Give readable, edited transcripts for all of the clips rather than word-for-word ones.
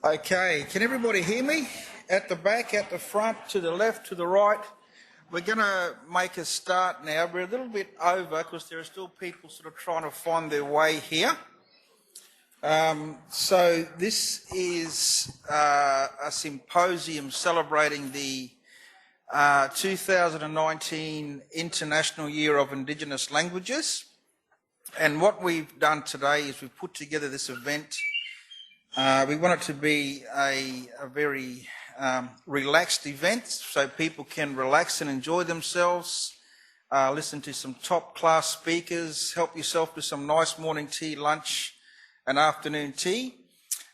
Okay, can everybody hear me? At the back, at the front, to the left, to the right. We're going to make a start now. We're a little bit over because there are still people sort of trying to find their way here. So this is a symposium celebrating the 2019 International Year of Indigenous Languages. And what we've done today is we've put together this event. We want it to be a very relaxed event so people can relax and enjoy themselves, listen to some top class speakers, help yourself to some nice morning tea, lunch and afternoon tea.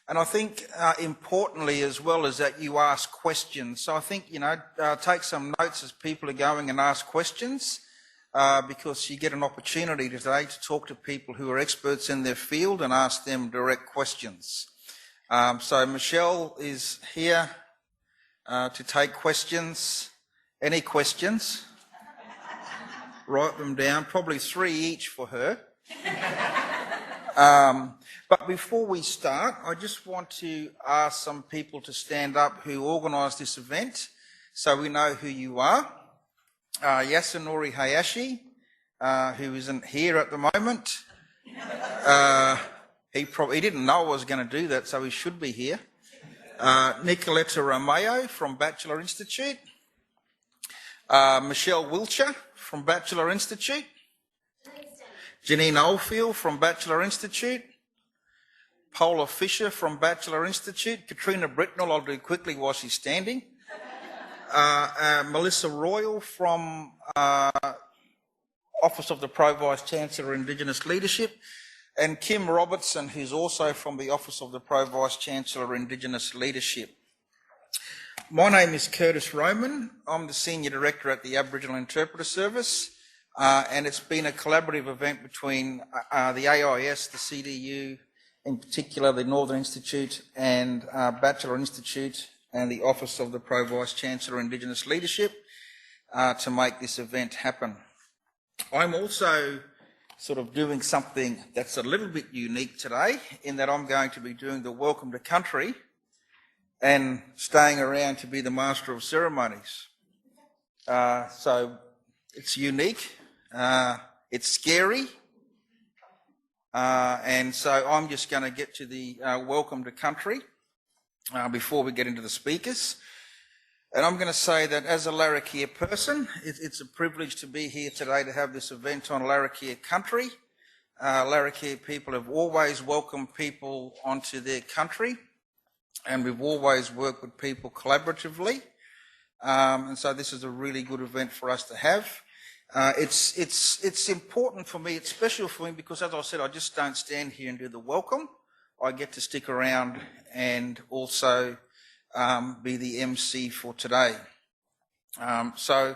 And I think importantly as well is that you ask questions. So I think, take some notes as people are going and ask questions because you get an opportunity today to talk to people who are experts in their field and ask them direct questions. So Michele is here to take questions. Any questions? Write them down, probably 3 each for her. But before we start, I just want to ask some people to stand up who organised this event so we know who you are. Yasunori Hayashi, who isn't here at the moment. He didn't know I was going to do that, so he should be here. Nicoletta Romeo from Bachelor Institute. Michele Willsher from Bachelor Institute. Janine Oldfield from Bachelor Institute. Paula Fisher from Bachelor Institute. Katrina Britnell, I'll do quickly while she's standing. Melissa Royal from Office of the Pro-Vice-Chancellor Indigenous Leadership. And Kim Robertson, who's also from the Office of the Pro-Vice-Chancellor Indigenous Leadership. My name is Curtis Roman. I'm the Senior Director at the Aboriginal Interpreter Service, and it's been a collaborative event between the AITS, the CDU, in particular the Northern Institute and Bachelor Institute and the Office of the Pro-Vice-Chancellor Indigenous Leadership to make this event happen. I'm also sort of doing something that's a little bit unique today in that I'm going to be doing the Welcome to Country and staying around to be the Master of Ceremonies. So it's unique, it's scary, and so I'm just going to get to the Welcome to Country before we get into the speakers. And I'm going to say that as a Larrakia person, it's a privilege to be here today to have this event on Larrakia country. Larrakia people have always welcomed people onto their country, and we've always worked with people collaboratively. And so this is a really good event for us to have. It's important for me, it's special for me because, as I said, I just don't stand here and do the welcome. I get to stick around and also be the MC for today. So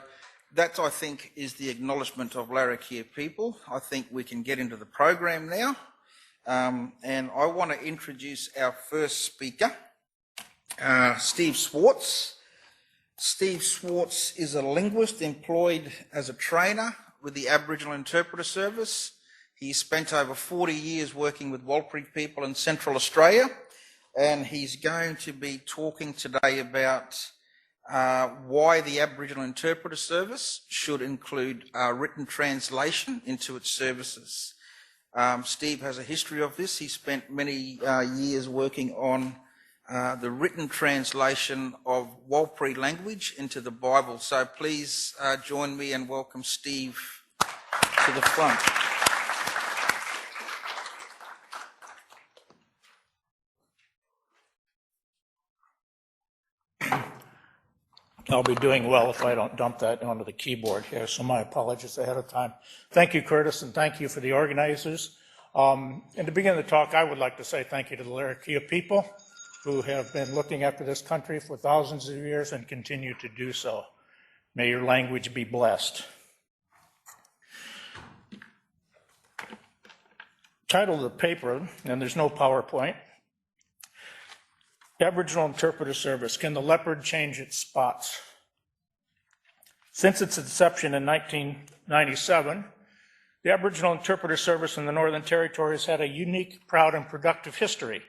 that, I think, is the acknowledgement of Larrakia people. I think we can get into the program now. And I want to introduce our first speaker, Steve Swartz. Steve Swartz is a linguist employed as a trainer with the Aboriginal Interpreter Service. He spent over 40 years working with Wallaby people in Central Australia. And he's going to be talking today about why the Aboriginal Interpreter Service should include written translation into its services. Steve has a history of this. He spent many years working on the written translation of Wallaby language into the Bible. So please join me and welcome Steve to the front. I'll be doing well if I don't dump that onto the keyboard here, so my apologies ahead of time. Thank you, Curtis, and thank you for the organizers. And to begin the talk, I would like to say thank you to the Larrakia people who have been looking after this country for thousands of years and continue to do so. May your language be blessed. Title of the paper, and there's no PowerPoint, Aboriginal Interpreter Service, Can the Leopard Change Its Spots? Since its inception in 1997, the Aboriginal Interpreter Service in the Northern Territory has had a unique, proud, and productive history.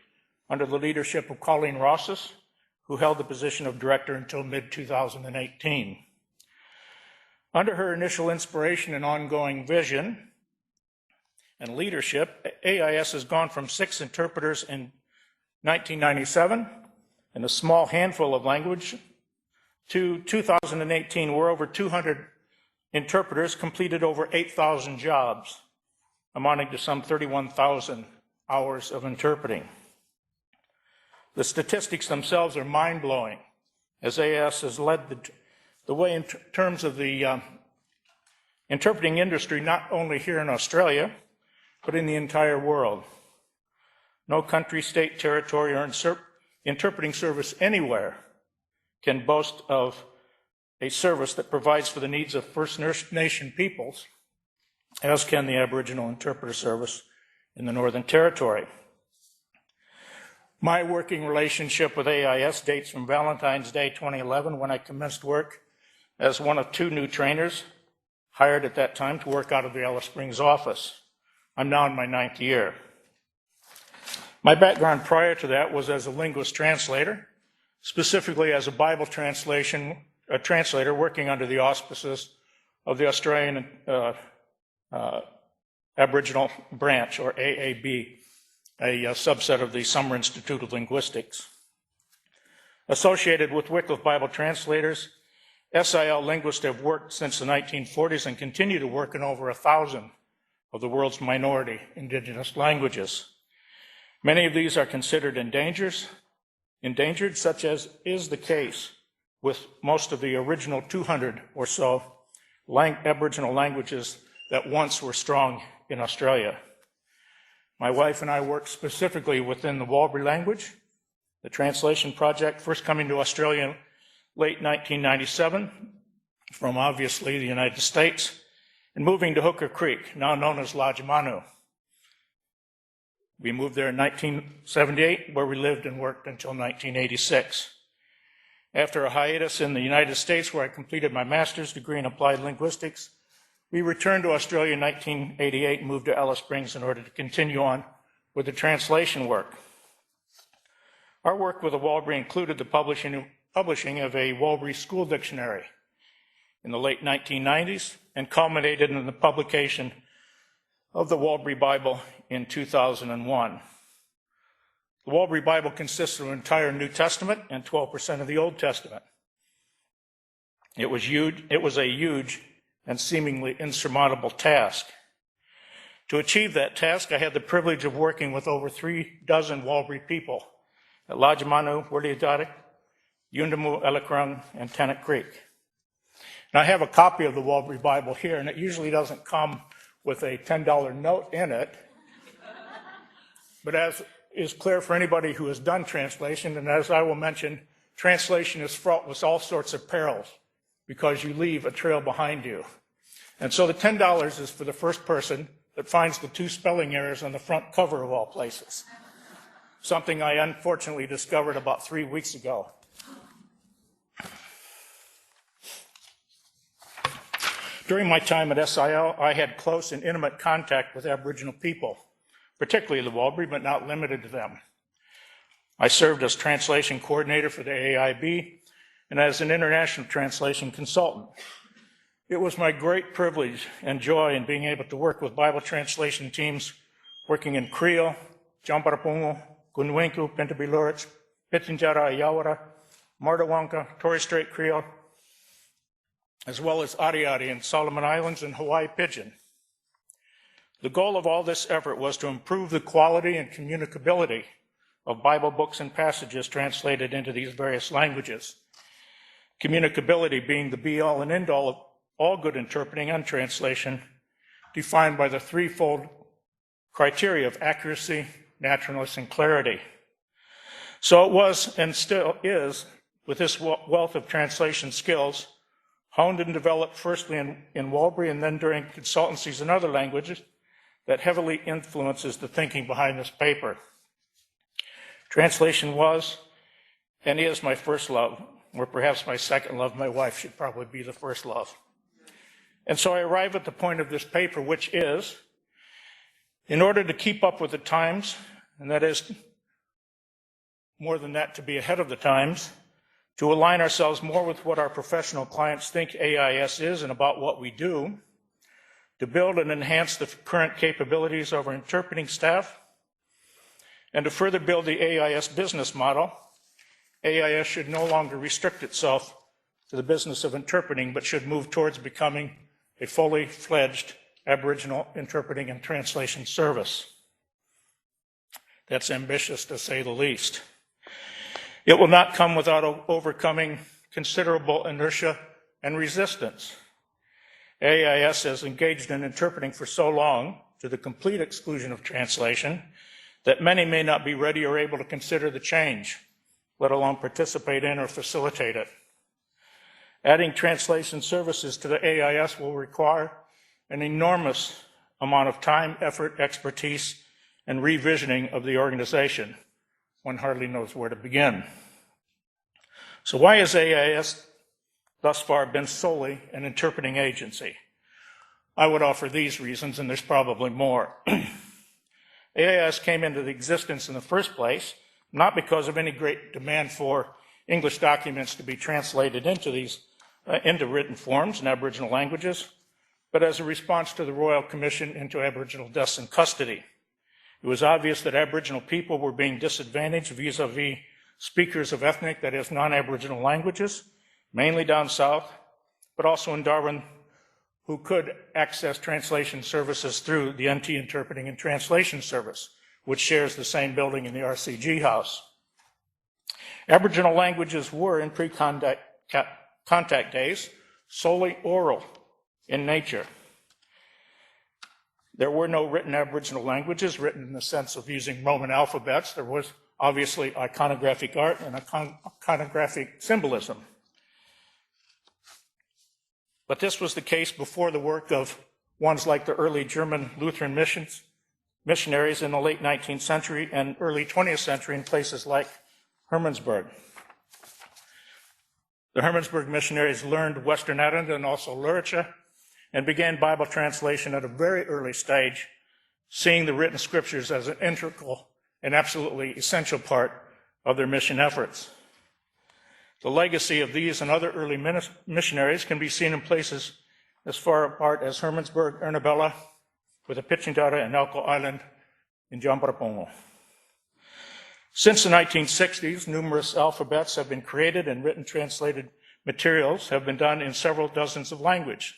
under the leadership of Colleen Rosses, who held the position of director until mid-2018. Under her initial inspiration and ongoing vision and leadership, AIS has gone from 6 interpreters in 1997 and a small handful of language to 2018, where over 200 interpreters completed over 8,000 jobs, amounting to some 31,000 hours of interpreting. The statistics themselves are mind-blowing, as AIS has led the way in terms of the interpreting industry, not only here in Australia, but in the entire world. No country, state, territory, or interpreting service anywhere can boast of a service that provides for the needs of First Nation peoples, as can the Aboriginal Interpreter Service in the Northern Territory. My working relationship with AIS dates from Valentine's Day 2011, when I commenced work as one of 2 new trainers hired at that time to work out of the Alice Springs office. I'm now in my 9th year. My background prior to that was as a linguist translator, specifically as a Bible translator working under the auspices of the Australian Aboriginal branch, or AAB, a subset of the Summer Institute of Linguistics. Associated with Wycliffe Bible Translators, SIL linguists have worked since the 1940s and continue to work in over 1,000 of the world's minority Indigenous languages. Many of these are considered endangered, such as is the case with most of the original 200 or so Aboriginal languages that once were strong in Australia. My wife and I work specifically within the Wallaby Language, the translation project, first coming to Australia in late 1997 from obviously the United States, and moving to Hooker Creek, now known as Lawyamanu. We moved there in 1978, where we lived and worked until 1986. After a hiatus in the United States, where I completed my master's degree in applied linguistics, we returned to Australia in 1988 and moved to Alice Springs in order to continue on with the translation work. Our work with the Wallaby included the publishing of a Wallaby school dictionary in the late 1990s and culminated in the publication of the Wallaby Bible in 2001. The Wallaby Bible consists of an entire New Testament and 12% of the Old Testament. It was a huge and seemingly insurmountable task. To achieve that task, I had the privilege of working with over 36 Wallaby people at Lawyamanu, Wurliadadic, Yundamu, Elakrung, and Tennant Creek. Now, I have a copy of the Wallaby Bible here, and it usually doesn't come with a $10 note in it. But as is clear for anybody who has done translation, and as I will mention, translation is fraught with all sorts of perils because you leave a trail behind you. And so the $10 is for the first person that finds the 2 spelling errors on the front cover of all places. Something I unfortunately discovered about 3 weeks ago. During my time at SIL, I had close and intimate contact with Aboriginal people, particularly the Wallaby, but not limited to them. I served as translation coordinator for the AIB and as an international translation consultant. It was my great privilege and joy in being able to work with Bible translation teams working in Creole, Jambarapunggu, Gunwinku, Pentabilurich, Pitjantjatjara, Ayawara, Mardawanka, Torres Strait Creole, as well as Ariari in Solomon Islands and Hawaii Pidgin. The goal of all this effort was to improve the quality and communicability of Bible books and passages translated into these various languages. Communicability being the be-all and end-all of all good interpreting and translation, defined by the threefold criteria of accuracy, naturalness, and clarity. So it was, and still is, with this wealth of translation skills, honed and developed firstly in Wallaby and then during consultancies in other languages, that heavily influences the thinking behind this paper. Translation was and is my first love, or perhaps my second love. My wife should probably be the first love. And so I arrive at the point of this paper, which is, in order to keep up with the times, and that is more than that, to be ahead of the times, to align ourselves more with what our professional clients think AIS is and about what we do, to build and enhance the current capabilities of our interpreting staff, and to further build the AIS business model. AIS should no longer restrict itself to the business of interpreting, but should move towards becoming a fully fledged Aboriginal interpreting and translation service. That's ambitious, to say the least. It will not come without overcoming considerable inertia and resistance. AIS has engaged in interpreting for so long, to the complete exclusion of translation, that many may not be ready or able to consider the change, let alone participate in or facilitate it. Adding translation services to the AIS will require an enormous amount of time, effort, expertise, and revisioning of the organization. One hardly knows where to begin. So why has AIS thus far been solely an interpreting agency? I would offer these reasons, and there's probably more. AIS came into existence in the first place, not because of any great demand for English documents to be translated into written forms in Aboriginal languages, but as a response to the Royal Commission into Aboriginal Deaths in Custody. It was obvious that Aboriginal people were being disadvantaged vis-a-vis speakers of ethnic, that is, non-Aboriginal languages, mainly down south, but also in Darwin, who could access translation services through the NT Interpreting and Translation Service, which shares the same building in the RCG House. Aboriginal languages were, in pre-contact days, solely oral in nature. There were no written Aboriginal languages, written in the sense of using Roman alphabets. There was obviously iconographic art and iconographic symbolism. But this was the case before the work of ones like the early German Lutheran missionaries in the late 19th century and early 20th century in places like Hermannsburg. The Hermannsburg missionaries learned Western Ireland and also Lawurrpa, and began Bible translation at a very early stage, seeing the written scriptures as an integral and absolutely essential part of their mission efforts. The legacy of these and other early missionaries can be seen in places as far apart as Hermannsburg, Ernabella, with a Pitchingdata and Elko Island in Jambrapongo. Since the 1960s, numerous alphabets have been created and written translated materials have been done in several dozens of languages.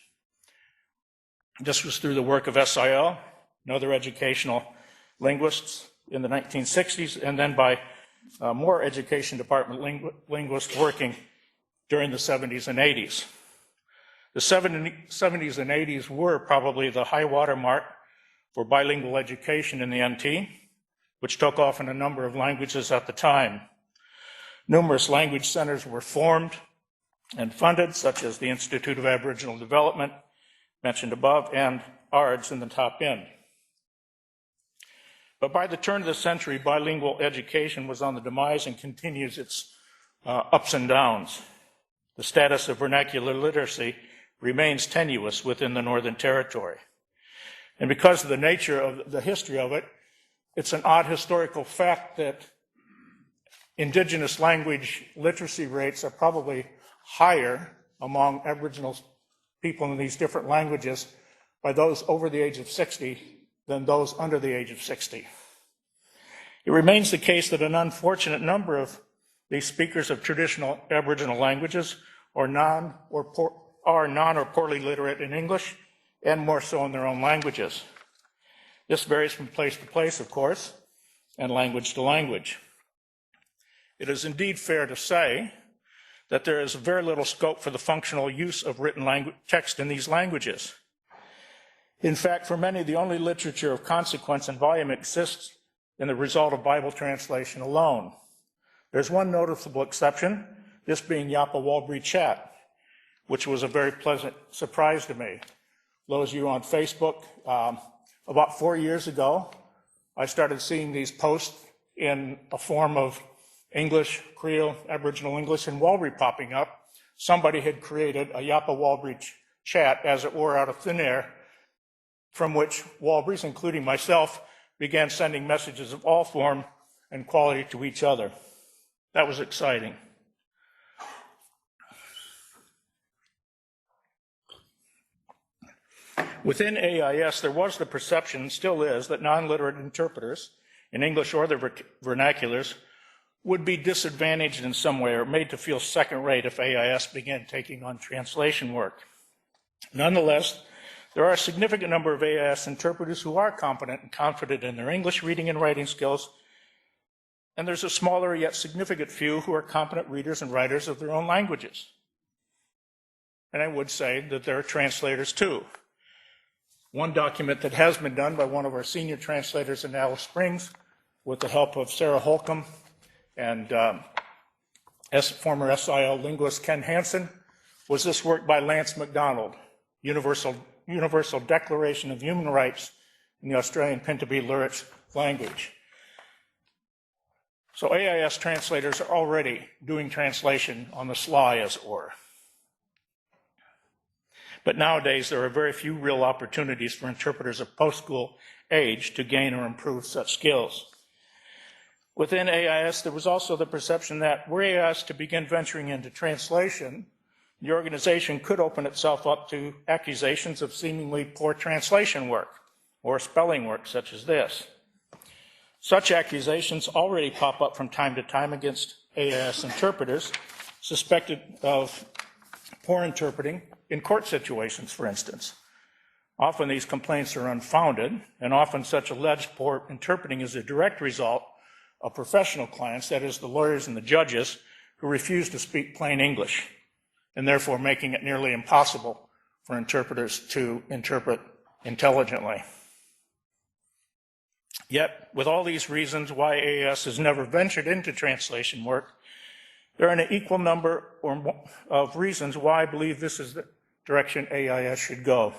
This was through the work of SIL and other educational linguists in the 1960s, and then by more education department linguists working during the 70s and 80s. The 70s and 80s were probably the high water mark for bilingual education in the NT, which took off in a number of languages at the time. Numerous language centers were formed and funded, such as the Institute of Aboriginal Development, mentioned above, and ARDS in the top end. But by the turn of the century, bilingual education was on the demise and continues its ups and downs. The status of vernacular literacy remains tenuous within the Northern Territory. And because of the nature of the history of it, it's an odd historical fact that Indigenous language literacy rates are probably higher among Aboriginal people in these different languages by those over the age of 60 than those under the age of 60. It remains the case that an unfortunate number of these speakers of traditional Aboriginal languages are non or poorly literate in English, and more so in their own languages. This varies from place to place, of course, and language to language. It is indeed fair to say that there is very little scope for the functional use of written text in these languages. In fact, for many, the only literature of consequence and volume exists in the result of Bible translation alone. There's one noticeable exception, this being Yapa Walbury Chat, which was a very pleasant surprise to me. Those of you on Facebook, about 4 years ago, I started seeing these posts in a form of English, Creole, Aboriginal English, and Walbury popping up. Somebody had created a Yapa Walbury Chat, as it were, out of thin air, from which Walburys, including myself, began sending messages of all form and quality to each other. That was exciting. Within AIS, there was the perception, and still is, that non-literate interpreters in English or their vernaculars would be disadvantaged in some way or made to feel second-rate if AIS began taking on translation work. Nonetheless, there are a significant number of AIS interpreters who are competent and confident in their English reading and writing skills, and there's a smaller yet significant few who are competent readers and writers of their own languages. And I would say that there are translators too. One document that has been done by one of our senior translators in Alice Springs with the help of Sarah Holcomb and former SIL linguist Ken Hansen was this work by Lance MacDonald, Universal Declaration of Human Rights in the Australian Pintabee Lurich language. So AIS translators are already doing translation on the sly, as it were. But nowadays, there are very few real opportunities for interpreters of post-school age to gain or improve such skills. Within AIS, there was also the perception that were AIS to begin venturing into translation, the organization could open itself up to accusations of seemingly poor translation work or spelling work such as this. Such accusations already pop up from time to time against AIS interpreters suspected of poor interpreting in court situations, for instance. Often these complaints are unfounded, and often such alleged poor interpreting is a direct result of professional clients, that is, the lawyers and the judges, who refuse to speak plain English, and therefore making it nearly impossible for interpreters to interpret intelligently. Yet, with all these reasons why AIS has never ventured into translation work, there are an equal number of reasons why I believe this is the direction AIS should go.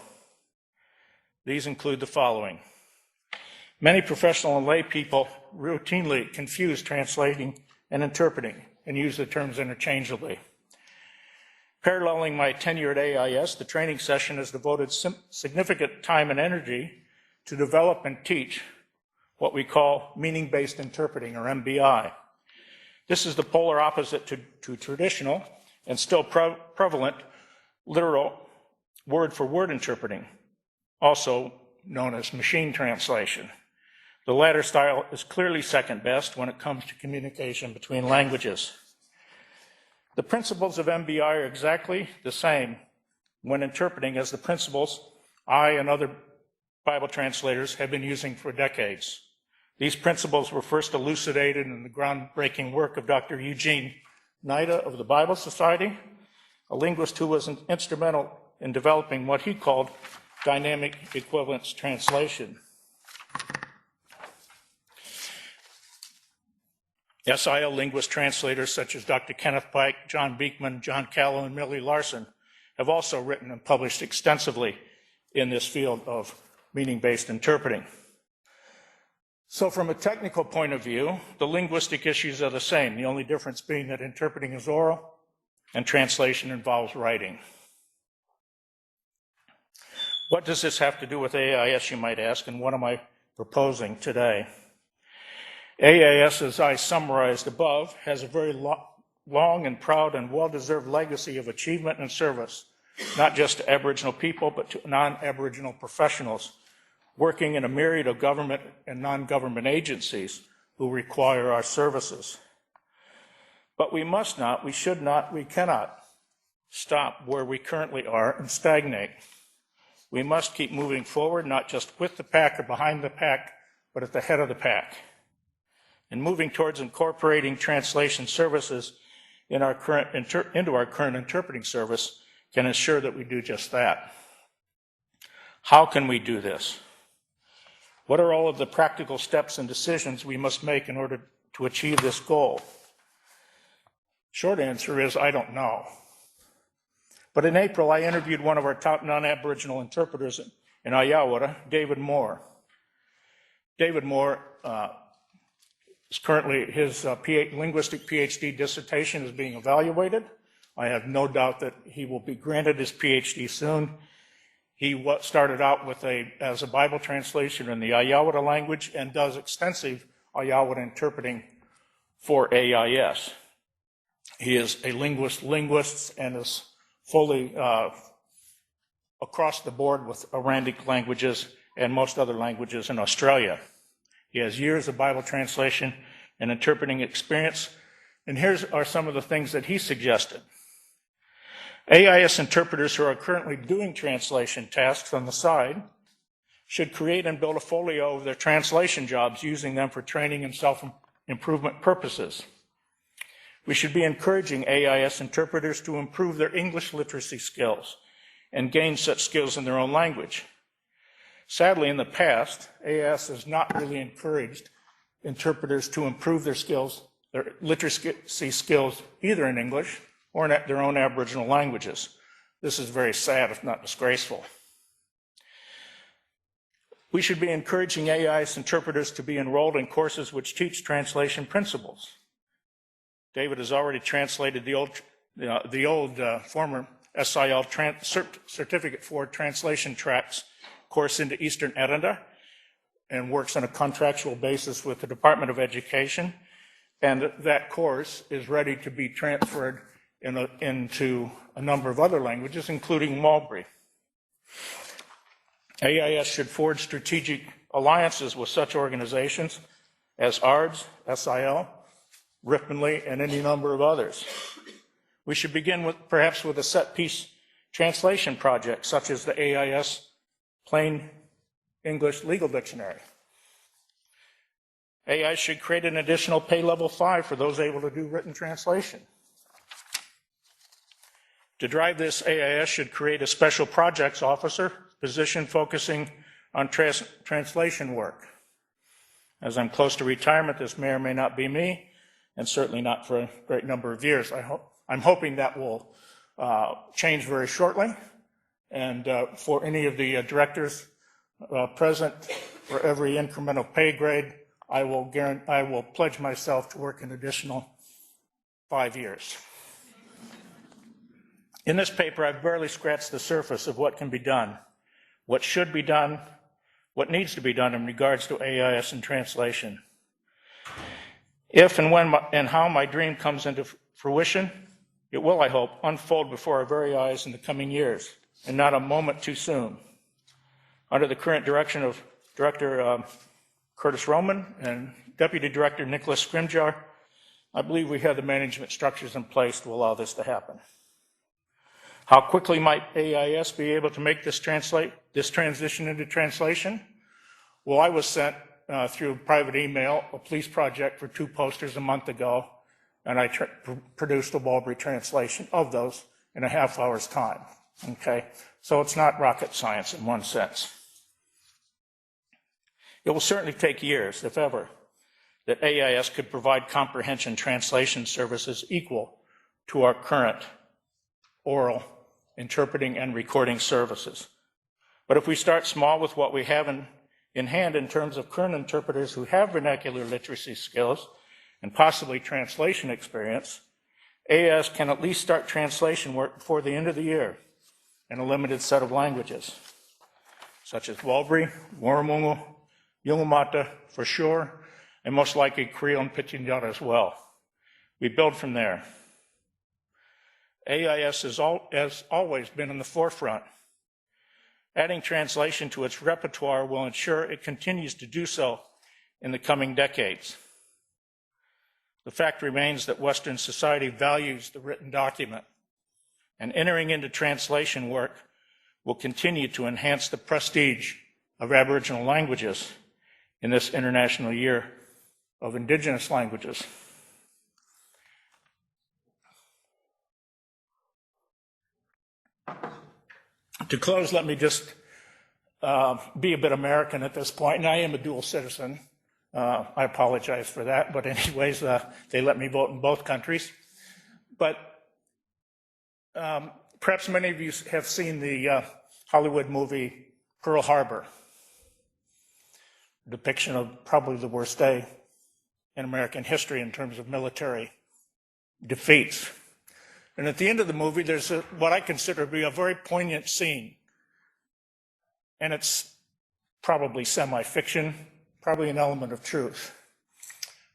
These include the following. Many professional and lay people routinely confuse translating and interpreting and use the terms interchangeably. Paralleling my tenure at AIS, the training session has devoted significant time and energy to develop and teach what we call meaning-based interpreting, or MBI. This is the polar opposite to traditional and still prevalent literal word-for-word interpreting, also known as machine translation. The latter style is clearly second best when it comes to communication between languages. The principles of MBI are exactly the same when interpreting as the principles I and other Bible translators have been using for decades. These principles were first elucidated in the groundbreaking work of Dr. Eugene Nida of the Bible Society, a linguist who was instrumental in developing what he called dynamic equivalence translation. SIL linguist translators such as Dr. Kenneth Pike, John Beekman, John Callow, and Millie Larson have also written and published extensively in this field of meaning-based interpreting. So from a technical point of view, the linguistic issues are the same, the only difference being that interpreting is oral and translation involves writing. What does this have to do with AIS, you might ask, and what am I proposing today? AIS, as I summarized above, has a very long and proud and well-deserved legacy of achievement and service, not just to Aboriginal people, but to non-Aboriginal professionals working in a myriad of government and non-government agencies who require our services. But we must not, we should not, we cannot stop where we currently are and stagnate. We must keep moving forward, not just with the pack or behind the pack, but at the head of the pack. And moving towards incorporating translation services in our into our current interpreting service can ensure that we do just that. How can we do this? What are all of the practical steps and decisions we must make in order to achieve this goal? Short answer is, I don't know. But in April, I interviewed one of our top non-Aboriginal interpreters in Ayawarra, David Moore. David Moore is currently, his linguistic PhD dissertation is being evaluated. I have no doubt that he will be granted his PhD soon. He started out as a Bible translation in the Ayawarra language and does extensive Ayawarra interpreting for AIS. He is a linguist and is fully across the board with Arandic languages and most other languages in Australia. He has years of Bible translation and interpreting experience, and here are some of the things that he suggested. AIS interpreters who are currently doing translation tasks on the side should create and build a folio of their translation jobs, using them for training and self-improvement purposes. We should be encouraging AIS interpreters to improve their English literacy skills and gain such skills in their own language. Sadly, in the past, AIS has not really encouraged interpreters to improve their skills, their literacy skills, either in English or in their own Aboriginal languages. This is very sad, if not disgraceful. We should be encouraging AIS interpreters to be enrolled in courses which teach translation principles. David has already translated the old former SIL Certificate for Translation Tracks course into Eastern Edinburgh and works on a contractual basis with the Department of Education. And that course is ready to be transferred into a number of other languages, including Mulberry. AIS should forge strategic alliances with such organizations as ARDS, SIL, Rippmanley, and any number of others. We should begin perhaps with a set-piece translation project, such as the AIS Plain English Legal Dictionary. AIS should create an additional pay level 5 for those able to do written translation. To drive this, AIS should create a special projects officer position focusing on translation work. As I'm close to retirement, this may or may not be me, and certainly not for a great number of years. I'm hoping that will change very shortly. And for any of the directors present, for every incremental pay grade, I will pledge myself to work an additional 5 years. In this paper, I've barely scratched the surface of what can be done, what should be done, what needs to be done in regards to AIS and translation. If and when and how my dream comes into fruition, it will, I hope, unfold before our very eyes in the coming years, and not a moment too soon. Under the current direction of Director Curtis Roman and Deputy Director Nicholas Scrimjar, I believe we have the management structures in place to allow this to happen. How quickly might AIS be able to make this transition into translation? Well, I was sent through private email a police project for 2 posters a month ago, and I produced a Mulberry translation of those in a half hour's time. Okay, so it's not rocket science in one sense. It will certainly take years, if ever, that AIS could provide comprehension translation services equal to our current oral interpreting and recording services. But if we start small with what we have in hand in terms of current interpreters who have vernacular literacy skills and possibly translation experience, AIS can at least start translation work before the end of the year in a limited set of languages, such as Mulberry, Waymamba, Yungumata, for sure, and most likely Creole and Pidgin as well. We build from there. AIS has always been in the forefront. Adding translation to its repertoire will ensure it continues to do so in the coming decades. The fact remains that Western society values the written document, and entering into translation work will continue to enhance the prestige of Aboriginal languages in this International Year of Indigenous Languages. To close, let me just be a bit American at this point, and I am a dual citizen. I apologize for that, but anyways, they let me vote in both countries. But perhaps many of you have seen the Hollywood movie Pearl Harbor, a depiction of probably the worst day in American history in terms of military defeats. And at the end of the movie, there's what I consider to be a very poignant scene. And it's probably semi-fiction, probably an element of truth.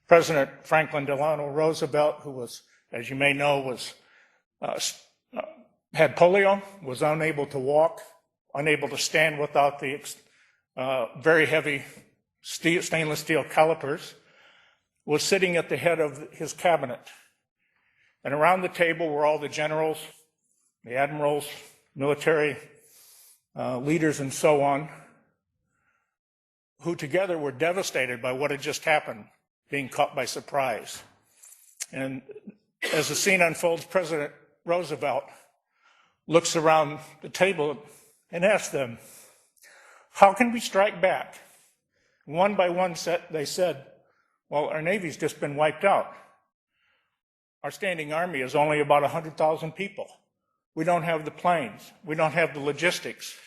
President Franklin Delano Roosevelt, who was as you may know, had polio, was unable to walk, unable to stand without the very heavy stainless steel calipers, was sitting at the head of his cabinet. And around the table were all the generals, the admirals, military leaders, and so on, who together were devastated by what had just happened, being caught by surprise. And as the scene unfolds, President Roosevelt looks around the table and asks them, how can we strike back? One by one, they said, well, our Navy's just been wiped out. Our standing army is only about 100,000 people. We don't have the planes. We don't have the logistics.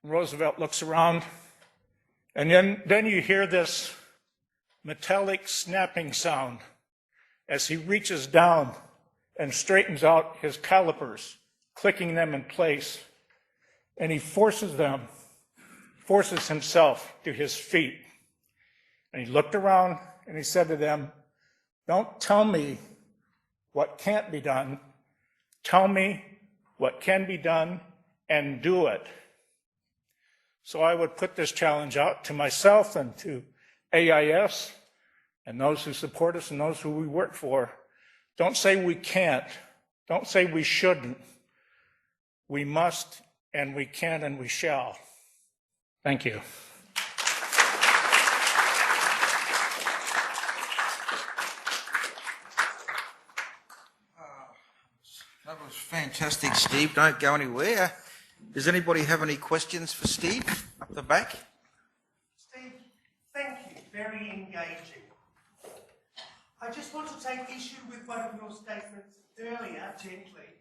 Roosevelt looks around, and then you hear this metallic snapping sound as he reaches down and straightens out his calipers, clicking them in place, and he forces himself to his feet. And he looked around and he said to them, don't tell me what can't be done. Tell me what can be done and do it. So I would put this challenge out to myself and to AIS and those who support us and those who we work for. Don't say we can't. Don't say we shouldn't. We must and we can and we shall. Thank you. That was fantastic, Steve. Don't go anywhere. Does anybody have any questions for Steve up the back? Steve, thank you. Very engaging. I just want to take issue with one of your statements earlier, gently,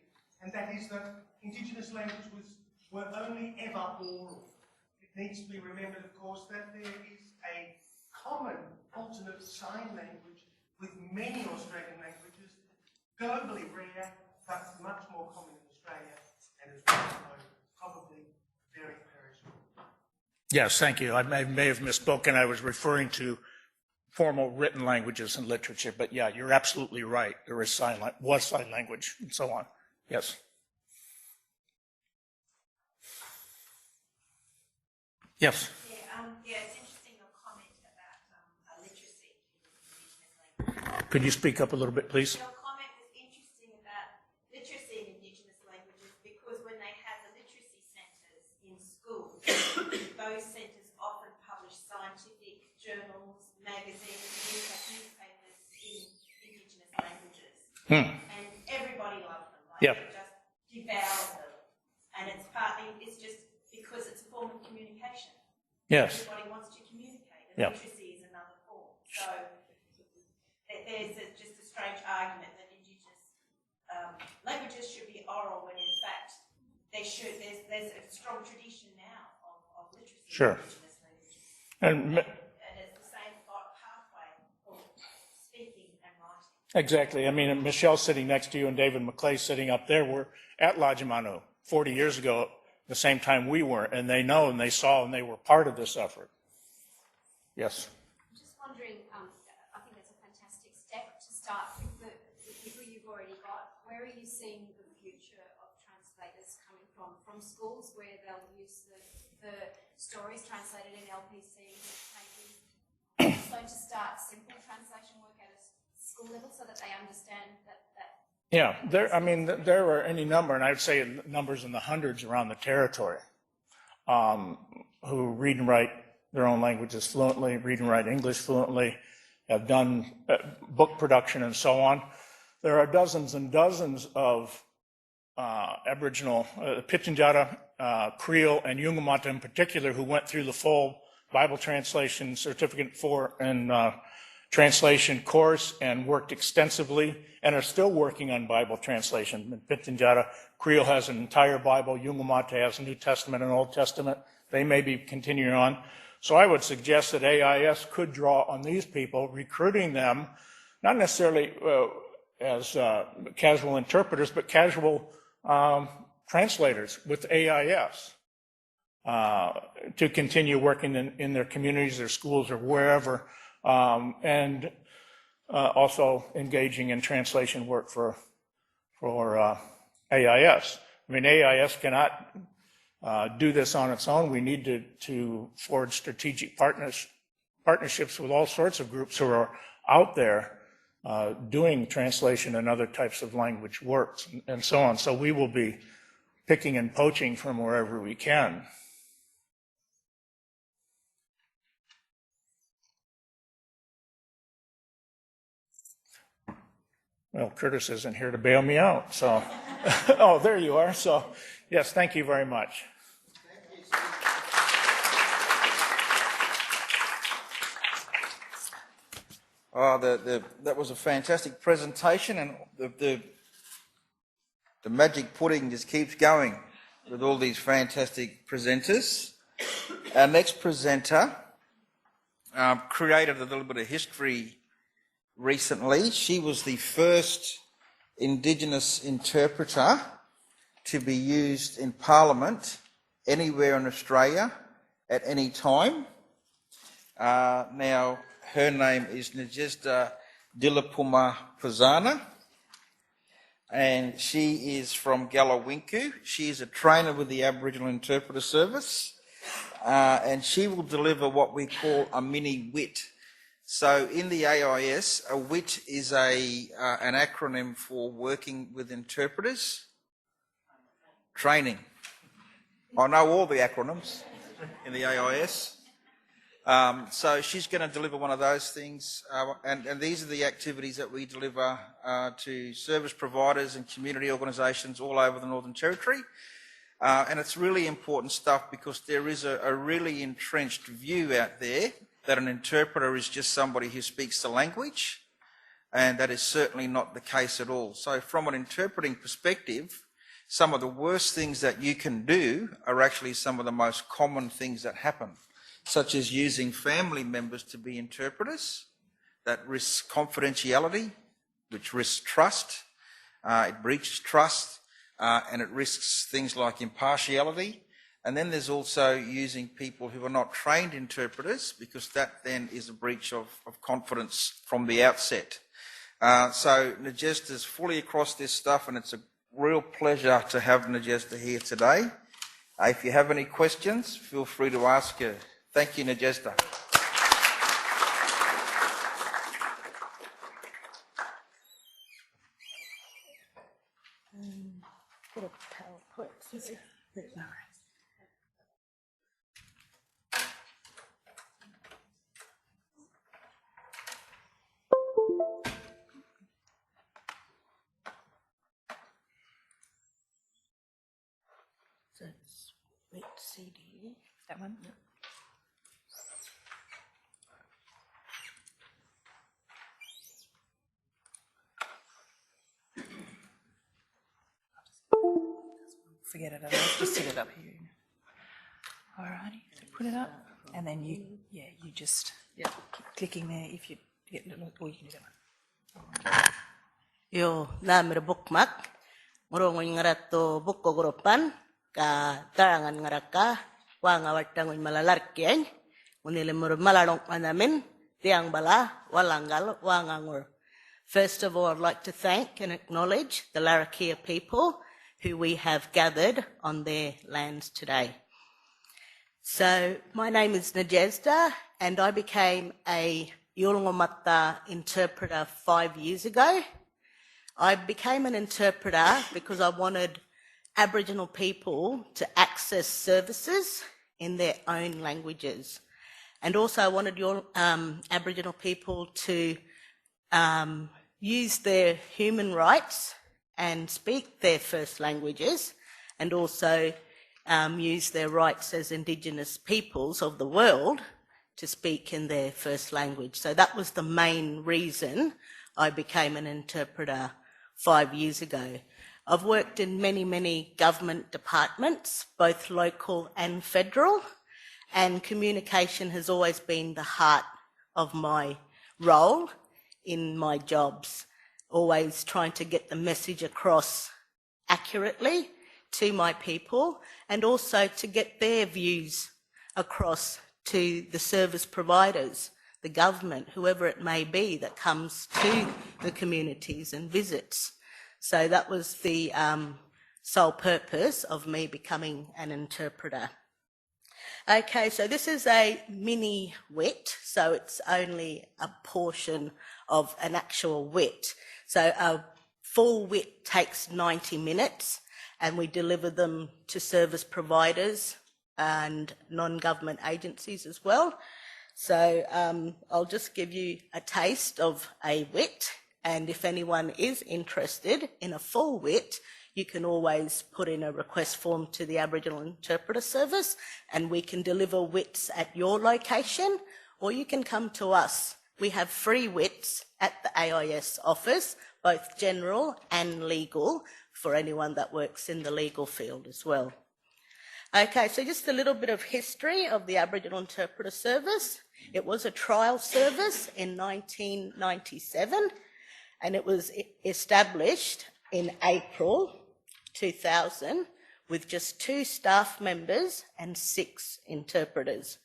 and that is that Indigenous languages were only ever oral. It needs to be remembered, of course, that there is a common alternate sign language with many Australian languages, globally rare, but much more common in Australia, and as well known, probably very perishable. Yes, thank you. I may have misspoken. I was referring to formal written languages and literature, but yeah, you're absolutely right. There is sign language and so on. Yes. Yes. Yeah, it's interesting your comment about literacy in Indigenous languages. Could you speak up a little bit, please? Your comment was interesting about literacy in Indigenous languages because when they have the literacy centres in schools, those centres often publish scientific journals, magazines, newspapers in Indigenous languages. And everybody loves them. Like, Yeah. they just devour them. And it's just because it's a form of communication. Yes. Everybody wants to communicate, and Yeah. literacy is another form. So there's just a strange argument that Indigenous languages should be oral when in fact they should. There's a strong tradition now of literacy Sure. in Indigenous languages. And it's the same pathway for speaking and writing. exactly. I mean, Michele sitting next to you and David McClay sitting up there were at Gaykamaŋu 40 years ago, the same time we were, and they know and they saw and they were part of this effort. Yes. I'm just wondering, I think that's a fantastic step to start with the people you've already got. Where are you seeing the future of translators coming from? From schools where they'll use the stories translated in LPCs, maybe also to start simple translation work at a school level so that they understand that. Yeah, there are any number, and I'd say numbers in the hundreds around the territory, who read and write their own languages fluently, read and write English fluently, have done book production and so on. There are dozens and dozens of Aboriginal, Pitjantjatjara, Creole, and Yungamata in particular, who went through the full Bible translation certificate and translation course and worked extensively and are still working on Bible translation. In Pitjantjatjara, Creole has an entire Bible. Yungamata has a New Testament and Old Testament. They may be continuing on. So I would suggest that AIS could draw on these people, recruiting them, not necessarily as casual interpreters, but casual translators with AIS to continue working in their communities, their schools, or wherever. And also engaging in translation work for AIS. I mean, AIS cannot do this on its own. We need to forge strategic partnerships with all sorts of groups who are out there doing translation and other types of language works and so on. So we will be picking and poaching from wherever we can. Well, Curtis isn't here to bail me out, so. Oh, there you are. So, yes, thank you very much. Oh, that was a fantastic presentation, and the magic pudding just keeps going with all these fantastic presenters. Our next presenter created a little bit of history recently. She was the first Indigenous interpreter to be used in Parliament anywhere in Australia at any time. Now, her name is Nadyezhda Pozzana, and she is from Gaykamaŋu. She is a trainer with the Aboriginal Interpreter Service, and she will deliver what we call a mini WIT. So in the AIS, a WIT is an acronym for Working with Interpreters Training. I know all the acronyms in the AIS. So she's going to deliver one of those things, and these are the activities that we deliver to service providers and community organisations all over the Northern Territory. And it's really important stuff because there is a really entrenched view out there that an interpreter is just somebody who speaks the language, and that is certainly not the case at all. So from an interpreting perspective, some of the worst things that you can do are actually some of the most common things that happen, such as using family members to be interpreters. That risks confidentiality, which risks trust, it breaches trust, and it risks things like impartiality. And then there's also using people who are not trained interpreters, because that then is a breach of confidence from the outset. So Nadyezhda is fully across this stuff, and it's a real pleasure to have Nadyezhda here today. If you have any questions, feel free to ask her. Thank you, Nadyezhda. Put a PowerPoint. No. So it's wait CD. That one? Yeah. Forget it, otherwise just sit it up here. Alrighty, so put it up, and then you just keep clicking there if you get little, or you can do that one. Yo, namir bukmak, murungun ngarato bukko grupan, ka tarangan ngaraka, wanga wartangun malalarkian, unilimur malalong manamin, tiang bala, walangal, wangangur. First of all, I'd like to thank and acknowledge the Larrakia people who we have gathered on their lands today. So, my name is Nadyezhda, and I became a Yulungumata interpreter 5 years ago. I became an interpreter because I wanted Aboriginal people to access services in their own languages. And also I wanted Aboriginal people to use their human rights and speak their first languages, and also use their rights as Indigenous peoples of the world to speak in their first language. So that was the main reason I became an interpreter 5 years ago. I've worked in many, many government departments, both local and federal, and communication has always been the heart of my role in my jobs, always trying to get the message across accurately to my people, and also to get their views across to the service providers, the government, whoever it may be that comes to the communities and visits. So that was the sole purpose of me becoming an interpreter. Okay, so this is a mini wit, so it's only a portion of an actual wit. So a full wit takes 90 minutes, and we deliver them to service providers and non-government agencies as well. So I'll just give you a taste of a wit, and if anyone is interested in a full wit, you can always put in a request form to the Aboriginal Interpreter Service, and we can deliver wits at your location, or you can come to us. We have free wits at the AIS office, both general and legal, for anyone that works in the legal field as well. Okay, so just a little bit of history of the Aboriginal Interpreter Service. It was a trial service in 1997, and it was established in April 2000 with just 2 staff members and 6 interpreters.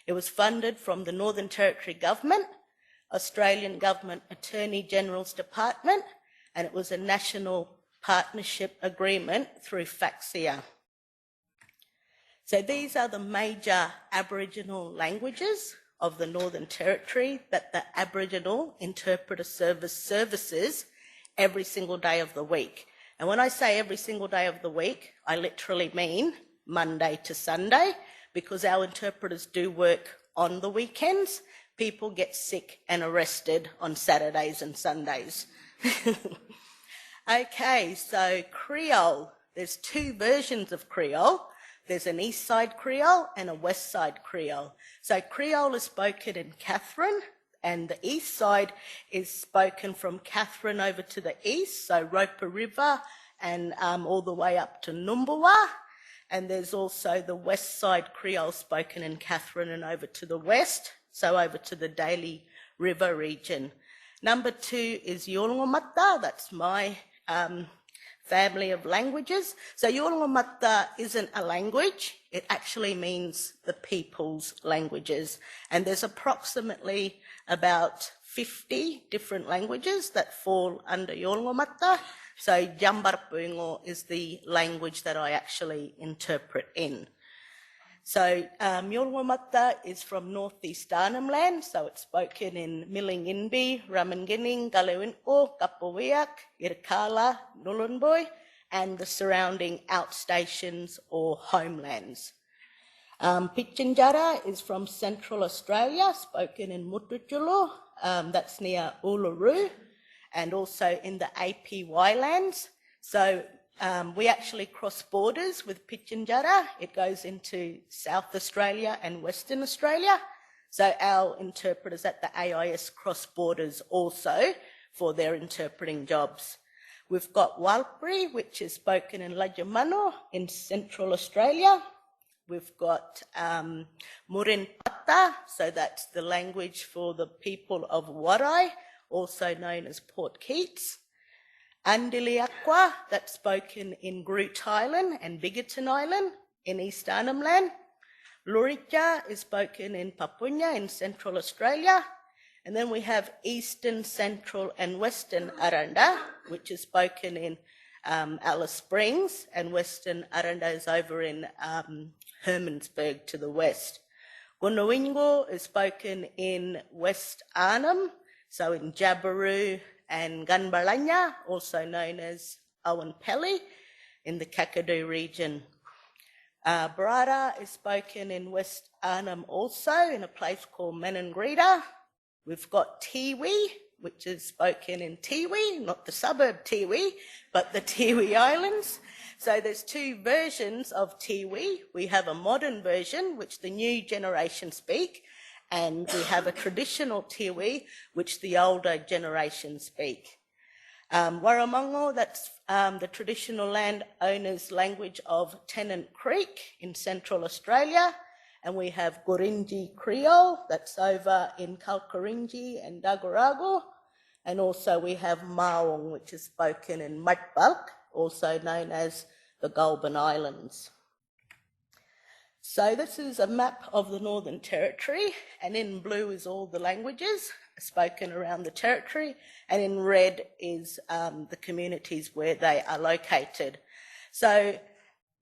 It was funded from the Northern Territory Government, Australian Government Attorney General's Department, and it was a national partnership agreement through FACSIA. So these are the major Aboriginal languages of the Northern Territory that the Aboriginal Interpreter Service services every single day of the week. And when I say every single day of the week, I literally mean Monday to Sunday, because our interpreters do work on the weekends. People get sick and arrested on Saturdays and Sundays. Okay, so Creole. There's 2 versions of Creole. There's an East Side Creole and a West Side Creole. So Creole is spoken in Katherine, and the East Side is spoken from Katherine over to the east, so Lowurrpa River, and all the way up to Numbawa. And there's also the West Side Creole spoken in Katherine and over to the west, so over to the Daly River region. Number 2 is Yolngamata, that's my family of languages. So Yolngamata isn't a language, it actually means the people's languages. And there's approximately about 50 different languages that fall under Yolngamata. So Jambarpungo is the language that I actually interpret in. So Yolngamata is from northeast Arnhem Land, so it's spoken in Milinginbi, Ramangining, Galewinko, Kapawiak, Irkala, Nullarbor, and the surrounding outstations or homelands. Pitjantjatjara is from Central Australia, spoken in Mututjulu, that's near Uluru, and also in the APY lands. So we actually cross borders with Pitjantjatjara. It goes into South Australia and Western Australia. So our interpreters at the AIS cross borders also for their interpreting jobs. We've got Walpri, which is spoken in Lajamano in Central Australia. We've got Murinpata, so that's the language for the people of Warai, also known as Port Keats. Andiliaqua, that's spoken in Groot Island and Biggerton Island in East Arnhem Land. Lawurrpa is spoken in Papunya in Central Australia. And then we have Eastern, Central and Western Aranda, which is spoken in Alice Springs, and Western Aranda is over in Hermannsburg to the west. Gunnawingo is spoken in West Arnhem, so in Jabiru and Gunbalanya, also known as Owenpelly, in the Kakadu region. Barada is spoken in West Arnhem also, in a place called Menangrida. We've got Tiwi, which is spoken in Tiwi, not the suburb Tiwi, but the Tiwi Islands. So there's 2 versions of Tiwi. We have a modern version, which the new generation speak, and we have a traditional Tiwi, which the older generation speak. Warramungo, that's the traditional landowners' language of Tennant Creek in Central Australia. And we have Gorinji Creole, that's over in Kalkarinji and Dagarago. And also we have Maung, which is spoken in Mudbulk, also known as the Goulburn Islands. So this is a map of the Northern Territory, and in blue is all the languages spoken around the territory, and in red is the communities where they are located. So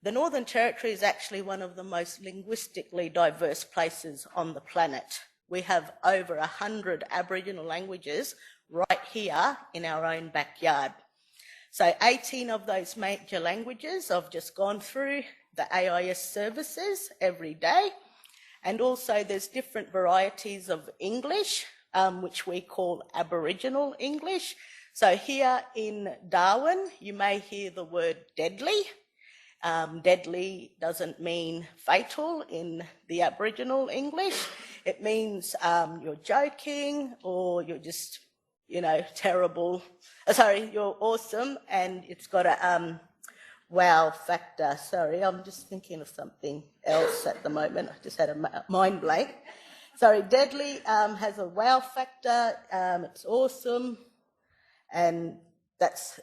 the Northern Territory is actually one of the most linguistically diverse places on the planet. We have over 100 Aboriginal languages right here in our own backyard. So 18 of those major languages I've just gone through the AIS services every day. And also there's different varieties of English, which we call Aboriginal English. So here in Darwin, you may hear the word deadly. Deadly doesn't mean fatal in the Aboriginal English. It means you're joking or you're just, terrible. You're awesome, and it's got a wow factor. Sorry, I'm just thinking of something else at the moment. I just had a mind blank. Sorry, deadly has a wow factor. It's awesome, and that's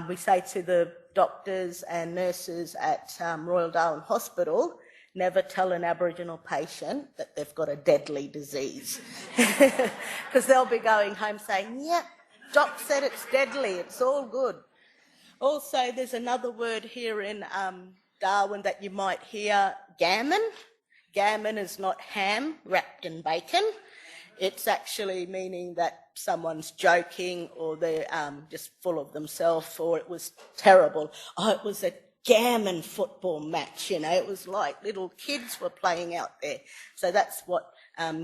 we say to the doctors and nurses at Royal Darwin Hospital, never tell an Aboriginal patient that they've got a deadly disease. Because they'll be going home saying, yeah, doc said it's deadly, it's all good. Also, there's another word here in Darwin that you might hear, gammon. Gammon is not ham wrapped in bacon. It's actually meaning that someone's joking or they're just full of themselves or it was terrible. Oh, it was a gammon football match, It was like little kids were playing out there. So that's what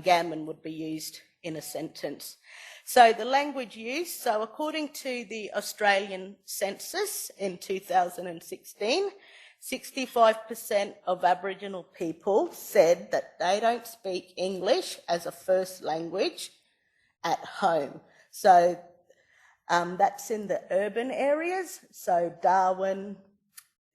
gammon would be used in a sentence. So the language use, so according to the Australian census in 2016, 65% of Aboriginal people said that they don't speak English as a first language at home. So that's in the urban areas, so Darwin,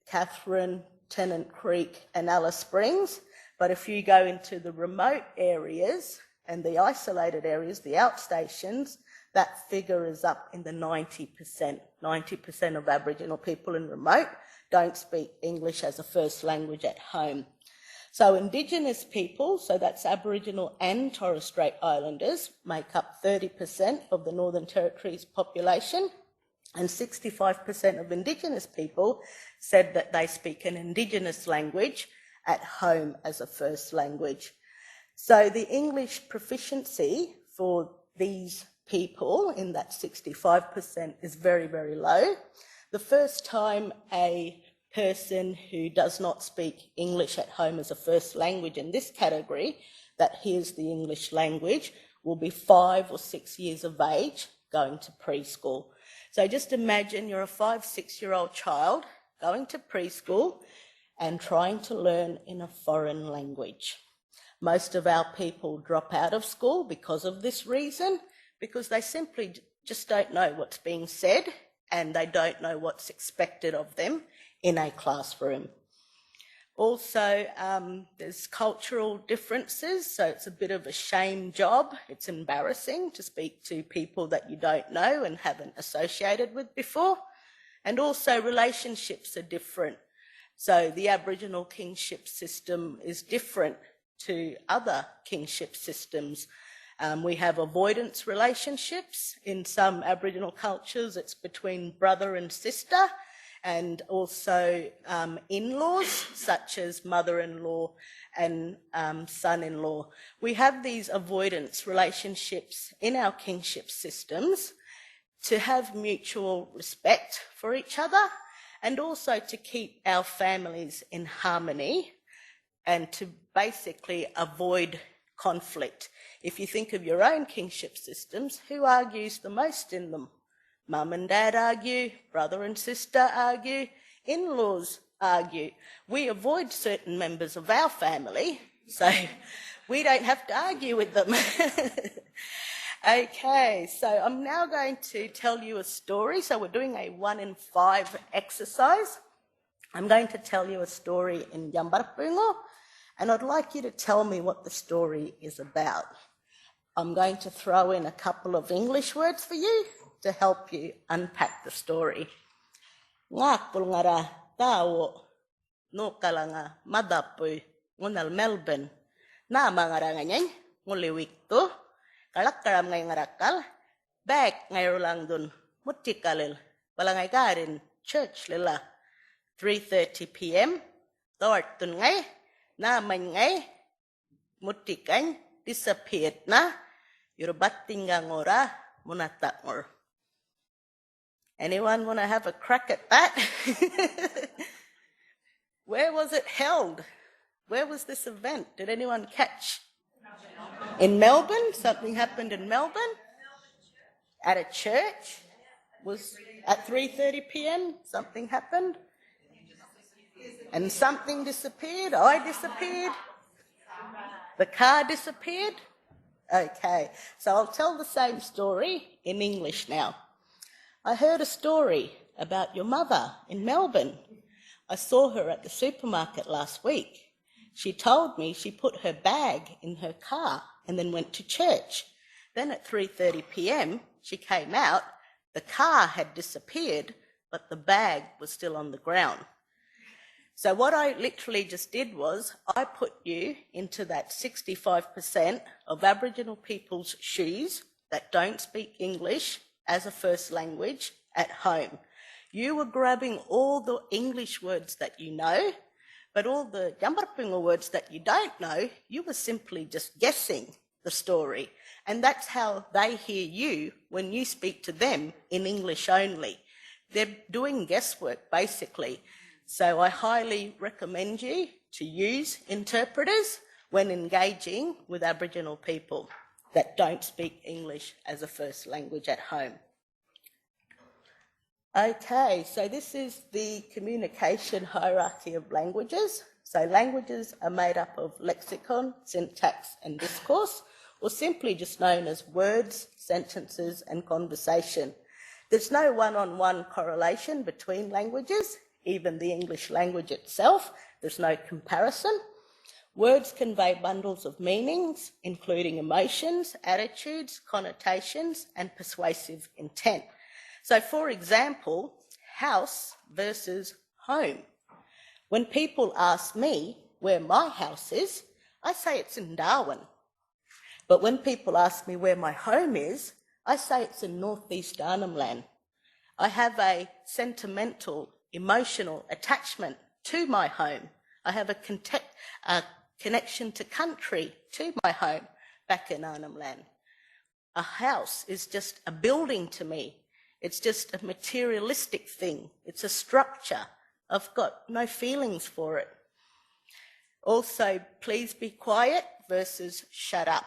Catherine, Tennant Creek and Alice Springs. But if you go into the remote areas and the isolated areas, the outstations, that figure is up in the 90%. 90% of Aboriginal people in remote don't speak English as a first language at home. So Indigenous people, so that's Aboriginal and Torres Strait Islanders, make up 30% of the Northern Territory's population, and 65% of Indigenous people said that they speak an Indigenous language at home as a first language. So the English proficiency for these people in that 65% is very, very low. The first time a person who does not speak English at home as a first language in this category that hears the English language will be 5 or 6 years of age going to preschool. So just imagine you're a 5, 6-year-old child going to preschool and trying to learn in a foreign language. Most of our people drop out of school because of this reason, because they simply just don't know what's being said and they don't know what's expected of them in a classroom. Also, there's cultural differences, so it's a bit of a shame job. It's embarrassing to speak to people that you don't know and haven't associated with before. And also relationships are different. So the Aboriginal kinship system is different to other kinship systems. We have avoidance relationships. In some Aboriginal cultures, it's between brother and sister, and also in-laws, such as mother-in-law and son-in-law. We have these avoidance relationships in our kinship systems to have mutual respect for each other and also to keep our families in harmony and to basically avoid conflict. If you think of your own kinship systems, who argues the most in them? Mum and dad argue, brother and sister argue, in-laws argue. We avoid certain members of our family, so we don't have to argue with them. Okay, so I'm now going to tell you a story. So we're doing a 1 in 5 exercise. I'm going to tell you a story in Yambarpungo, and I'd like you to tell me what the story is about. I'm going to throw in a couple of English words for you to help you unpack the story. Ngā pulngara tāo no kalanga madapu ngunal Melbourne. Na mangaranganyay, nguliwik to, kalakaram ngay ngarakal, back ngay rulang dun, mutikalil, palangay garin, church lila. 3:30 p.m. Drought dun ngay, naman ngay, mutikany, disappeared na, yurubating ngora, munatakor. Anyone want to have a crack at that? Where was it held? Where was this event? Did anyone catch? In Melbourne? Something happened in Melbourne? At a church? Was at 3:30 p.m. something happened? And something disappeared? I disappeared? The car disappeared? Okay, so I'll tell the same story in English now. I heard a story about your mother in Melbourne. I saw her at the supermarket last week. She told me she put her bag in her car and then went to church. Then at 3:30 p.m, she came out. The car had disappeared, but the bag was still on the ground. So what I literally just did was I put you into that 65% of Aboriginal people's shoes that don't speak English as a first language at home. You were grabbing all the English words that you know, but all the Yambarpinga words that you don't know, you were simply just guessing the story. And that's how they hear you when you speak to them in English only. They're doing guesswork, basically. So I highly recommend you to use interpreters when engaging with Aboriginal people that don't speak English as a first language at home. Okay, so this is the communication hierarchy of languages. So languages are made up of lexicon, syntax and discourse, or simply just known as words, sentences and conversation. There's no one-on-one correlation between languages, even the English language itself. There's no comparison. Words convey bundles of meanings, including emotions, attitudes, connotations and persuasive intent. So, for example, house versus home. When people ask me where my house is, I say it's in Darwin. But when people ask me where my home is, I say it's in northeast Arnhem Land. I have a sentimental, emotional attachment to my home. I have a connection to country, to my home back in Arnhem Land. A house is just a building to me. It's just a materialistic thing. It's a structure. I've got no feelings for it. Also, please be quiet versus shut up.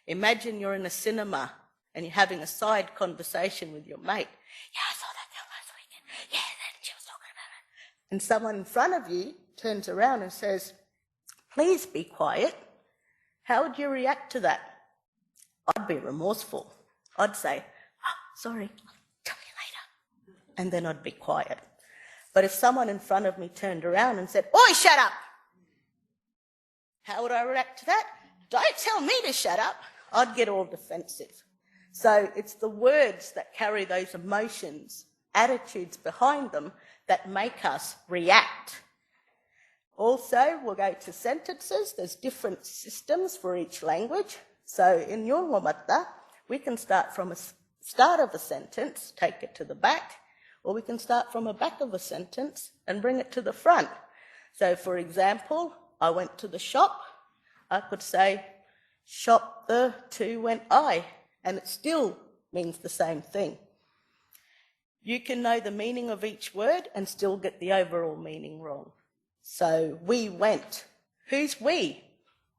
Imagine you're in a cinema and you're having a side conversation with your mate. Yeah, I saw that girl last weekend. Yeah, then she was talking about it. And someone in front of you turns around and says, please be quiet. How would you react to that? I'd be remorseful. I'd say, sorry, I'll tell you later. And then I'd be quiet. But if someone in front of me turned around and said, oi, shut up, how would I react to that? Don't tell me to shut up. I'd get all defensive. So it's the words that carry those emotions, attitudes behind them that make us react. Also, we'll go to sentences. There's different systems for each language. So in Yolngu, we can start from a start of a sentence, take it to the back, or we can start from the back of a sentence and bring it to the front. So, for example, I went to the shop. I could say, shop the to went I, and it still means the same thing. You can know the meaning of each word and still get the overall meaning wrong. So, we went. Who's we?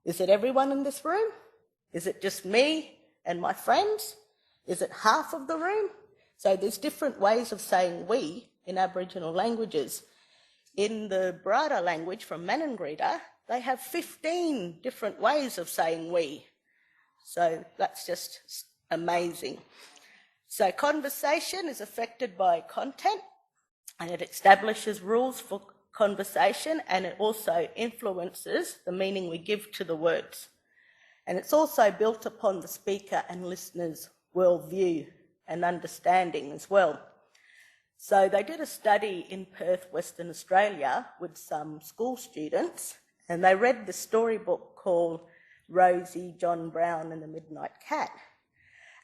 Is it everyone in this room? Is it just me and my friends? Is it half of the room? So there's different ways of saying we in Aboriginal languages. In the Brada language from Maningrida, they have 15 different ways of saying we. So that's just amazing. So conversation is affected by content, and it establishes rules for conversation, and it also influences the meaning we give to the words. And it's also built upon the speaker and listener's worldview and understanding as well. So they did a study in Perth, Western Australia with some school students, and they read the storybook called Rosie, John Brown and the Midnight Cat.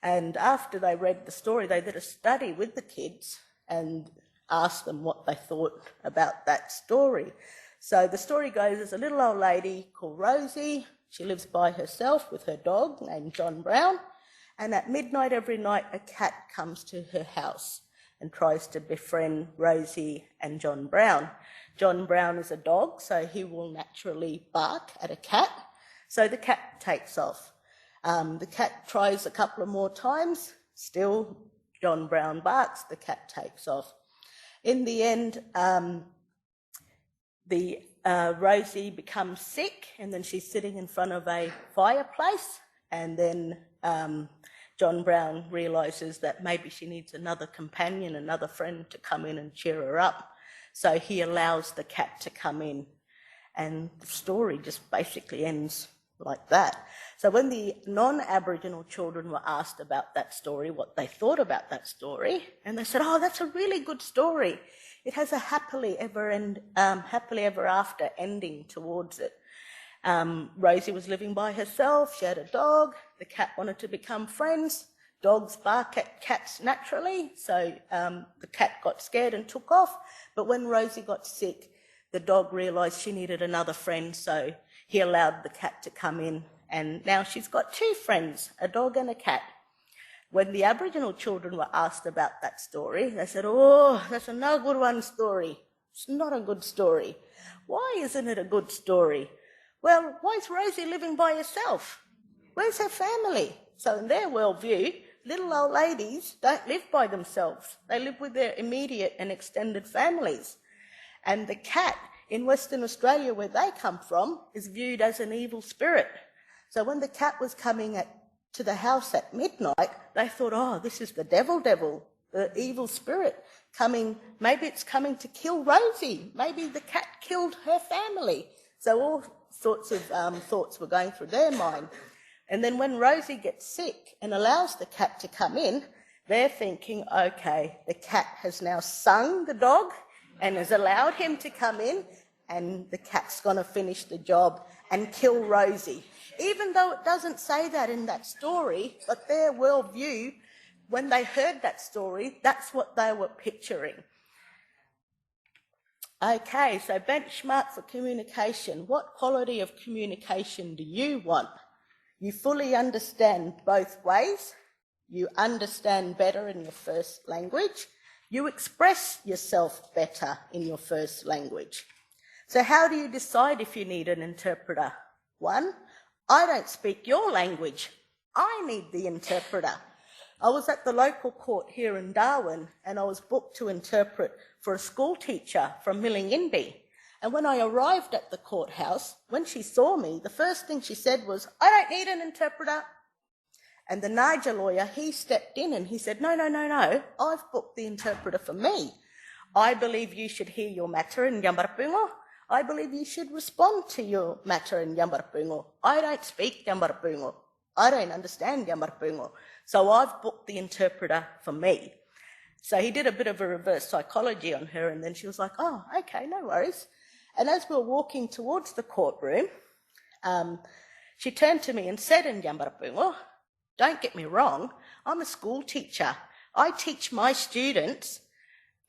And after they read the story, they did a study with the kids and asked them what they thought about that story. So the story goes, there's a little old lady called Rosie. She lives by herself with her dog named John Brown. And at midnight every night, a cat comes to her house and tries to befriend Rosie and John Brown. John Brown is a dog, so he will naturally bark at a cat. So the cat takes off. The cat tries a couple of more times. Still, John Brown barks, the cat takes off. In the end, Rosie becomes sick, and then she's sitting in front of a fireplace, and then John Brown realises that maybe she needs another companion, another friend to come in and cheer her up. So he allows the cat to come in, and the story just basically ends like that. So when the non-Aboriginal children were asked about that story, what they thought about that story, and they said, oh, that's a really good story. It has a happily ever after ending towards it. Rosie was living by herself, she had a dog, the cat wanted to become friends. Dogs bark at cats naturally, so the cat got scared and took off. But when Rosie got sick, the dog realised she needed another friend, so he allowed the cat to come in, and now she's got two friends, a dog and a cat. When the Aboriginal children were asked about that story, they said, oh, that's a no good one story. It's not a good story. Why isn't it a good story? Well, why is Rosie living by herself? Where's her family? So in their worldview, little old ladies don't live by themselves. They live with their immediate and extended families. And the cat in Western Australia, where they come from, is viewed as an evil spirit. So when the cat was coming to the house at midnight, they thought, oh, this is the devil, the evil spirit coming. Maybe it's coming to kill Rosie. Maybe the cat killed her family. So all sorts of thoughts were going through their mind. And then when Rosie gets sick and allows the cat to come in, they're thinking, okay, the cat has now sung the dog and has allowed him to come in, and the cat's going to finish the job and kill Rosie. Even though it doesn't say that in that story, but their worldview, when they heard that story, that's what they were picturing. Okay, so benchmark for communication. What quality of communication do you want? You fully understand both ways. You understand better in your first language. You express yourself better in your first language. So how do you decide if you need an interpreter? 1, I don't speak your language. I need the interpreter. I was at the local court here in Darwin, and I was booked to interpret for a school teacher from Millingimby. And when I arrived at the courthouse, when she saw me, the first thing she said was, I don't need an interpreter. And the Nadyezhda lawyer, he stepped in and he said, no, I've booked the interpreter for me. I believe you should hear your matter in Yamarapungo. I believe you should respond to your matter in Yamarapungo. I don't speak Yamarapungo. I don't understand Yamarapungo. So I've booked the interpreter for me. So he did a bit of a reverse psychology on her, and then she was like, oh, okay, no worries. And as we were walking towards the courtroom, she turned to me and said in Yamarapungo, don't get me wrong, I'm a school teacher. I teach my students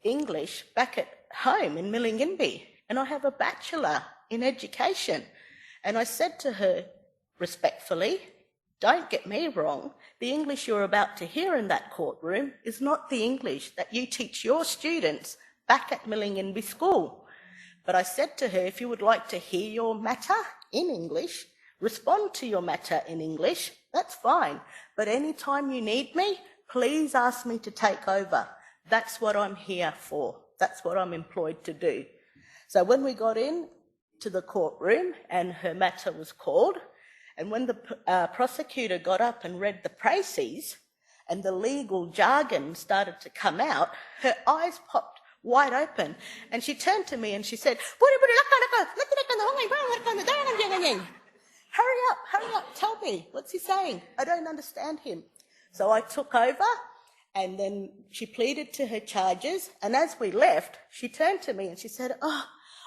English back at home in Millingimby, and I have a bachelor in education. And I said to her respectfully, don't get me wrong, the English you're about to hear in that courtroom is not the English that you teach your students back at Millingimby School. But I said to her, if you would like to hear your matter in English, respond to your matter in English, that's fine. But any time you need me, please ask me to take over. That's what I'm here for. That's what I'm employed to do. So when we got in to the courtroom and her matter was called, and when the prosecutor got up and read the précis and the legal jargon started to come out, her eyes popped wide open, and she turned to me and she said, hurry up, tell me, what's he saying? I don't understand him. So I took over, and then she pleaded to her charges, and as we left, she turned to me and she said, oh,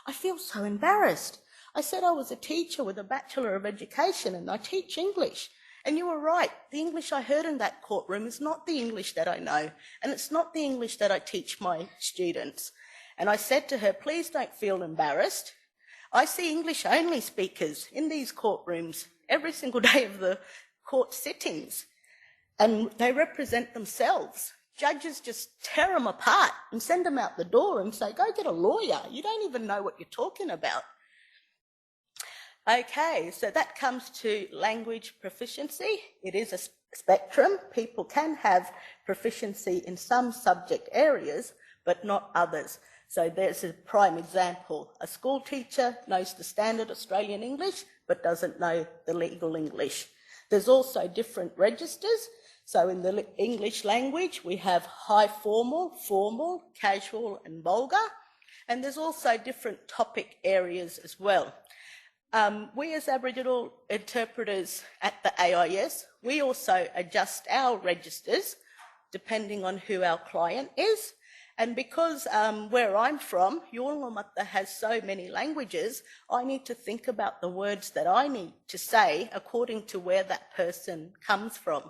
I feel so embarrassed. I said I was a teacher with a Bachelor of Education and I teach English. And you were right, the English I heard in that courtroom is not the English that I know, and it's not the English that I teach my students. And I said to her, please don't feel embarrassed. I see English-only speakers in these courtrooms every single day of the court sittings, and they represent themselves. Judges just tear them apart and send them out the door and say, go get a lawyer. You don't even know what you're talking about. Okay, so that comes to language proficiency. It is a spectrum. People can have proficiency in some subject areas, but not others. So there's a prime example. A school teacher knows the standard Australian English, but doesn't know the legal English. There's also different registers. So in the English language, we have high formal, formal, casual, and vulgar. And there's also different topic areas as well. We as Aboriginal interpreters at the AIS, we also adjust our registers depending on who our client is. And because where I'm from, Lowurrpa has so many languages, I need to think about the words that I need to say according to where that person comes from.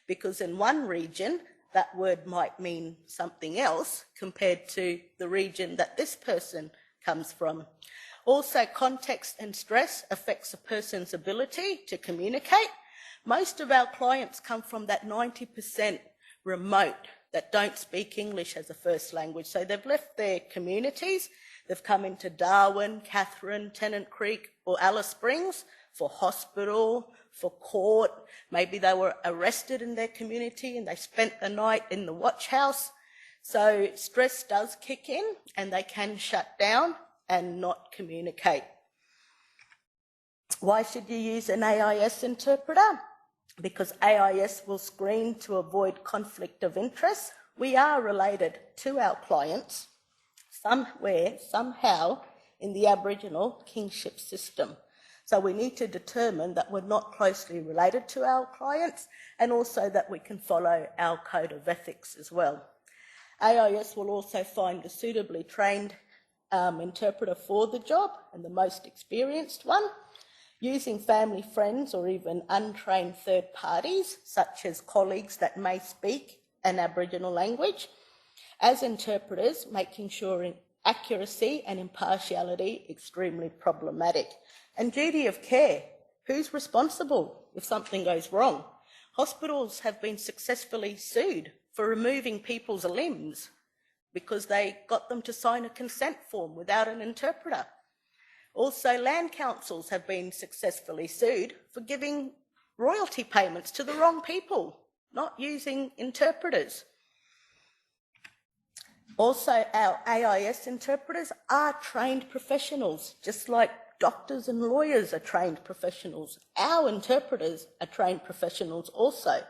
Because in one region, that word might mean something else compared to the region that this person comes from. Also, context and stress affects a person's ability to communicate. Most of our clients come from that 90% remote that don't speak English as a first language. So they've left their communities, they've come into Darwin, Catherine, Tennant Creek or Alice Springs for hospital, for court. Maybe they were arrested in their community and they spent the night in the watch house. So stress does kick in and they can shut down and not communicate. Why should you use an AIS interpreter? Because AIS will screen to avoid conflict of interest. We are related to our clients somewhere, somehow, in the Aboriginal kinship system. So we need to determine that we're not closely related to our clients and also that we can follow our code of ethics as well. AIS will also find a suitably trained interpreter for the job and the most experienced one, using family, friends or even untrained third parties such as colleagues that may speak an Aboriginal language. As interpreters, making sure accuracy and impartiality extremely problematic. And duty of care, who's responsible if something goes wrong? Hospitals have been successfully sued for removing people's limbs because they got them to sign a consent form without an interpreter. Also, land councils have been successfully sued for giving royalty payments to the wrong people, not using interpreters. Also, our AIS interpreters are trained professionals, just like doctors and lawyers are trained professionals. Our interpreters are trained professionals also.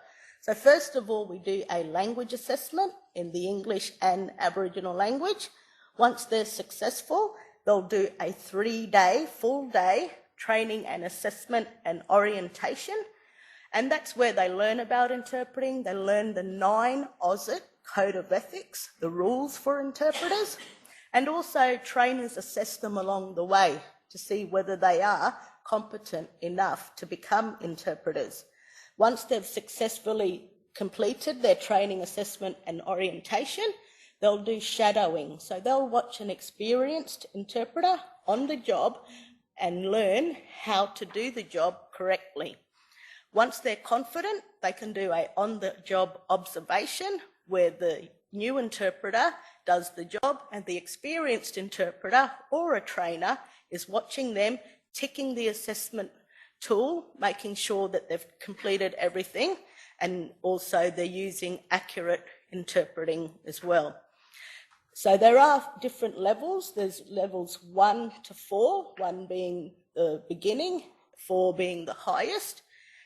So first of all, we do a language assessment in the English and Aboriginal language. Once they're successful, they'll do a 3-day, full day training and assessment and orientation. And that's where they learn about interpreting. They learn the 9 AUSIT Code of Ethics, the rules for interpreters. And also trainers assess them along the way to see whether they are competent enough to become interpreters. Once they've successfully completed their training, assessment and orientation, they'll do shadowing. So they'll watch an experienced interpreter on the job and learn how to do the job correctly. Once they're confident, they can do a on-the-job observation where the new interpreter does the job and the experienced interpreter or a trainer is watching them, ticking the assessment tool, making sure that they've completed everything, and also they're using accurate interpreting as well. So there are different levels. There's levels 1 to 4, 1 being the beginning, 4 being the highest.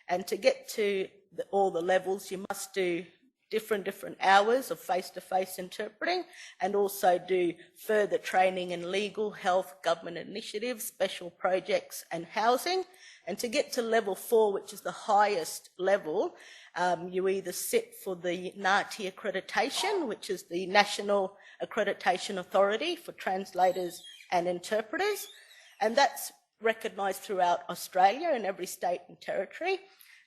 And to get to all the levels, you must do different hours of face-to-face interpreting and also do further training in legal, health, government initiatives, special projects and housing. And to get to level 4, which is the highest level, you either sit for the NATI accreditation, which is the National Accreditation Authority for Translators and Interpreters, and that's recognised throughout Australia in every state and territory,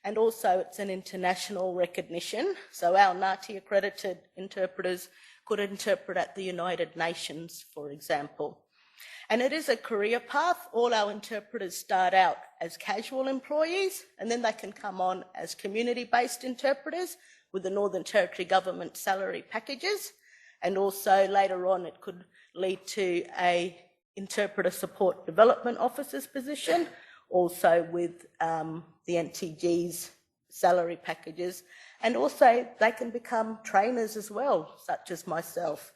and also it's an international recognition. So our NAATI accredited interpreters could interpret at the United Nations, for example. And it is a career path. All our interpreters start out as casual employees, and then they can come on as community-based interpreters with the Northern Territory Government salary packages. And also later on it could lead to a interpreter support development officer's position, also with the NTG's salary packages. And also they can become trainers as well, such as myself.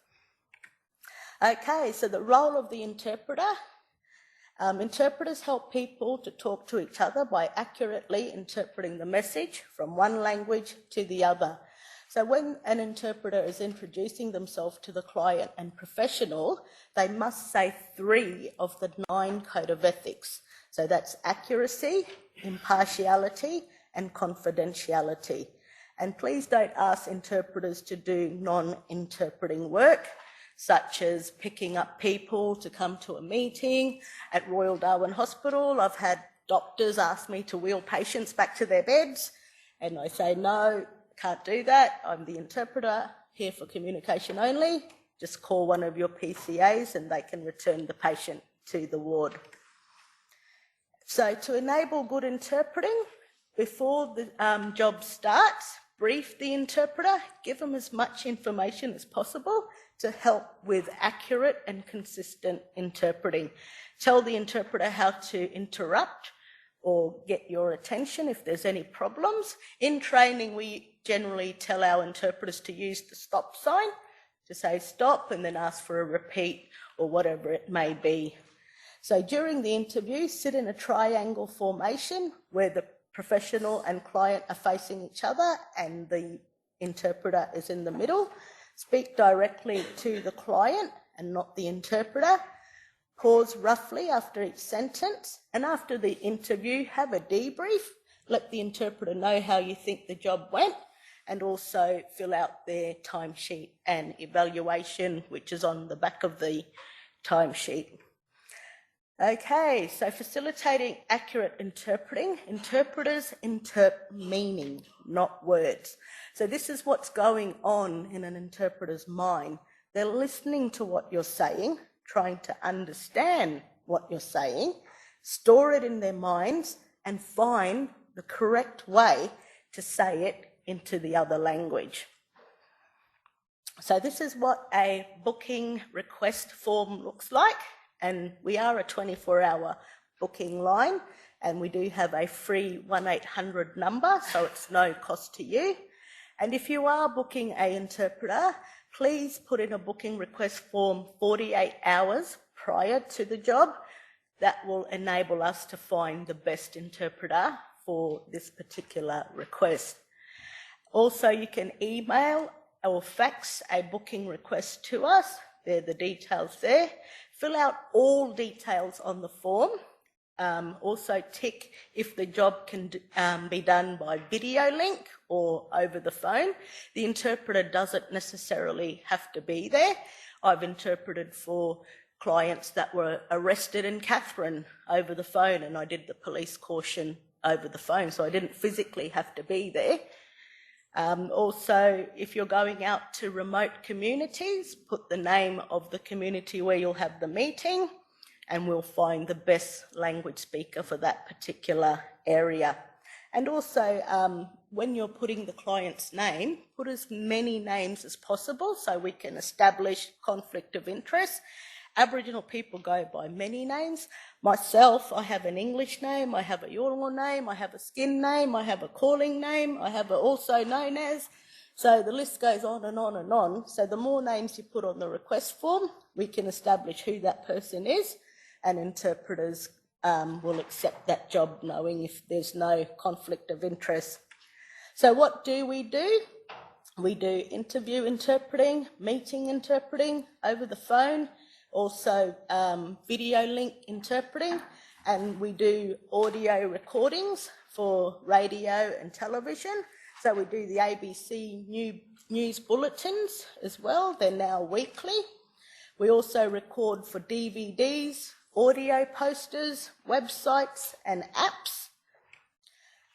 Okay, so the role of the interpreter. Interpreters help people to talk to each other by accurately interpreting the message from one language to the other. So when an interpreter is introducing themselves to the client and professional, they must say 3 of the 9 code of ethics. So that's accuracy, impartiality, and confidentiality. And please don't ask interpreters to do non-interpreting work, such as picking up people to come to a meeting. At Royal Darwin Hospital, I've had doctors ask me to wheel patients back to their beds, and I say, no, can't do that. I'm the interpreter, here for communication only. Just call one of your PCAs and they can return the patient to the ward. So to enable good interpreting, before the job starts, brief the interpreter, give them as much information as possible to help with accurate and consistent interpreting. Tell the interpreter how to interrupt or get your attention if there's any problems. In training, we generally tell our interpreters to use the stop sign, to say stop and then ask for a repeat or whatever it may be. So during the interview, sit in a triangle formation where the professional and client are facing each other and the interpreter is in the middle. Speak directly to the client and not the interpreter. Pause roughly after each sentence, and after the interview, have a debrief. Let the interpreter know how you think the job went, and also fill out their timesheet and evaluation, which is on the back of the timesheet. Okay, so facilitating accurate interpreting. Interpreters interpret meaning, not words. So this is what's going on in an interpreter's mind. They're listening to what you're saying, trying to understand what you're saying, store it in their minds, and find the correct way to say it into the other language. So this is what a booking request form looks like, and we are a 24-hour booking line, and we do have a free 1-800 number, so it's no cost to you. And if you are booking an interpreter, please put in a booking request form 48 hours prior to the job. That will enable us to find the best interpreter for this particular request. Also, you can email or fax a booking request to us. There are the details there. Fill out all details on the form. Also tick if the job can be done by video link or over the phone. The interpreter doesn't necessarily have to be there. I've interpreted for clients that were arrested in Catherine over the phone, and I did the police caution over the phone, so I didn't physically have to be there. Also, if you're going out to remote communities, put the name of the community where you'll have the meeting, and we'll find the best language speaker for that particular area. And also, when you're putting the client's name, put as many names as possible so we can establish conflict of interest. Aboriginal people go by many names. Myself, I have an English name, I have a Yolngu name, I have a skin name, I have a calling name, I have a also known as. So the list goes on and on and on. So the more names you put on the request form, we can establish who that person is, and interpreters will accept that job knowing if there's no conflict of interest. So what do? We do interview interpreting, meeting interpreting over the phone, also video link interpreting, and we do audio recordings for radio and television. So we do the ABC news bulletins as well. They're now weekly. We also record for DVDs, audio posters, websites and apps.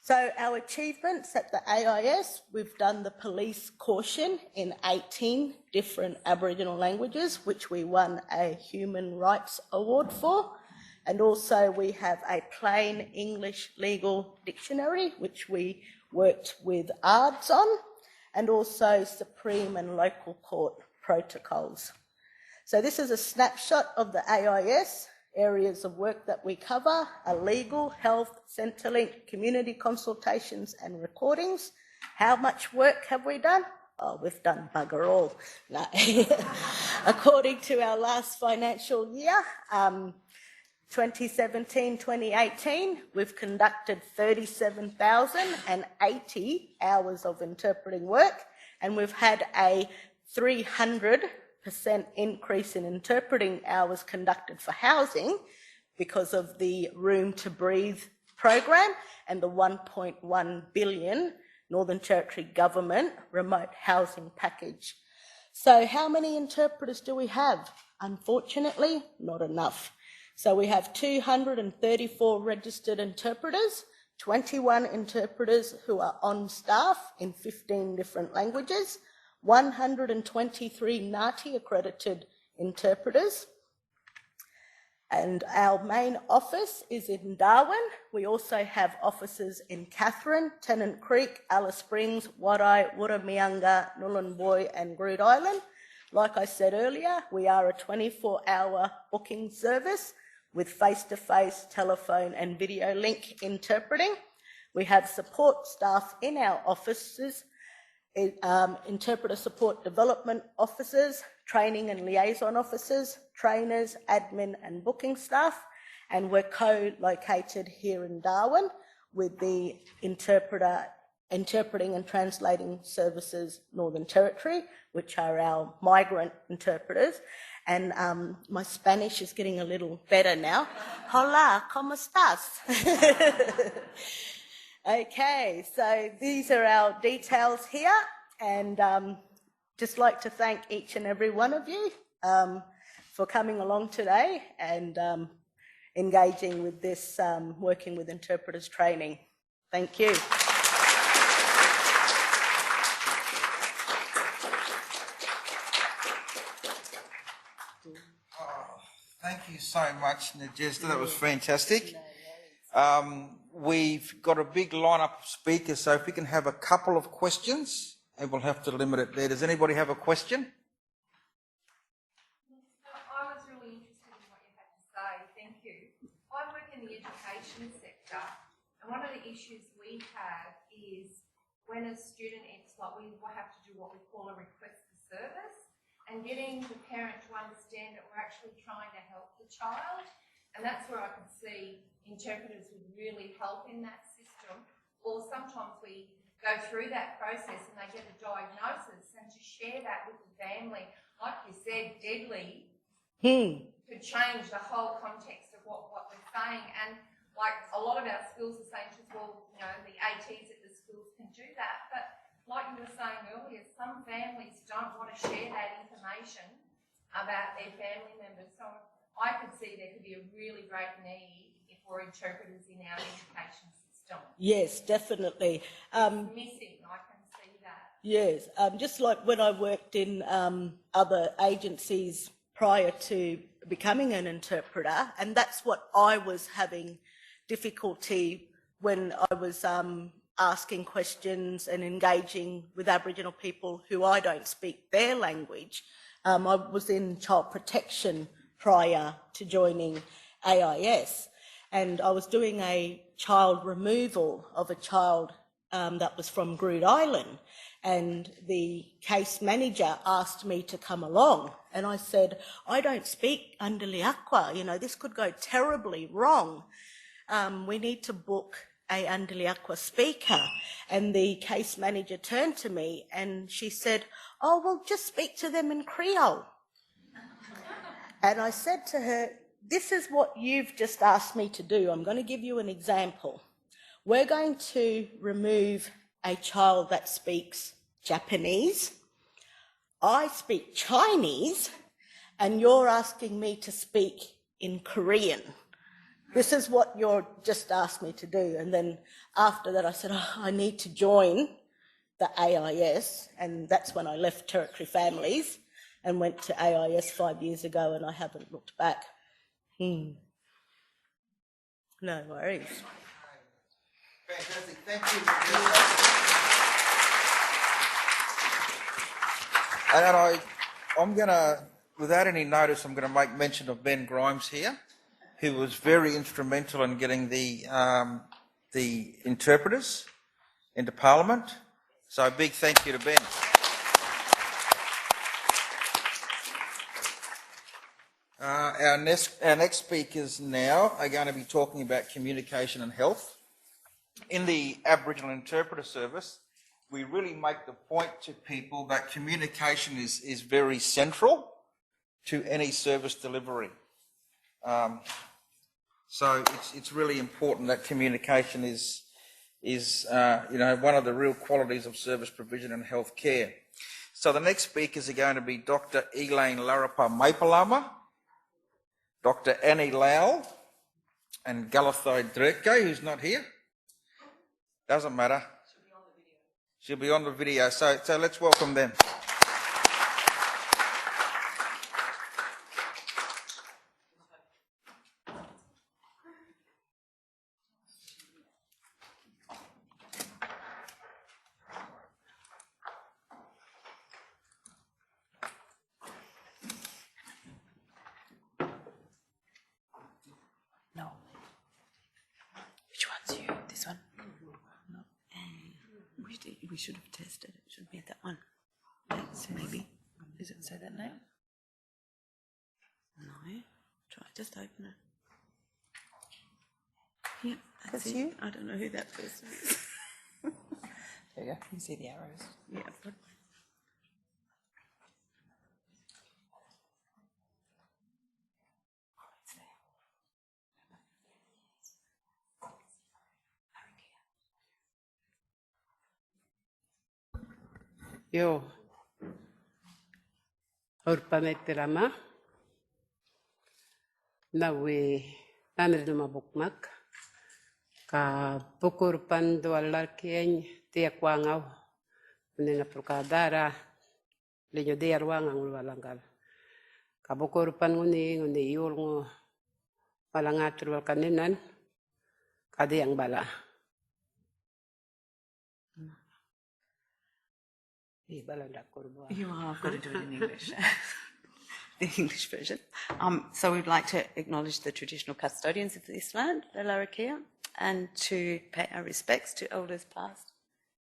So our achievements at the AIS, we've done the police caution in 18 different Aboriginal languages, which we won a Human Rights Award for. And also we have a plain English legal dictionary, which we worked with ARDS on, and also Supreme and local court protocols. So this is a snapshot of the AIS. Areas of work that we cover are legal, health, Centrelink, community consultations and recordings. How much work have we done? Oh, we've done bugger all. No. According to our last financial year, 2017-2018, we've conducted 37,080 hours of interpreting work, and we've had a 300% increase in interpreting hours conducted for housing because of the Room to Breathe program and the 1.1 billion Northern Territory Government remote housing package. So how many interpreters do we have? Unfortunately, not enough. So we have 234 registered interpreters, 21 interpreters who are on staff in 15 different languages, 123 NAATI accredited interpreters. And our main office is in Darwin. We also have offices in Katherine, Tennant Creek, Alice Springs, Warai, Wurramianga, Nhulunbuy and Groote Island. Like I said earlier, we are a 24-hour booking service with face-to-face, telephone and video link interpreting. We have support staff in our offices, interpreter support development officers, training and liaison officers, trainers, admin and booking staff, and we're co-located here in Darwin with the Interpreting and Translating Services Northern Territory, which are our migrant interpreters. And my Spanish is getting a little better now. Hola, ¿cómo estás? Okay, so these are our details here, and just like to thank each and every one of you for coming along today and engaging with this working with interpreters training. Thank you. Thank you so much, Nadyezhda. That was fantastic. We've got a big lineup of speakers, so if we can have a couple of questions, and we'll have to limit it there. Does anybody have a question? I was really interested in what you had to say. Thank you. I work in the education sector, and one of the issues we have is when a student, it's like we have to do what we call a request for service, and getting the parent to understand that we're actually trying to help the child. And that's where I could see interpreters would really help in that system. Or sometimes we go through that process and they get a diagnosis, and to share that with the family, like you said, deadly, could change the whole context of what we're saying. And like a lot of our schools are saying to us, well, you know, the ATs at the schools can do that. But like you were saying earlier, some families don't want to share that information about their family members. So I could see there could be a really great need for interpreters in our education system. Yes, definitely. It's missing, I can see that. Yes, just like when I worked in other agencies prior to becoming an interpreter, and that's what I was having difficulty when I was asking questions and engaging with Aboriginal people who I don't speak their language. I was in child protection prior to joining AIS, and I was doing a child removal of a child that was from Groote Island, and the case manager asked me to come along, and I said, I don't speak Andaliakwa, you know, this could go terribly wrong. We need to book a Andaliakwa speaker. And the case manager turned to me and she said, oh, well, just speak to them in Creole. And I said to her, this is what you've just asked me to do. I'm going to give you an example. We're going to remove a child that speaks Japanese. I speak Chinese, and you're asking me to speak in Korean. This is what you're just asked me to do. And then after that, I said, I need to join the AIS. And that's when I left Territory Families and went to AIS 5 years ago, and I haven't looked back. No worries. Fantastic. Thank you. And I'm going to, without any notice, I'm going to make mention of Ben Grimes here, who was very instrumental in getting the interpreters into Parliament. So a big thank you to Ben. Our next speakers now are going to be talking about communication and health. In the Aboriginal Interpreter Service, we really make the point to people that communication is very central to any service delivery. So it's really important that communication is one of the real qualities of service provision and healthcare. So the next speakers are going to be Dr. Elaine Lawurrpa Maypilama, Dr. Annie Lowell, and Galathi Dhurrkay, who's not here. Doesn't matter. She'll be on the video. So let's welcome them. No. Which one's you? This one? No. We should have tested. It should be that one. Yes, maybe. Does it say that name? No. Try. Just open it. Yeah, that's it. You? I don't know who that person is. There you go. You see the arrows. Yeah. Yo, Lowurrpa Maypilama, nawe nanriduma bukmak, ka bukurpan do Larrakia tiakwangau, nena prokadara, leño de arwangang ulwalangal. Ka bukurpan nguni yulngo malangatur wal kaninan, kadiyang bala. You are, I've got to do it in English. The English version. So we'd like to acknowledge the traditional custodians of this land, the Larrakia, and to pay our respects to elders past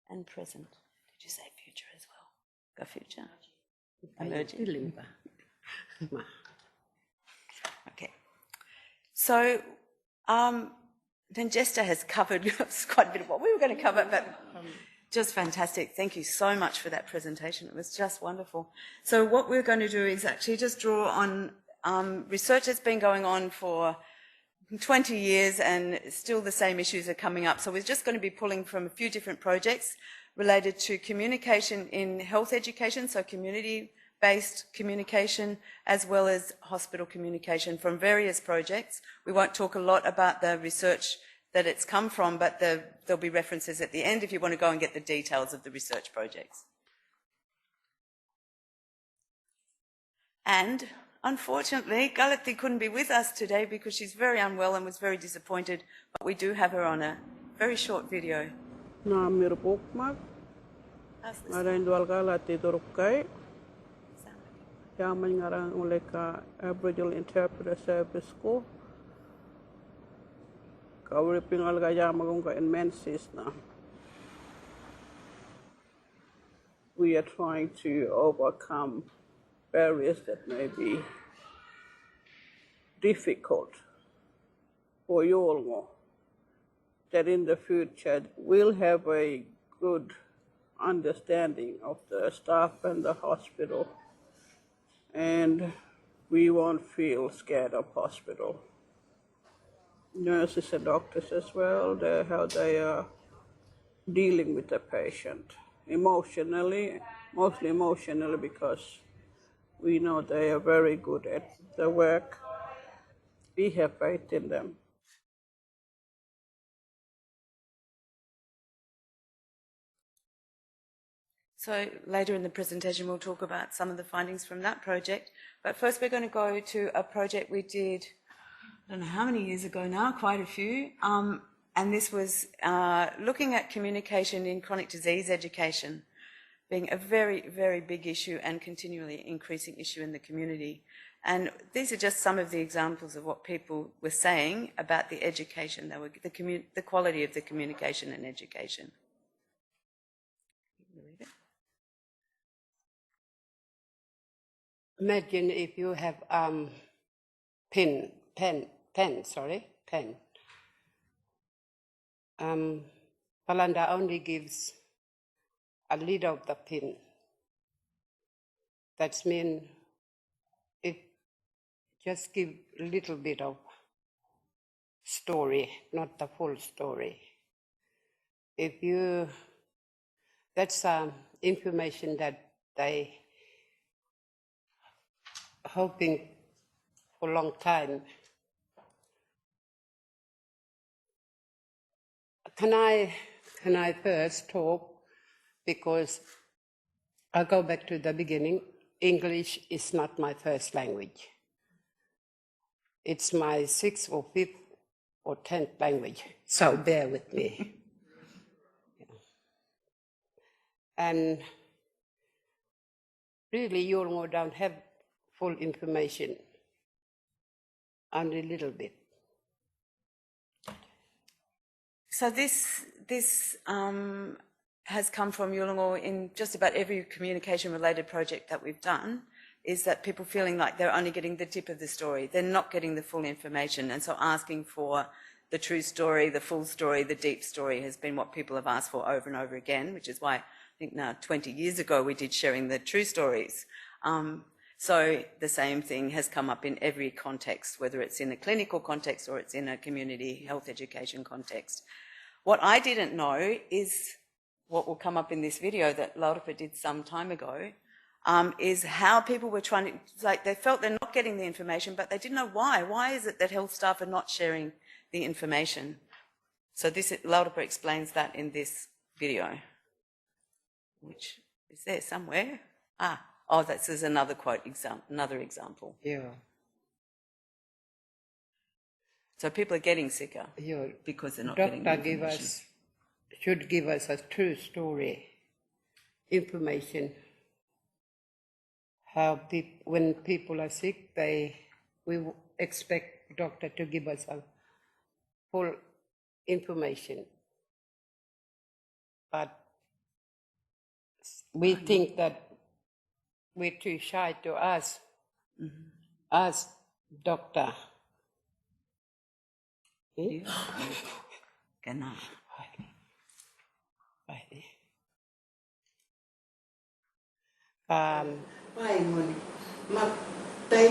and present. Did you say future as well? Go future? Emerging. Okay. So Nadyezhda has covered quite a bit of what we were going to cover, but just fantastic. Thank you so much for that presentation. It was just wonderful. So what we're going to do is actually just draw on research that's been going on for 20 years and still the same issues are coming up. So we're just going to be pulling from a few different projects related to communication in health education, so community-based communication, as well as hospital communication from various projects. We won't talk a lot about the research that it's come from, but there'll be references at the end if you want to go and get the details of the research projects. And unfortunately, Galathi couldn't be with us today because she's very unwell and was very disappointed, but we do have her on a very short video. Galathi Dhurrkay. Yaman ngarang oleh ka Aboriginal Interpreter Service ko. Kawri pingal ka Yamakong ka immenses na. We are trying to overcome barriers that may be difficult for you all, that in the future we'll have a good understanding of the staff and the hospital, and we won't feel scared of hospital. Nurses and doctors as well, how they are dealing with the patient emotionally, mostly emotionally, because we know they are very good at the work, we have faith in them. So later in the presentation, we'll talk about some of the findings from that project. But first, we're going to go to a project we did, I don't know how many years ago now, quite a few. And this was looking at communication in chronic disease education, being a very, very big issue and continually increasing issue in the community. And these are just some of the examples of what people were saying about the education, the quality of the communication and education. Imagine if you have pen. Palanda only gives a little of the pen. That means it just gives a little bit of story, not the full story. That's information that they hoping for a long time. Can I first talk, because I'll go back to the beginning. English is not my first language. It's my 6th or 5th or 10th language, so bear with me. And really, you don't have full information, only a little bit. So this has come from Yulungo in just about every communication-related project that we've done, is that people feeling like they're only getting the tip of the story. They're not getting the full information, and so asking for the true story, the full story, the deep story has been what people have asked for over and over again, which is why I think now 20 years ago we did sharing the true stories. So the same thing has come up in every context, whether it's in a clinical context or it's in a community health education context. What I didn't know is what will come up in this video that Lowurrpa did some time ago, is how people were trying to, like they felt they're not getting the information, but they didn't know why. Why is it that health staff are not sharing the information? So Lowurrpa explains that in this video, which is there somewhere. Oh, this is another quote, another example. Yeah. So people are getting sicker because they're not getting the information. Should give us a true story, information. How when people are sick, we expect doctor to give us a full information. But we think that we're too shy to ask doctor. They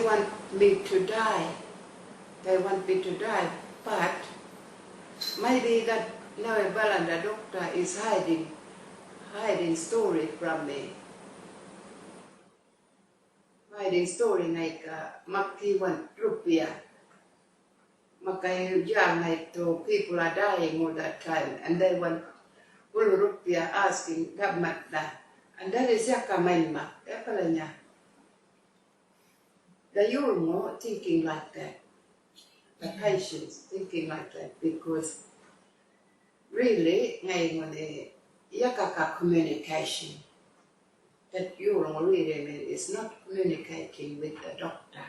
want me to die. They want me to die, but maybe that Lowell doctor is hiding story from me. Hiding story like Makiwan Rupia. Makai young like to people are dying all that time, and they want Lowurrpa asking government that. And that is Gaykamaŋu, Epalanya. The Yulungo thinking like that. The patients thinking like that, because really, Yakaka communication, that Yulungo really is not communicating with the doctor.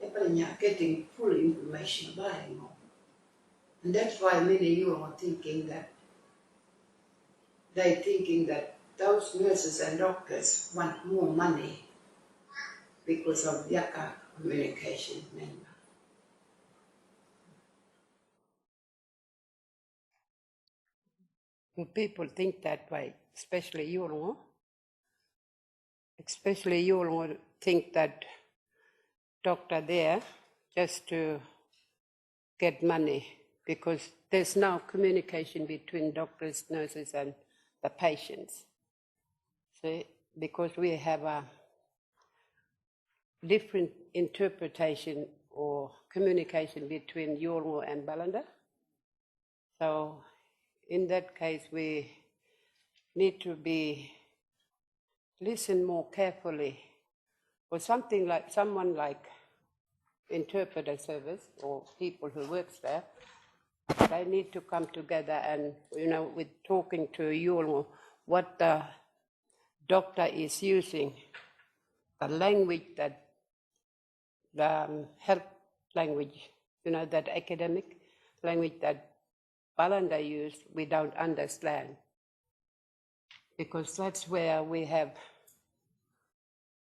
Epalanya getting full information about him. And that's why many Yulungo thinking that, those nurses and doctors want more money because of Yaka communication member. People think that way, especially you think that doctor there just to get money, because there's no communication between doctors, nurses and the patients. See, because we have a different interpretation or communication between Yolngu and Balanda. So in that case, we need to listen more carefully, or something like someone like interpreter service or people who works there. They need to come together and, with talking to Yolngu, what the doctor is using, the language that the health language, that academic language that Balanda use, we don't understand. Because that's where we have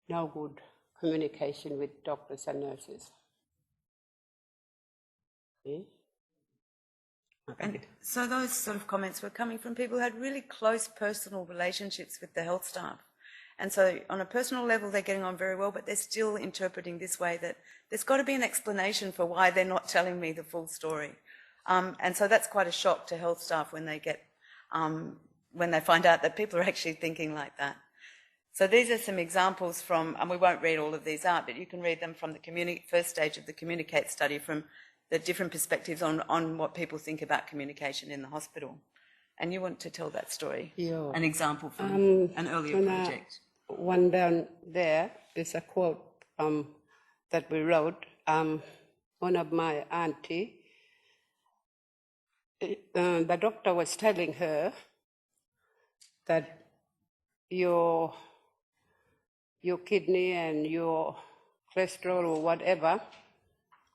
no good communication with doctors and nurses. Okay. And so those sort of comments were coming from people who had really close personal relationships with the health staff. And so on a personal level, they're getting on very well, but they're still interpreting this way that there's got to be an explanation for why they're not telling me the full story. And so that's quite a shock to health staff when they find out that people are actually thinking like that. So these are some examples from, and we won't read all of these out, but you can read them from the first stage of the Communicate study, from the different perspectives on what people think about communication in the hospital. And you want to tell that story? Yeah. An example from an earlier project. One down there is a quote that we wrote. One of my auntie, the doctor was telling her that your kidney and your cholesterol or whatever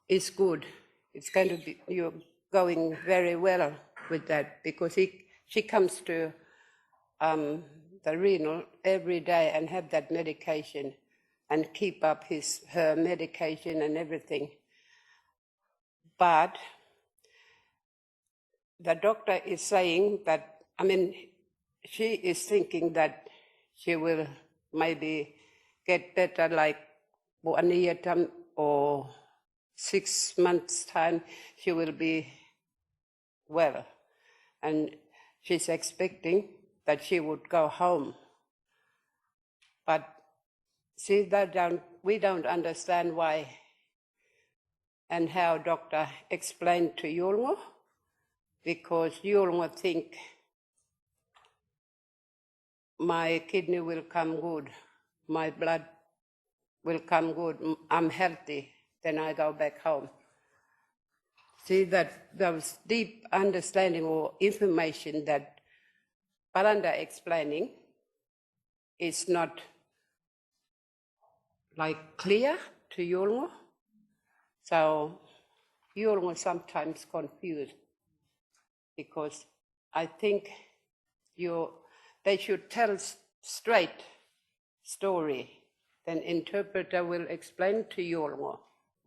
is good. It's going to be, you're going very well with that, because she comes to the renal every day and have that medication and keep up her medication and everything. But the doctor is saying that, she is thinking that she will maybe get better like 1 year time or 6 months' time, she will be well. And she's expecting that she would go home. But see, we don't understand why and how doctor explained to Yolngu, because Yolngu think my kidney will come good, my blood will come good, I'm healthy, then I go back home. See, that there was deep understanding or information that Balanda explaining is not like clear to Yolngu. So Yolngu sometimes confused, because I think they should tell straight story. Then interpreter will explain to Yolngu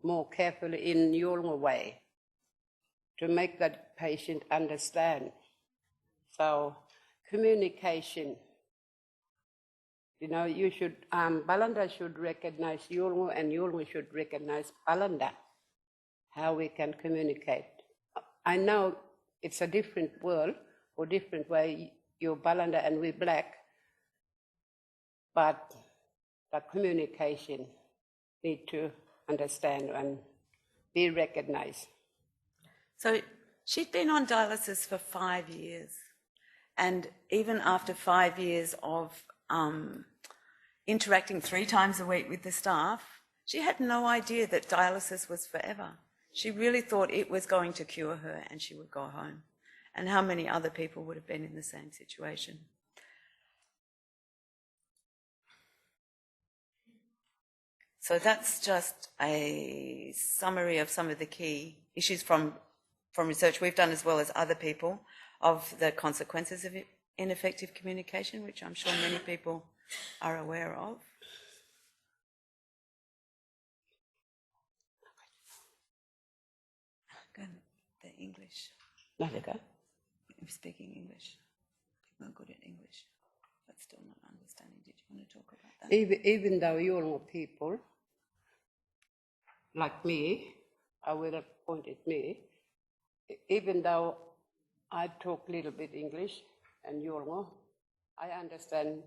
more carefully in Yolngu way to make that patient understand. So communication, you should, Balanda should recognize Yolngu and Yolngu should recognize Balanda, how we can communicate. I know it's a different world or different way, you're Balanda and we're black, but the communication need to understand and be recognized. So she'd been on dialysis for 5 years, and even after 5 years of interacting 3 times a week with the staff, she had no idea that dialysis was forever. She really thought it was going to cure her and she would go home. And how many other people would have been in the same situation? So that's just a summary of some of the key issues from research we've done, as well as other people, of the consequences of ineffective communication, which I'm sure many people are aware of. The English. Larrakia. I'm speaking English. People are good at English, but still not understanding. Did you want to talk about that? Even though Yolngu people, like me, I will point at me, even though I talk a little bit English and Yolngu, I understand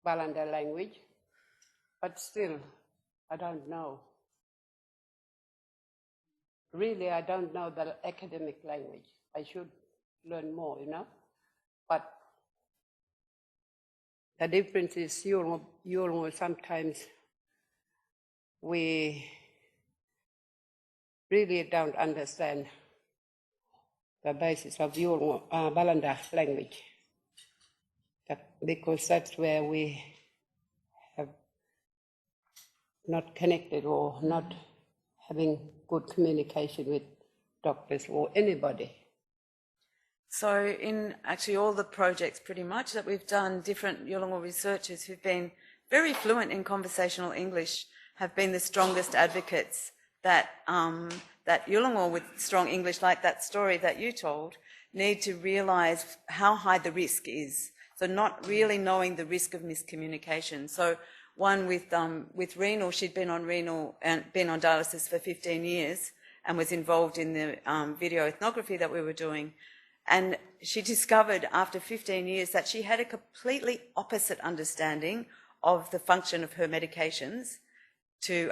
Balanda language, but still I don't know really I don't know the academic language. I should learn more, you know. But the difference is Yolngu sometimes we really don't understand the basis of Yolngu Balanda language, because that's where we have not connected or not having good communication with doctors or anybody. So in actually all the projects pretty much that we've done, different Yolngu researchers who've been very fluent in conversational English have been the strongest advocates that that Yolngu with strong English, like that story that you told, need to realise how high the risk is. So not really knowing the risk of miscommunication. So one with renal, she'd been on renal and been on dialysis for 15 years and was involved in the video ethnography that we were doing. And she discovered after 15 years that she had a completely opposite understanding of the function of her medications to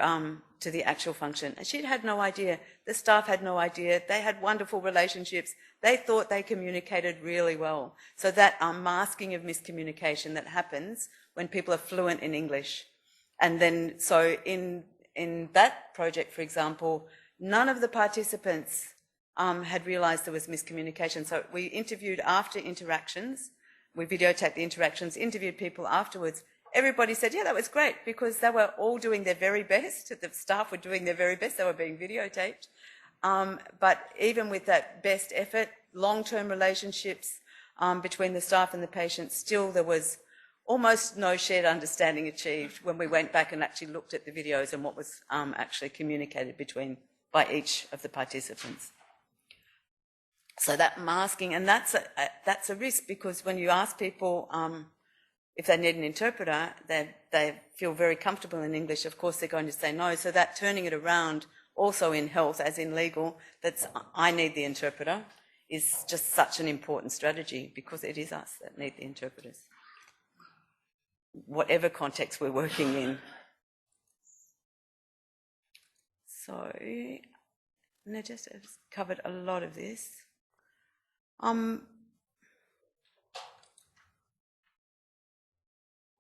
the actual function. And she'd had no idea. The staff had no idea. They had wonderful relationships. They thought they communicated really well. So that masking of miscommunication that happens when people are fluent in English. And then, so in that project, for example, none of the participants had realised there was miscommunication. So we interviewed after interactions. We videotaped the interactions, interviewed people afterwards. Everybody said, yeah, that was great, because they were all doing their very best. The staff were doing their very best. They were being videotaped. But even with that best effort, long-term relationships between the staff and the patients, still there was almost no shared understanding achieved when we went back and actually looked at the videos and what was actually communicated by each of the participants. So that masking, and that's a risk, because when you ask people if they need an interpreter, they feel very comfortable in English. Of course, they're going to say no. So that turning it around, also in health, as in legal, that's I need the interpreter, is just such an important strategy, because it is us that need the interpreters, whatever context we're working in. So Nadyezhda has covered a lot of this.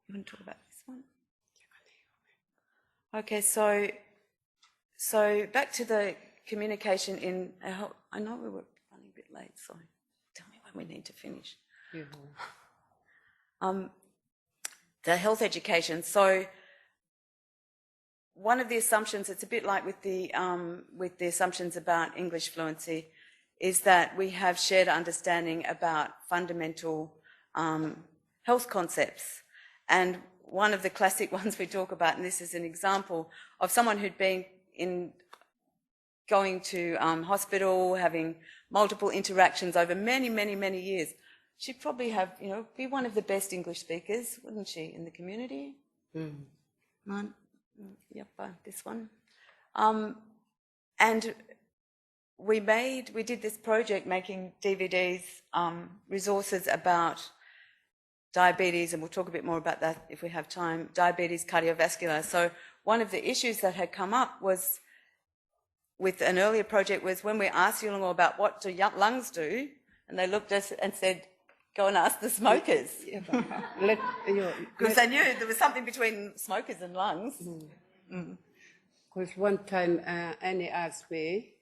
You want to talk about this one? Okay, so back to the communication in. I know we were running a bit late, so tell me when we need to finish. The health education. So one of the assumptions, it's a bit like with the assumptions about English fluency, is that we have shared understanding about fundamental health concepts. And one of the classic ones we talk about, and this is an example of someone who'd been going to hospital, having multiple interactions over many, many, many years. She'd probably have, be one of the best English speakers, wouldn't she, in the community? Yep, this one. And we did this project making DVDs, resources about diabetes, and we'll talk a bit more about that if we have time, diabetes, cardiovascular. So one of the issues that had come up was with an earlier project was when we asked Yolngu about what do lungs do, and they looked at us and said, go and ask the smokers. Because they knew there was something between smokers and lungs. Because one time Annie asked me,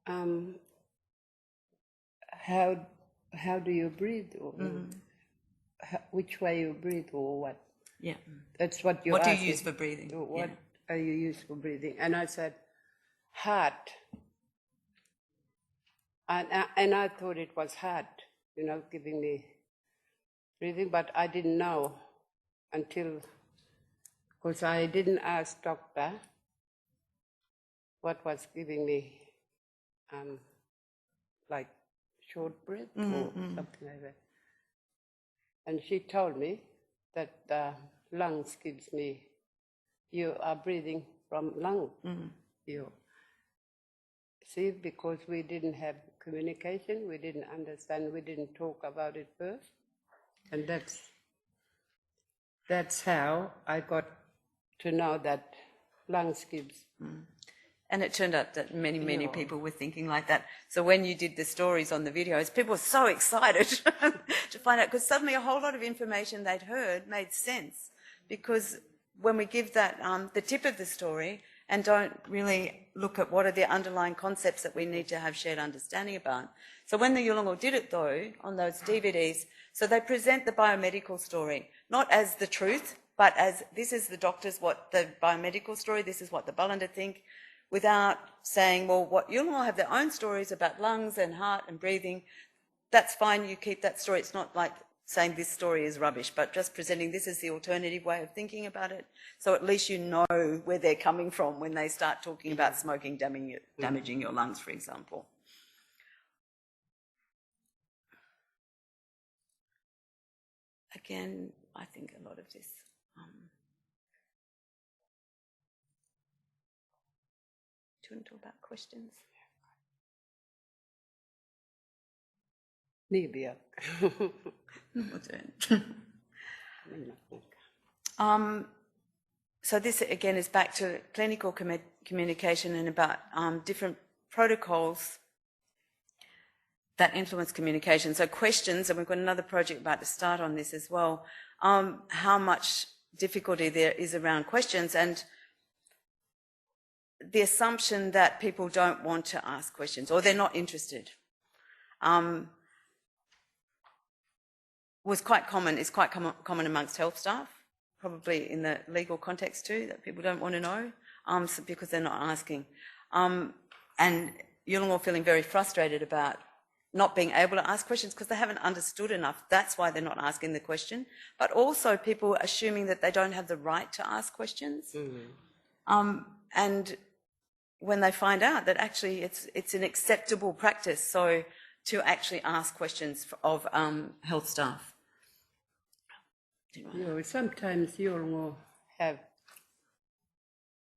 how do you breathe, or which way you breathe, or what? Yeah, that's what you. What asked do you use for breathing? What are you use for breathing? And I said, heart. And I thought it was heart, giving me breathing, but I didn't know until, because I didn't ask doctor what was giving me, like short breath or something like that. And she told me that lungs gives me, you are breathing from lung. You see, because we didn't have communication, we didn't understand, we didn't talk about it first. And that's how I got to know that lungs gives. And it turned out that many people were thinking like that. So when you did the stories on the videos, people were so excited to find out, because suddenly a whole lot of information they'd heard made sense. Because when we give that the tip of the story and don't really look at what are the underlying concepts that we need to have shared understanding about. So when the Yolngu did it, though, on those DVDs, so they present the biomedical story, not as the truth, but as this is the doctors, what the biomedical story, this is what the Ballanda think, without saying, well, what Yolngu have their own stories about lungs and heart and breathing. That's fine, you keep that story. It's not like saying this story is rubbish, but just presenting this as the alternative way of thinking about it. So at least you know where they're coming from when they start talking about smoking damaging your lungs, for example. Again, I think a lot of this do you want to talk about questions? Nibia. So this again is back to clinical communication and about different protocols that influence communication. So questions, and we've got another project about to start on this as well, how much difficulty there is around questions and the assumption that people don't want to ask questions or they're not interested. Was quite common, is quite common amongst health staff, probably in the legal context too, that people don't want to know because they're not asking. And Yolngu feeling very frustrated about not being able to ask questions because they haven't understood enough. That's why they're not asking the question. But also people assuming that they don't have the right to ask questions. And when they find out that actually it's an acceptable practice, so to actually ask questions of health staff. You know, sometimes you'll have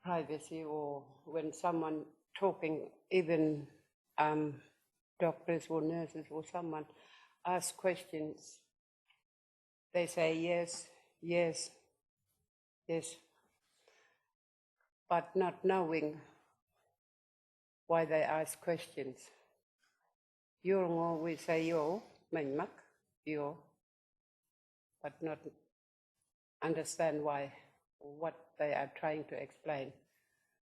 privacy, or when someone talking, even doctors or nurses or someone asks questions, they say yes, yes, yes, but not knowing why they ask questions. Yolngu we say yo, mình mắc, yo, but not understand why, what they are trying to explain.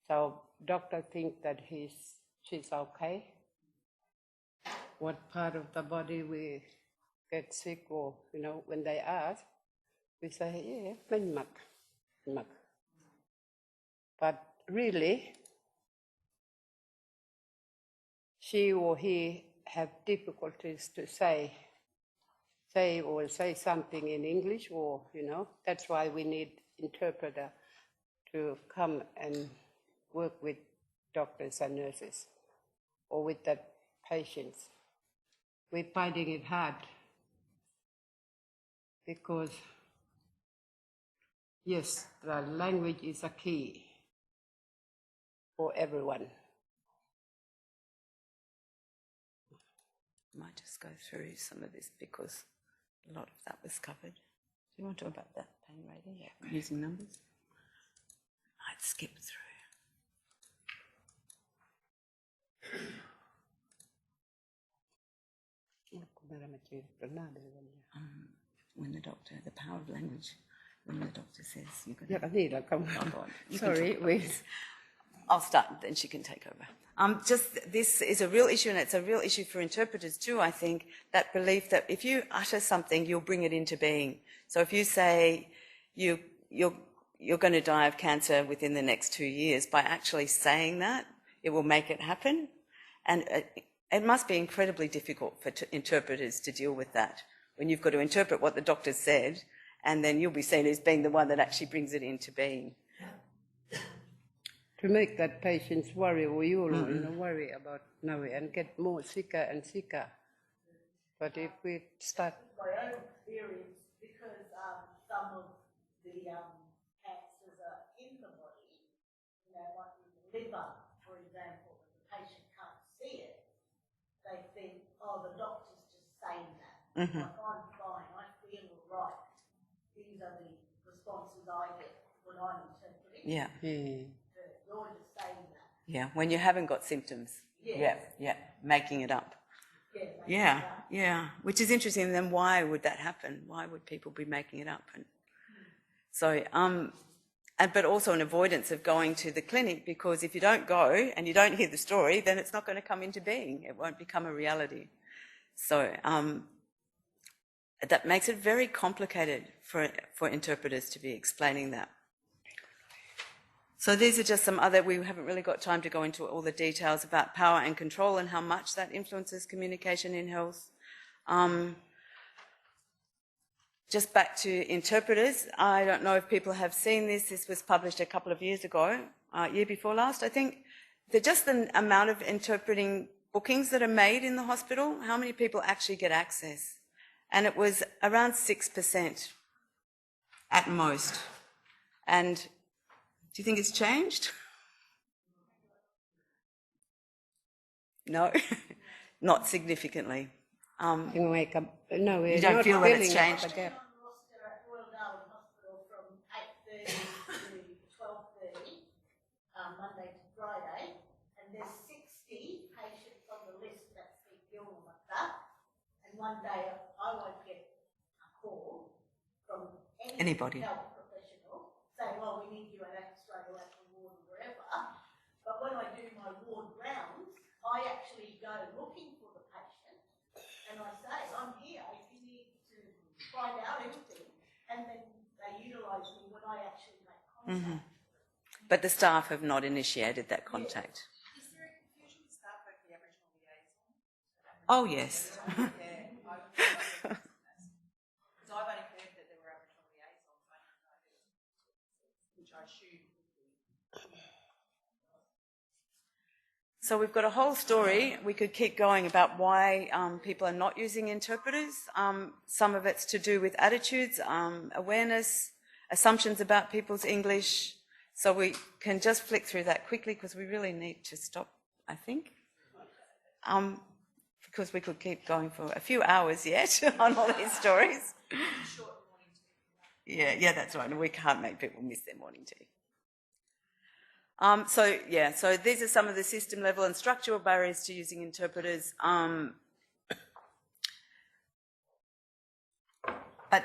So doctor think that she's okay. What part of the body we get sick, or when they ask, we say yeah, mình mắc. But really, she or he have difficulties to say something in English, or that's why we need interpreter to come and work with doctors and nurses or with the patients. We're finding it hard because yes, the language is a key for everyone. I might just go through some of this because a lot of that was covered. Do you want to talk about that pain rating? Yeah. Using numbers? I'd skip through. When the doctor, the power of language, when the doctor says you're going to... Sorry, wait. I'll start, then she can take over. Just this is a real issue, and it's a real issue for interpreters too, I think, that belief that if you utter something, you'll bring it into being. So if you say you're going to die of cancer within the next 2 years, by actually saying that, it will make it happen. And it must be incredibly difficult for interpreters to deal with that, when you've got to interpret what the doctor said, and then you'll be seen as being the one that actually brings it into being. To make that patient's worry, or you worry about now and get more sicker and sicker. But if we start... My own experience, because some of the cancers are in the body, like in the liver, for example, the patient can't see it, they think, oh, the doctor's just saying that. Like, I'm fine, I feel all right. These are the responses I get when I'm interpreting. Yeah. You're just saying that. Yeah, when you haven't got symptoms. Yes. Yeah, making it up. Yeah. Which is interesting. Then why would that happen? Why would people be making it up? And so, but also an avoidance of going to the clinic, because if you don't go and you don't hear the story, then it's not going to come into being. It won't become a reality. So that makes it very complicated for interpreters to be explaining that. So these are just some other, we haven't really got time to go into all the details about power and control and how much that influences communication in health. Just back to interpreters, I don't know if people have seen this. This was published a couple of years ago, year before last, I think. Just the amount of interpreting bookings that are made in the hospital, how many people actually get access? And it was around 6% at most. And do you think it's changed? No, not significantly. You don't feel that it's changed? Monday to Friday, and there's 60 patients on the list that speak Yolngu, and one day I won't get a call from Anybody. health professional saying, well, we need you at Australia at the ward or wherever, but when I do my ward rounds, I actually go looking for the patient, and I say, I'm here if you need to find out anything, and then they utilise me when I actually make contact. But the staff have not initiated that contact. Is there a confusion with staff over the Aboriginal liaison? Oh, yes. Because I've only heard that there were Aboriginal liaisons, I don't know, which I assume would be. So we've got a whole story. We could keep going about why people are not using interpreters. Some of it's to do with attitudes, awareness, assumptions about people's English. So we can just flick through that quickly because we really need to stop, I think. Because we could keep going for a few hours yet on all these stories. Yeah, that's right. And we can't make people miss their morning tea. So these are some of the system level and structural barriers to using interpreters. But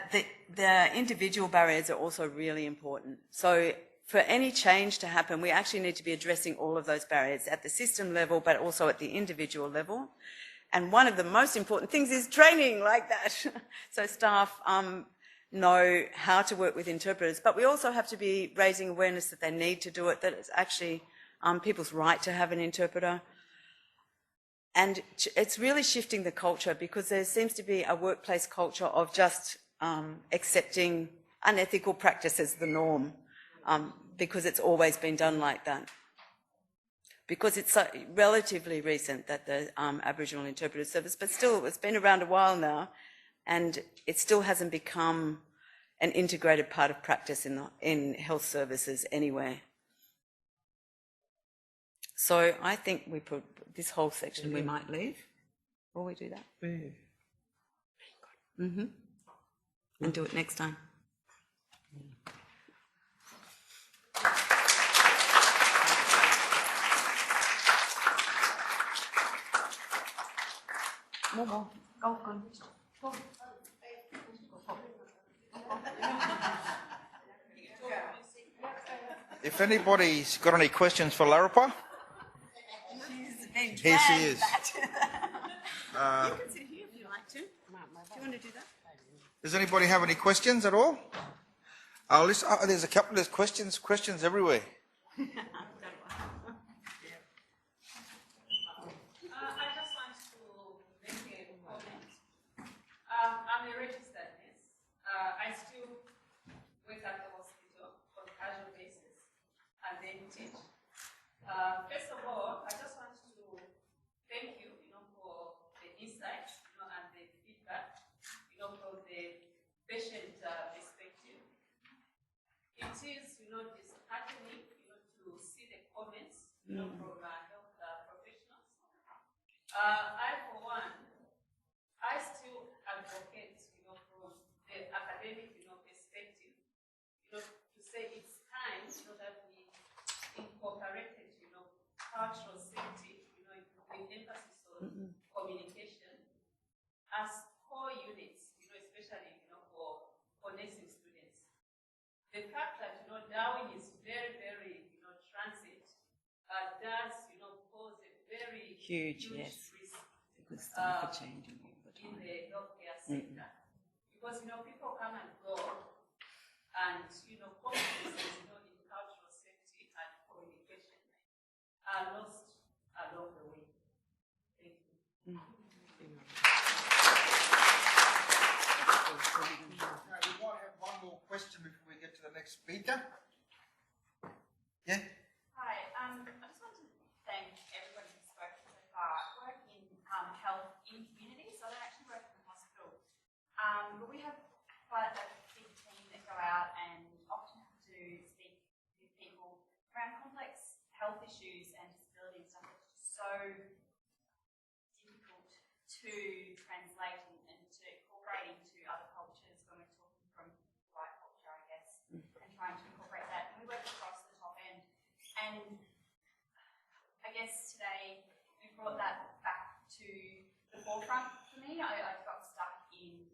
the individual barriers are also really important. So for any change to happen, we actually need to be addressing all of those barriers at the system level, but also at the individual level. And one of the most important things is training like that. So staff know how to work with interpreters, but we also have to be raising awareness that they need to do it, that it's actually people's right to have an interpreter. And it's really shifting the culture, because there seems to be a workplace culture of just accepting unethical practice as the norm, because it's always been done like that. Because it's relatively recent that the Aboriginal Interpreter Service, but still it's been around a while now, and it still hasn't become an integrated part of practice in health services anywhere. So I think we put this whole section we might leave. Will we do that? And do it next time. More. Go. If anybody's got any questions for Lowurrpa, here she is. You can sit here if you like to. Do you want to do that? Does anybody have any questions at all? There's a couple of questions everywhere. I just want to make a comment. I'm a registered nurse. I still work at the hospital on a casual basis and then teach. First of all, I just want to thank you, for the insights, and the feedback, from the patient perspective. It is, disheartening, to see the comments, from health professionals. I, for one, I still advocate, from the academic, perspective, to say it's time, that we incorporated, cultural safety, with emphasis on communication as core units, especially, for nursing students. The fact that, Darwin is very, very, transit, does, pose a very Huge, risk because changing in the healthcare sector. Because, people come and go, and, competencies, in cultural safety and communication are lost along the way. Thank you. We might have one more question before we get to the next speaker. Yeah? Hi, I just want to thank everybody who's spoken so far. I work in health in communities, so I don't actually work in the hospital. But we have quite a big team that go out and often have to speak with people around complex health issues and disability and stuff that's just so difficult to translate and to incorporate into other cultures when we're talking from white culture, I guess, and trying to incorporate that. And we work across the top end. And I guess today we brought that back to the forefront for me. I got stuck in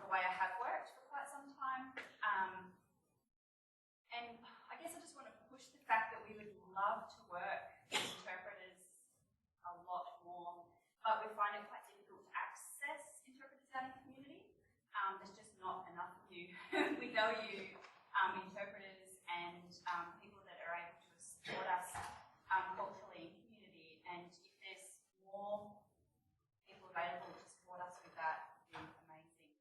the way I have worked for quite some time. And I guess I just want to push the fact that we would love to work with interpreters a lot more, but we find it quite difficult to access interpreters out in the community. There's just not enough of you. We value interpreters and people that are able to support us culturally in community, and if there's more people available to support us with that, then amazing.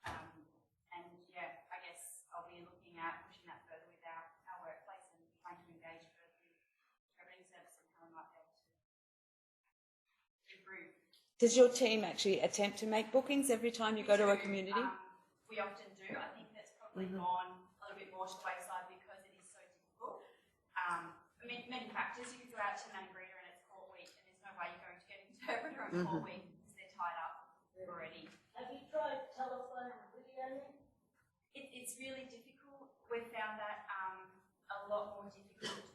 And yeah, I guess I'll be looking at pushing that further with our workplace and trying to engage further with interpreting service and how we might be able to improve. Does your team actually attempt to make bookings every time you go to a community? We often do. I think that's probably gone a little bit more to the wayside because it is so difficult. Many factors. You could go out to Nadyezhda and it's court week, and there's no way you're going to get an interpreter on court week because they're tied up already. Have you tried telephone video? It's really difficult. We've found that a lot more difficult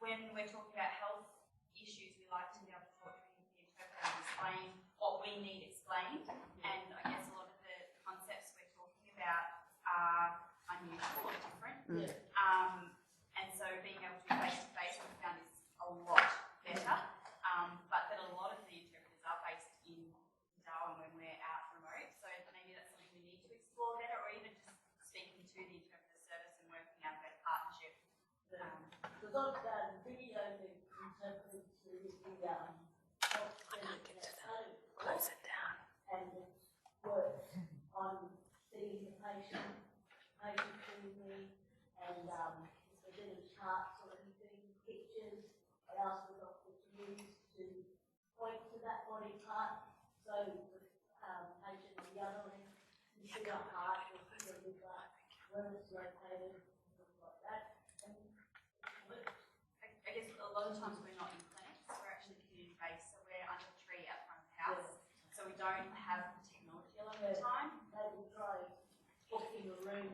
when we're talking about health issues. We like to be able to talk to the interpreter and explain what we need explained, and I guess a lot of the concepts we're talking about are unusual or different. And so being able to be face-to-face we found is a lot better, but that a lot of the interpreters are based in Darwin when we're out remote, so maybe that's something we need to explore better, or even just speaking to the interpreter service and working out a better partnership. Because I've done video with interpreters through the health clinic at home. Close it down. And it's worked on seeing the patient through me, and if there's any charts or anything, pictures, I ask the doctor to use to point to that body part, so the patient on the other end can see the heart or see the liver, where it's located, things like that. And it works. I guess a lot of times we're not in clinics, we're actually community-based, so we're under a tree out front of the house, so we don't have the technology a lot of the time. They will try booking a room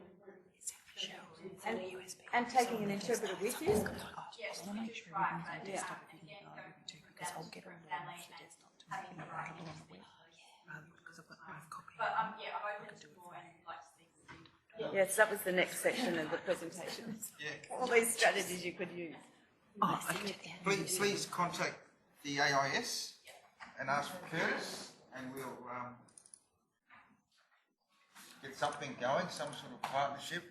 And taking an interpreter with you? Yes, I want to make sure everything's on desktop if you can go over to, because I'll get all the ones for desktop to make it right along the way. Because I've got a rough copy. But yeah, I'm open to more and like to speak with you. Yes, that was the next section of the presentation. All these strategies you could use. Oh, okay. Please contact the AIS and ask for Curtis, and we'll get something going, some sort of partnership.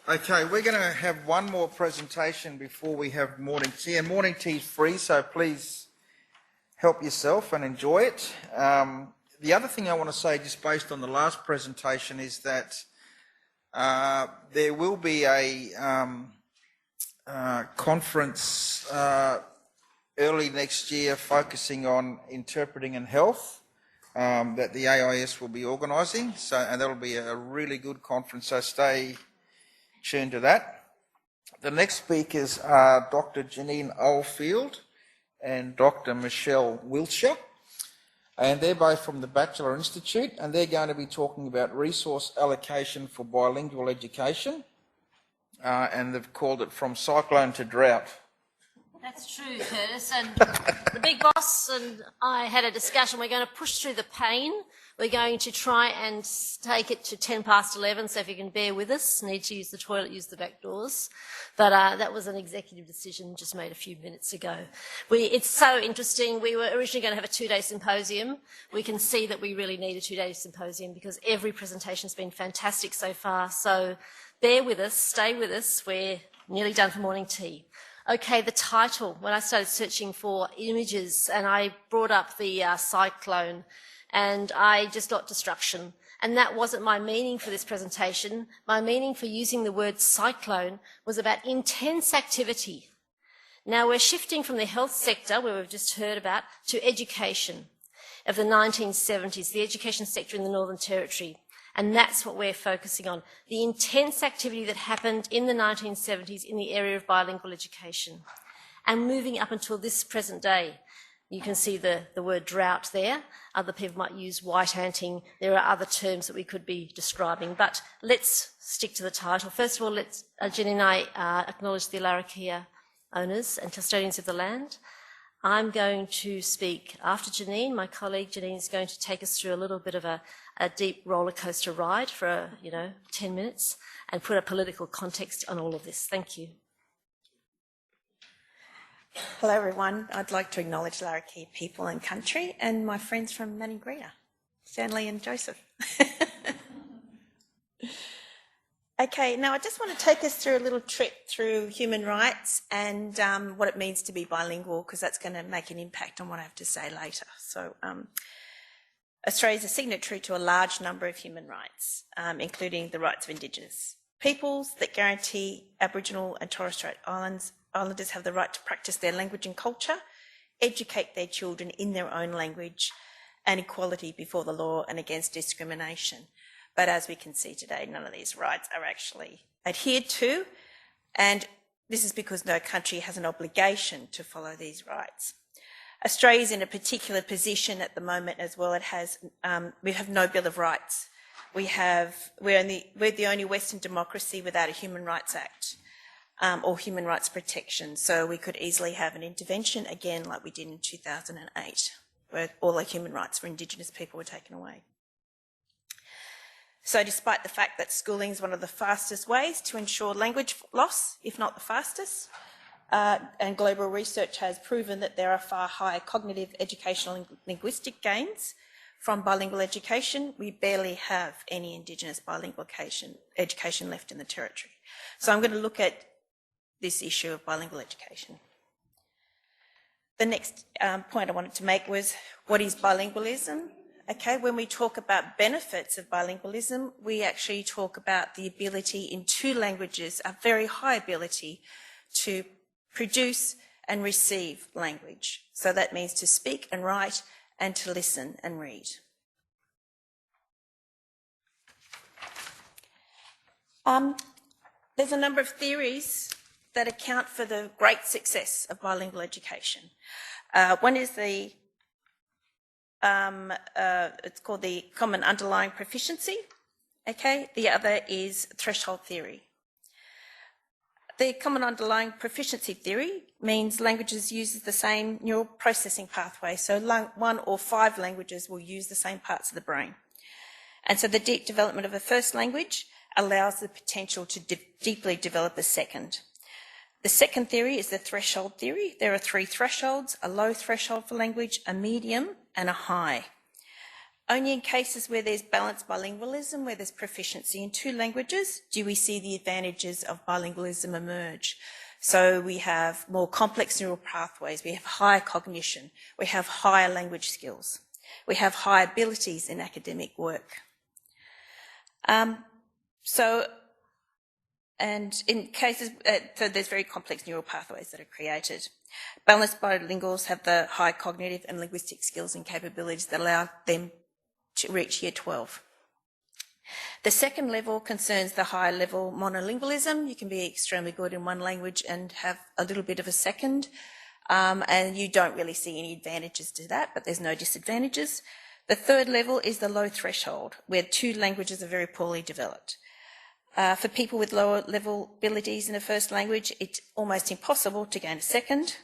Okay, we're going to have one more presentation before we have morning tea, and morning tea is free, so please help yourself and enjoy it. The other thing I want to say, just based on the last presentation, is that there will be a conference early next year focusing on interpreting and health that the AIS will be organising, and that'll be a really good conference, so stay tuned to that. The next speakers are Dr. Janine Oldfield and Dr. Michele Willsher. and they're both from the Bachelor Institute, and they're going to be talking about resource allocation for bilingual education, and they've called it From Cyclone to Drought. That's true, Curtis, and the big boss and I had a discussion. We're going to push through the pain. We're going to try and take it to 11:10, so if you can bear with us, need to use the toilet, use the back doors. But that was an executive decision just made a few minutes ago. It's so interesting. We were originally going to have a 2-day symposium. We can see that we really need a 2-day symposium because every presentation's been fantastic so far. So bear with us, stay with us. We're nearly done for morning tea. Okay, the title. When I started searching for images and I brought up the cyclone, and I just got destruction. And that wasn't my meaning for this presentation. My meaning for using the word cyclone was about intense activity. Now we're shifting from the health sector, where we've just heard about, to education of the 1970s, the education sector in the Northern Territory. And that's what we're focusing on, the intense activity that happened in the 1970s in the area of bilingual education. And moving up until this present day. You can see the word drought there. Other people might use white anting. There are other terms that we could be describing, but let's stick to the title. First of all, Janine and I acknowledge the Larrakia owners and custodians of the land. I'm going to speak after Janine. My colleague Janine is going to take us through a little bit of a deep roller coaster ride for 10 minutes and put a political context on all of this. Thank you. Hello everyone, I'd like to acknowledge Larrakia people and country and my friends from Maningrida, Stanley and Joseph. Okay, now I just want to take us through a little trip through human rights and what it means to be bilingual, because that's going to make an impact on what I have to say later. So Australia is a signatory to a large number of human rights, including the rights of Indigenous peoples that guarantee Aboriginal and Torres Strait Islanders have the right to practice their language and culture, educate their children in their own language, and equality before the law and against discrimination. But as we can see today, none of these rights are actually adhered to, and this is because no country has an obligation to follow these rights. Australia is in a particular position at the moment as well. We have no Bill of Rights. We're the only Western democracy without a Human Rights Act. Or human rights protection. So we could easily have an intervention, again, like we did in 2008, where all the human rights for Indigenous people were taken away. So despite the fact that schooling is one of the fastest ways to ensure language loss, if not the fastest, and global research has proven that there are far higher cognitive, educational and linguistic gains from bilingual education, we barely have any Indigenous bilingual education left in the Territory. So I'm going to look at this issue of bilingual education. The next point I wanted to make was, what is bilingualism? Okay, when we talk about benefits of bilingualism, we actually talk about the ability in 2 languages, a very high ability to produce and receive language. So that means to speak and write and to listen and read. There's a number of theories that account for the great success of bilingual education. One is it's called the Common Underlying Proficiency. Okay, the other is threshold theory. The Common Underlying Proficiency theory means languages use the same neural processing pathway. So 1 or 5 languages will use the same parts of the brain. And so the deep development of a first language allows the potential to deeply develop a second. The second theory is the threshold theory. There are 3 thresholds: a low threshold for language, a medium and a high. Only in cases where there's balanced bilingualism, where there's proficiency in 2 languages, do we see the advantages of bilingualism emerge. So we have more complex neural pathways, we have higher cognition, we have higher language skills, we have high abilities in academic work. And in cases, so there's very complex neural pathways that are created. Balanced bilinguals have the high cognitive and linguistic skills and capabilities that allow them to reach year 12. The second level concerns the high level monolingualism. You can be extremely good in one language and have a little bit of a second. and you don't really see any advantages to that, but there's no disadvantages. The third level is the low threshold, where 2 languages are very poorly developed. For people with lower level abilities in a first language, it's almost impossible to gain a second.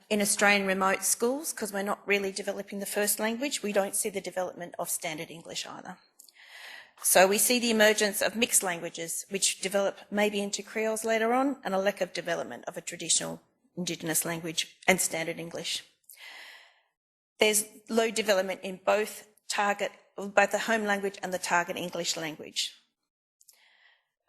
In Australian remote schools, because we're not really developing the first language, we don't see the development of standard English either. So we see the emergence of mixed languages, which develop maybe into Creoles later on, and a lack of development of a traditional Indigenous language and standard English. There's low development in both the home language and the target English language.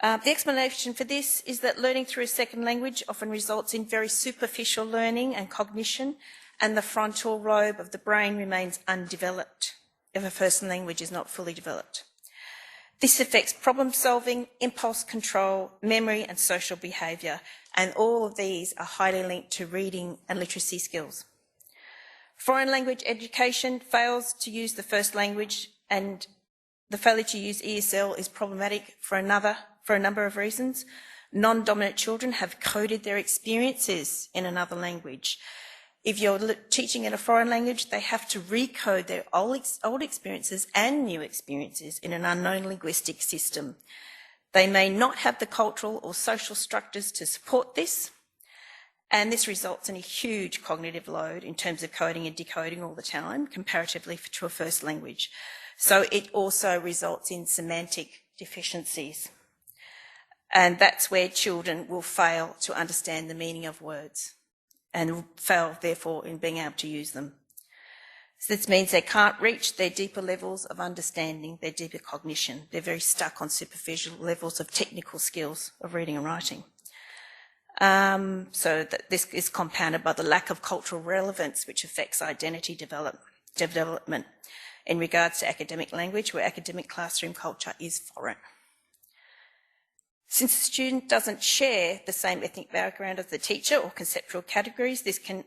The explanation for this is that learning through a second language often results in very superficial learning and cognition, and the frontal lobe of the brain remains undeveloped if a first language is not fully developed. This affects problem solving, impulse control, memory and social behaviour, and all of these are highly linked to reading and literacy skills. Foreign language education fails to use the first language, and the failure to use ESL is problematic for a number of reasons. Non-dominant children have coded their experiences in another language. If you're teaching in a foreign language, they have to recode their old experiences and new experiences in an unknown linguistic system. They may not have the cultural or social structures to support this, and this results in a huge cognitive load in terms of coding and decoding all the time, comparatively to a first language. So it also results in semantic deficiencies. And that's where children will fail to understand the meaning of words and fail, therefore, in being able to use them. So this means they can't reach their deeper levels of understanding, their deeper cognition. They're very stuck on superficial levels of technical skills of reading and writing. So that this is compounded by the lack of cultural relevance, which affects identity development in regards to academic language, where academic classroom culture is foreign. Since the student doesn't share the same ethnic background as the teacher or conceptual categories, this can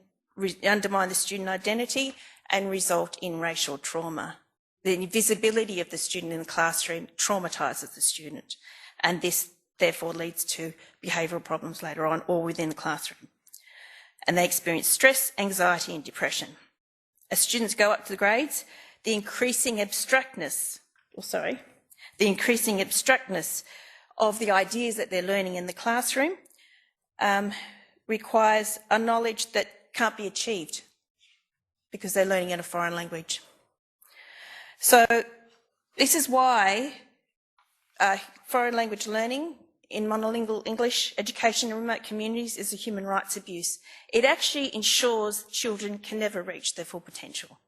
undermine the student identity and result in racial trauma. The invisibility of the student in the classroom traumatises the student, and this therefore leads to behavioural problems later on or within the classroom. And they experience stress, anxiety and depression. As students go up to the grades, the increasing abstractness of the ideas that they're learning in the classroom requires a knowledge that can't be achieved because they're learning in a foreign language. So this is why foreign language learning in monolingual English education in remote communities is a human rights abuse. It actually ensures children can never reach their full potential.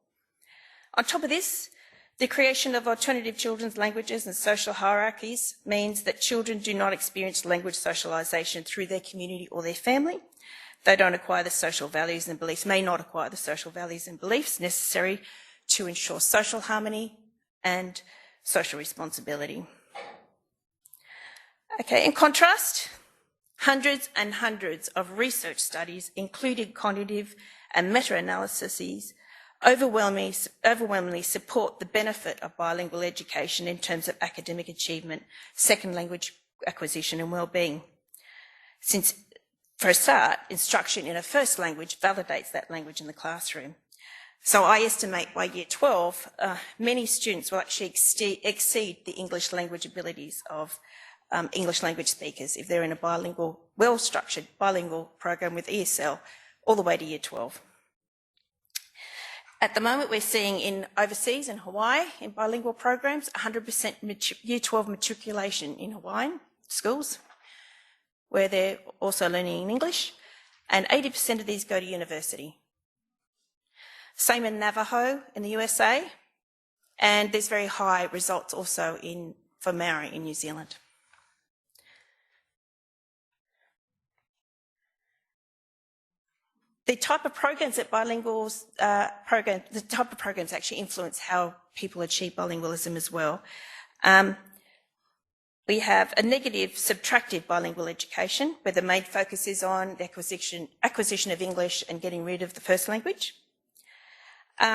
On top of this, the creation of alternative children's languages and social hierarchies means that children do not experience language socialisation through their community or their family. They don't acquire the social values and beliefs, may not acquire the social values and beliefs necessary to ensure social harmony and social responsibility. Okay, in contrast, hundreds and hundreds of research studies, including cognitive and meta-analyses, overwhelmingly support the benefit of bilingual education in terms of academic achievement, second language acquisition and well-being. Since, for a start, instruction in a first language validates that language in the classroom. So I estimate by year 12, many students will actually exceed the English language abilities of English language speakers if they're in a bilingual, well-structured bilingual program with ESL all the way to year 12. At the moment, we're seeing in overseas, in Hawaii, in bilingual programs, 100% year 12 matriculation in Hawaiian schools, where they're also learning in English, and 80% of these go to university. Same in Navajo in the USA, and there's very high results also for Maori in New Zealand. The type of programs that bilinguals the type of programs actually influence how people achieve bilingualism as well. We have a negative subtractive bilingual education, where the main focus is on the acquisition of English and getting rid of the first language.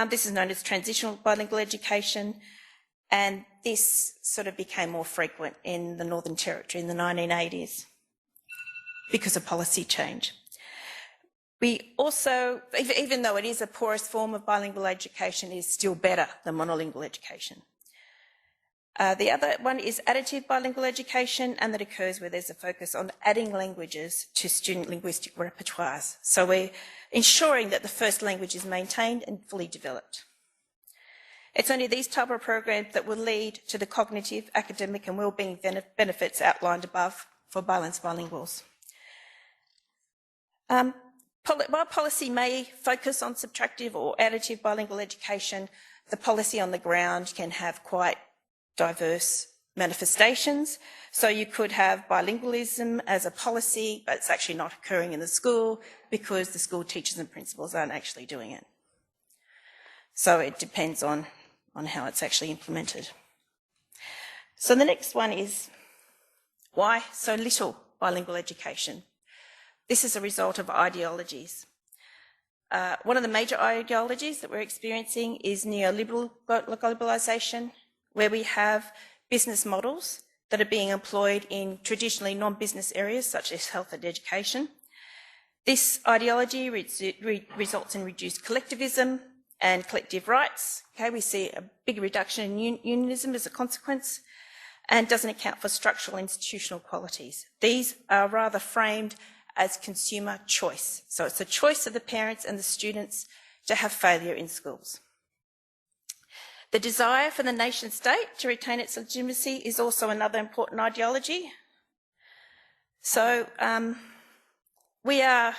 This is known as transitional bilingual education, and this sort of became more frequent in the Northern Territory in the 1980s because of policy change. We also, even though it is a poorest form of bilingual education, it is still better than monolingual education. The other one is additive bilingual education, and that occurs where there's a focus on adding languages to student linguistic repertoires. So we're ensuring that the first language is maintained and fully developed. It's only these type of programs that will lead to the cognitive, academic and wellbeing benefits outlined above for balanced bilinguals. While policy may focus on subtractive or additive bilingual education, the policy on the ground can have quite diverse manifestations. So you could have bilingualism as a policy, but it's actually not occurring in the school because the school teachers and principals aren't actually doing it. So it depends on how it's actually implemented. So the next one is, why so little bilingual education? This is a result of ideologies. One of the major ideologies that we're experiencing is neoliberal globalisation, where we have business models that are being employed in traditionally non-business areas such as health and education. This ideology results in reduced collectivism and collective rights. Okay, we see a big reduction in unionism as a consequence, and doesn't account for structural institutional qualities. These are rather framed as consumer choice. So it's the choice of the parents and the students to have failure in schools. The desire for the nation state to retain its legitimacy is also another important ideology. So we are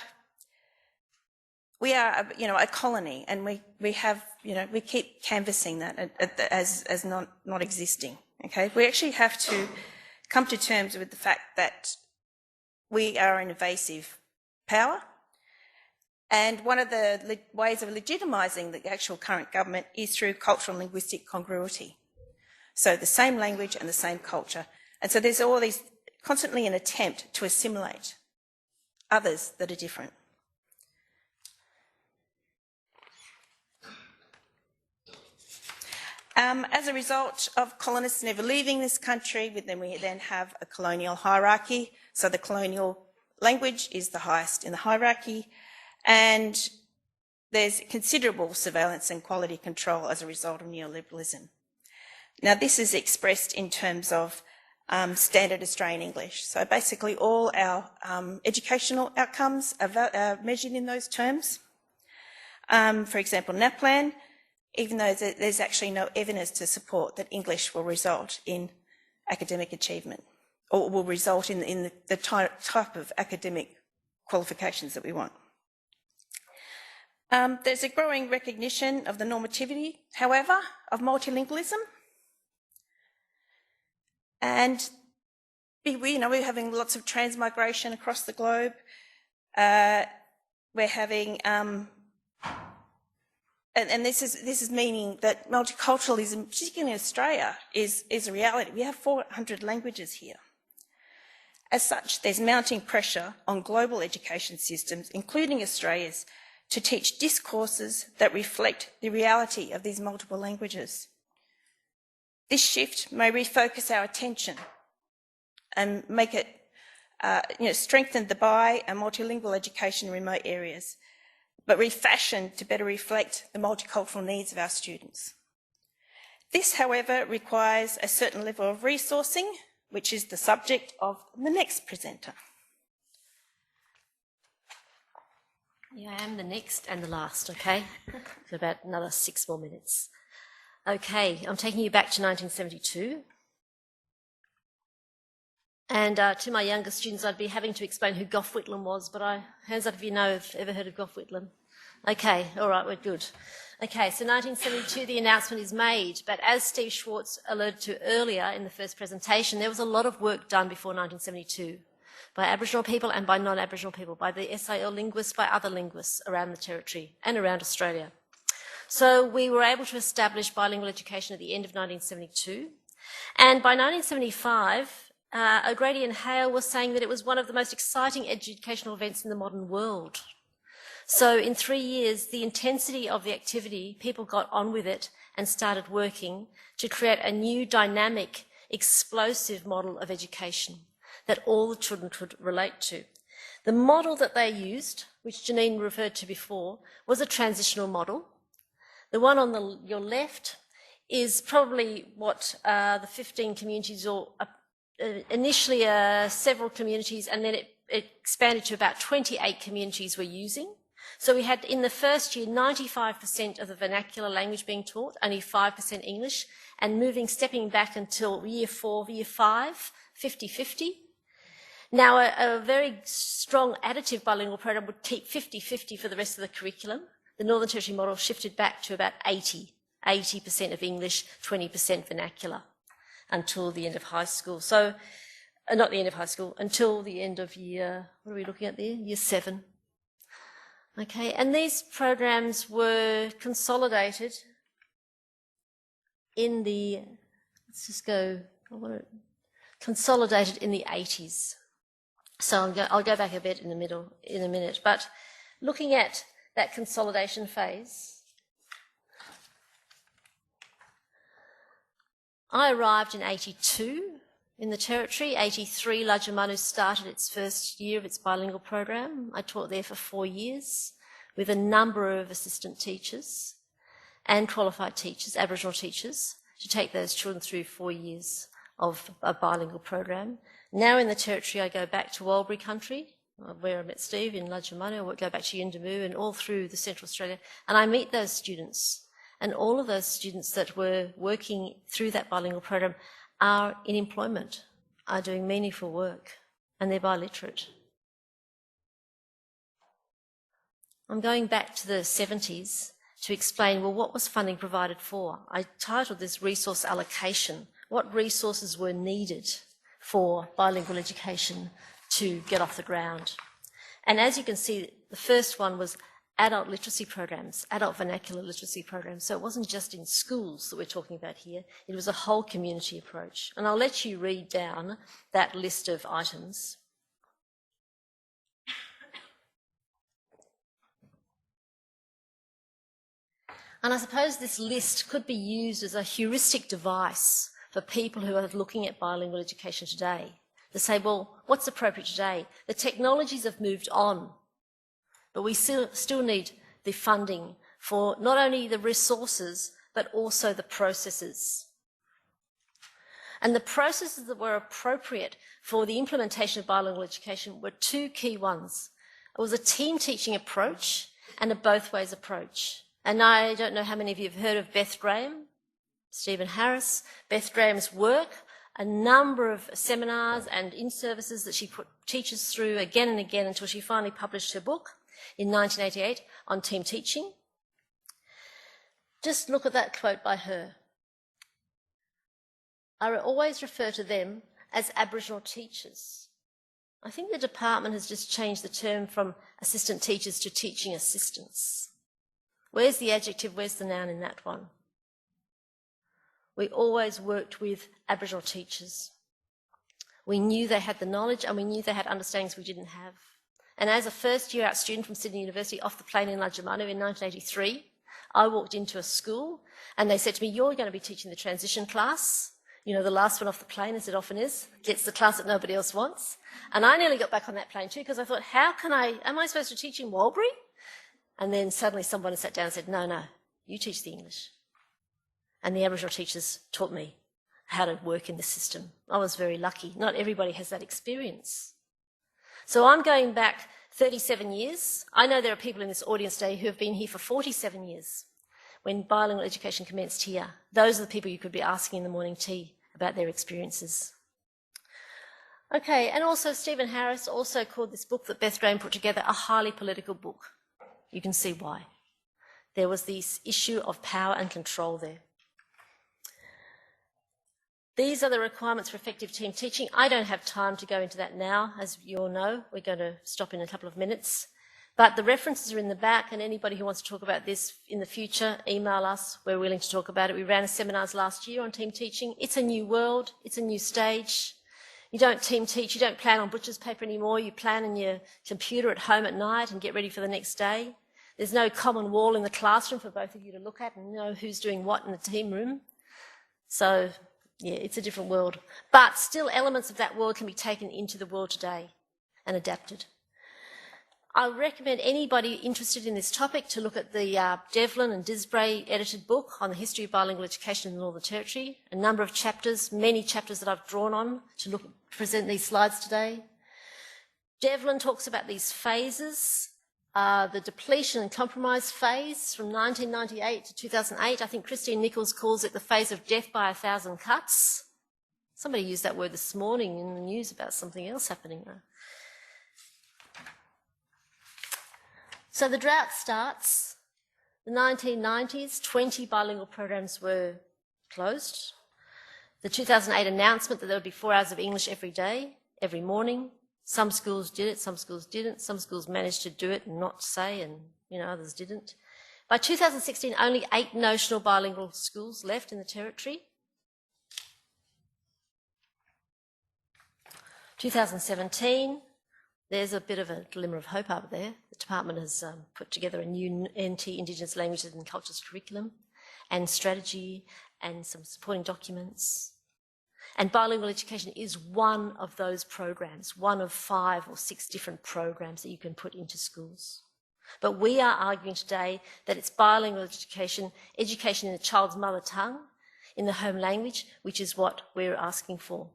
a colony, and we have, we keep canvassing that as not existing. Okay, we actually have to come to terms with the fact that we are an invasive power. And one of the ways of legitimising the actual current government is through cultural and linguistic congruity. So the same language and the same culture. And so there's all these, constantly an attempt to assimilate others that are different. As a result of colonists never leaving this country, we then have a colonial hierarchy. So the colonial language is the highest in the hierarchy, and there's considerable surveillance and quality control as a result of neoliberalism. Now, this is expressed in terms of standard Australian English. So basically all our educational outcomes are measured in those terms. For example, NAPLAN, even though there's actually no evidence to support that English will result in academic achievement, or will result in the type of academic qualifications that we want. There's a growing recognition of the normativity, however, of multilingualism. And we're having lots of transmigration across the globe. We're having, and this is meaning that multiculturalism, particularly in Australia, is a reality. We have 400 languages here. As such, there's mounting pressure on global education systems, including Australia's, to teach discourses that reflect the reality of these multiple languages. This shift may refocus our attention and make it, strengthen the bi- and multilingual education in remote areas, but refashioned to better reflect the multicultural needs of our students. This, however, requires a certain level of resourcing, which is the subject of the next presenter. Yeah, I am the next and the last, okay? For about another 6 more minutes. Okay, I'm taking you back to 1972. And to my younger students, I'd be having to explain who Gough Whitlam was, but hands up if you know, have ever heard of Gough Whitlam. Okay, all right, we're good. Okay, so 1972, the announcement is made, but as Steve Swartz alluded to earlier in the first presentation, there was a lot of work done before 1972 by Aboriginal people and by non-Aboriginal people, by the SAL linguists, by other linguists around the territory and around Australia. So we were able to establish bilingual education at the end of 1972, and by 1975, O'Grady and Hale was saying that it was one of the most exciting educational events in the modern world. So in 3 years, the intensity of the activity, people got on with it and started working to create a new dynamic, explosive model of education that all the children could relate to. The model that they used which Janine referred to before, was a transitional model. The one on your left is probably what the 15 communities, or initially several communities, and then it expanded to about 28 communities were using. So we had, in the first year, 95% of the vernacular language being taught, only 5% English, and stepping back until year 4, year 5, 50-50. Now, a very strong additive bilingual program would keep 50-50 for the rest of the curriculum. The Northern Territory model shifted back to about 80% of English, 20% vernacular, until the end of high school. So, not the end of high school, until the end of year, what are we looking at there? Year 7. Okay, and these programs were consolidated in the, consolidated in the 80s. So I'll go back a bit in a minute, but looking at that consolidation phase, I arrived in 82 in the Territory. 83, Lawurrpa started its first year of its bilingual program. I taught there for 4 years with a number of assistant teachers and qualified teachers, Aboriginal teachers, to take those children through 4 years of a bilingual program. Now in the Territory, I go back to Wallaby country, where I met Steve in Lawurrpa. I go back to Yuendamu and all through the Central Australia, and I meet those students. And all of those students that were working through that bilingual program are in employment, are doing meaningful work, and they're biliterate. I'm going back to the 70s to explain, well, what was funding provided for? I titled this Resource Allocation. What resources were needed for bilingual education to get off the ground? And as you can see, the first one was adult literacy programs, adult vernacular literacy programs. So it wasn't just in schools that we're talking about here, it was a whole community approach. And I'll let you read down that list of items. And I suppose this list could be used as a heuristic device for people who are looking at bilingual education today. To say, well, what's appropriate today? The technologies have moved on, but we still need the funding for not only the resources, but also the processes. And the processes that were appropriate for the implementation of bilingual education were 2 key ones. It was a team teaching approach and a both ways approach. And I don't know how many of you have heard of Beth Graham, Stephen Harris. Beth Graham's work, a number of seminars and in-services that she put teachers through again and again until she finally published her book in 1988 on team teaching. Just look at that quote by her. I always refer to them as Aboriginal teachers. I think the department has just changed the term from assistant teachers to teaching assistants. Where's the adjective, where's the noun in that one? We always worked with Aboriginal teachers. We knew they had the knowledge and we knew they had understandings we didn't have. And as a first-year out student from Sydney University off the plane in Lawurrpa in 1983, I walked into a school and they said to me, you're going to be teaching the transition class. You know, the last one off the plane, as it often is, gets the class that nobody else wants. And I nearly got back on that plane too because I thought, am I supposed to teach in Wallaby? And then suddenly someone sat down and said, no, you teach the English. And the Aboriginal teachers taught me how to work in the system. I was very lucky. Not everybody has that experience. So I'm going back 37 years. I know there are people in this audience today who have been here for 47 years when bilingual education commenced here. Those are the people you could be asking in the morning tea about their experiences. Okay, and also Stephen Harris also called this book that Beth Graham put together a highly political book. You can see why. There was this issue of power and control there. These are the requirements for effective team teaching. I don't have time to go into that now. As you all know, we're going to stop in a couple of minutes. But the references are in the back, and anybody who wants to talk about this in the future, email us. We're willing to talk about it. We ran seminars last year on team teaching. It's a new world. It's a new stage. You don't team teach. You don't plan on butcher's paper anymore. You plan on your computer at home at night and get ready for the next day. There's no common wall in the classroom for both of you to look at and know who's doing what in the team room. So, yeah, it's a different world. But still elements of that world can be taken into the world today and adapted. I recommend anybody interested in this topic to look at the Devlin and Disbray edited book on the history of bilingual education in the Northern Territory. A number of chapters, many chapters that I've drawn on to present these slides today. Devlin talks about these phases, the depletion and compromise phase from 1998 to 2008. I think Christine Nichols calls it the phase of death by 1,000 cuts. Somebody used that word this morning in the news about something else happening. So the drought starts. The 1990s, 20 bilingual programs were closed. The 2008 announcement that there would be 4 hours of English every day, every morning. Some schools did it, some schools didn't. Some schools managed to do it and not say, and others didn't. By 2016, only 8 notional bilingual schools left in the Territory. 2017, there's a bit of a glimmer of hope up there. The department has put together a new NT, Indigenous Languages and Cultures curriculum and strategy and some supporting documents. And bilingual education is one of those programs, one of 5 or 6 different programs that you can put into schools. But we are arguing today that it's bilingual education, education in the child's mother tongue, in the home language, which is what we're asking for.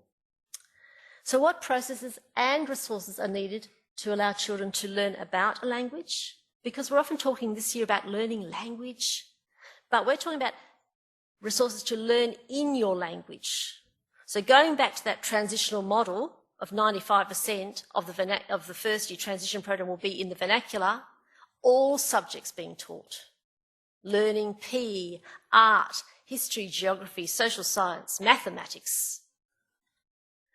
So what processes and resources are needed to allow children to learn about a language? Because we're often talking this year about learning language, but we're talking about resources to learn in your language. So going back to that transitional model of 95% of the first year transition program will be in the vernacular, all subjects being taught. Learning PE, art, history, geography, social science, mathematics.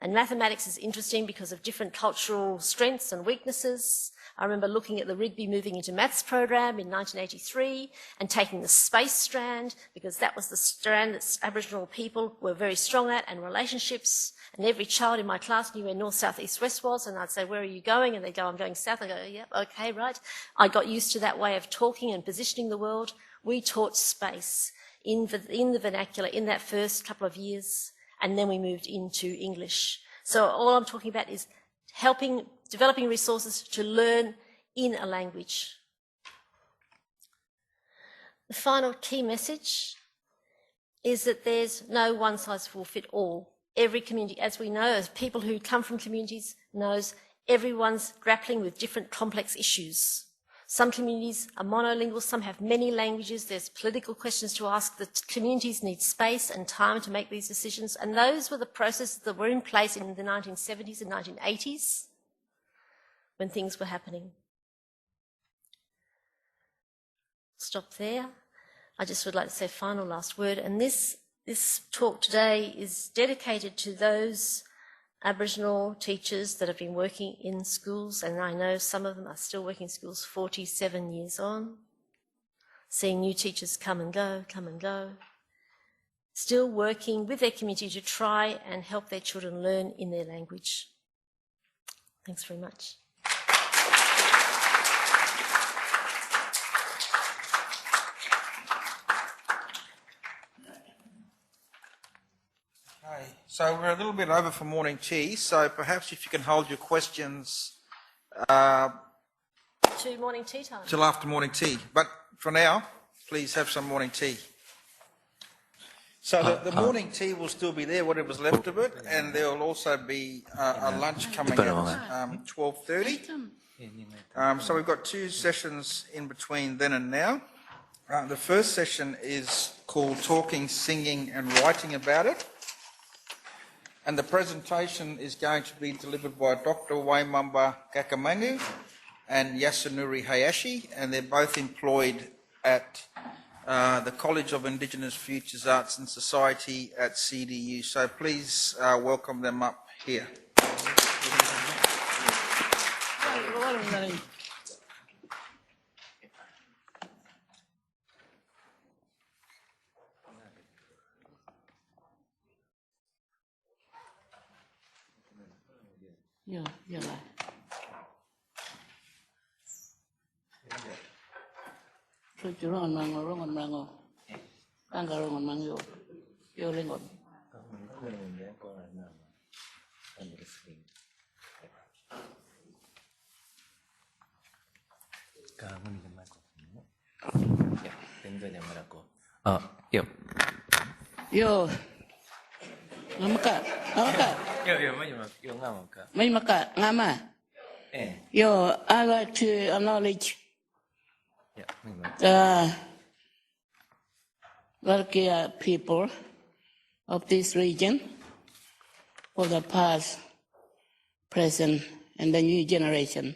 And mathematics is interesting because of different cultural strengths and weaknesses. I remember looking at the Rigby moving into maths program in 1983 and taking the space strand because that was the strand that Aboriginal people were very strong at, and relationships. And every child in my class knew where north, south, east, west was, and I'd say, where are you going? And they'd go, I'm going south. I go, yep, okay, right. I got used to that way of talking and positioning the world. We taught space in the vernacular in that first couple of years. And then we moved into English. So all I'm talking about is developing resources to learn in a language. The final key message is that there's no one size will fit all. Every community, as we know, as people who come from communities knows, everyone's grappling with different complex issues. Some communities are monolingual, some have many languages, there's political questions to ask, the communities need space and time to make these decisions, and those were the processes that were in place in the 1970s and 1980s when things were happening. Stop there. I just would like to say a final last word, and this talk today is dedicated to those Aboriginal teachers that have been working in schools, and I know some of them are still working in schools 47 years on, seeing new teachers come and go, still working with their community to try and help their children learn in their language. Thanks very much. Okay, so we're a little bit over for morning tea, so perhaps if you can hold your questions To morning tea time. till after morning tea. But for now, please have some morning tea. So the morning tea will still be there, whatever's left of it, and there will also be a lunch coming at 12:30. So we've got 2 sessions in between then and now. The first session is called Talking, Singing and Writing About It. And the presentation is going to be delivered by Dr. Waymamba Gaykamaŋu and Yasunori Hayashi, and they're both employed at the College of Indigenous Futures Arts and Society at CDU. So please welcome them up here. Yo, ngamaka, may maka, ngama. Yo, I like to acknowledge the Larrakia people of this region for the past, present, and the new generation.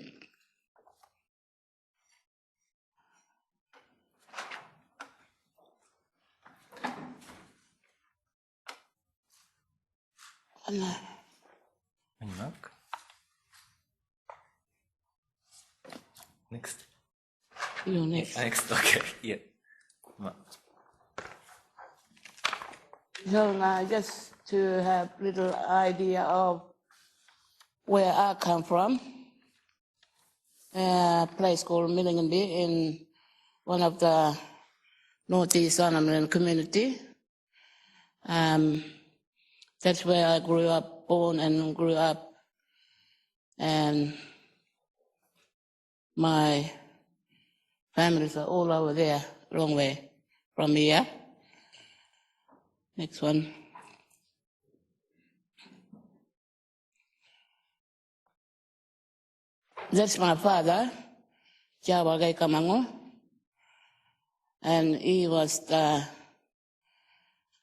Next. You next. Next, okay, yeah. So now just to have little idea of where I come from, a place called Millingandi in one of the Northeast Arnhem community. That's where I grew up, born and grew up, and my families are all over there, long way from here. Next one. That's my father, Jawa Gaykamaŋu, and he was the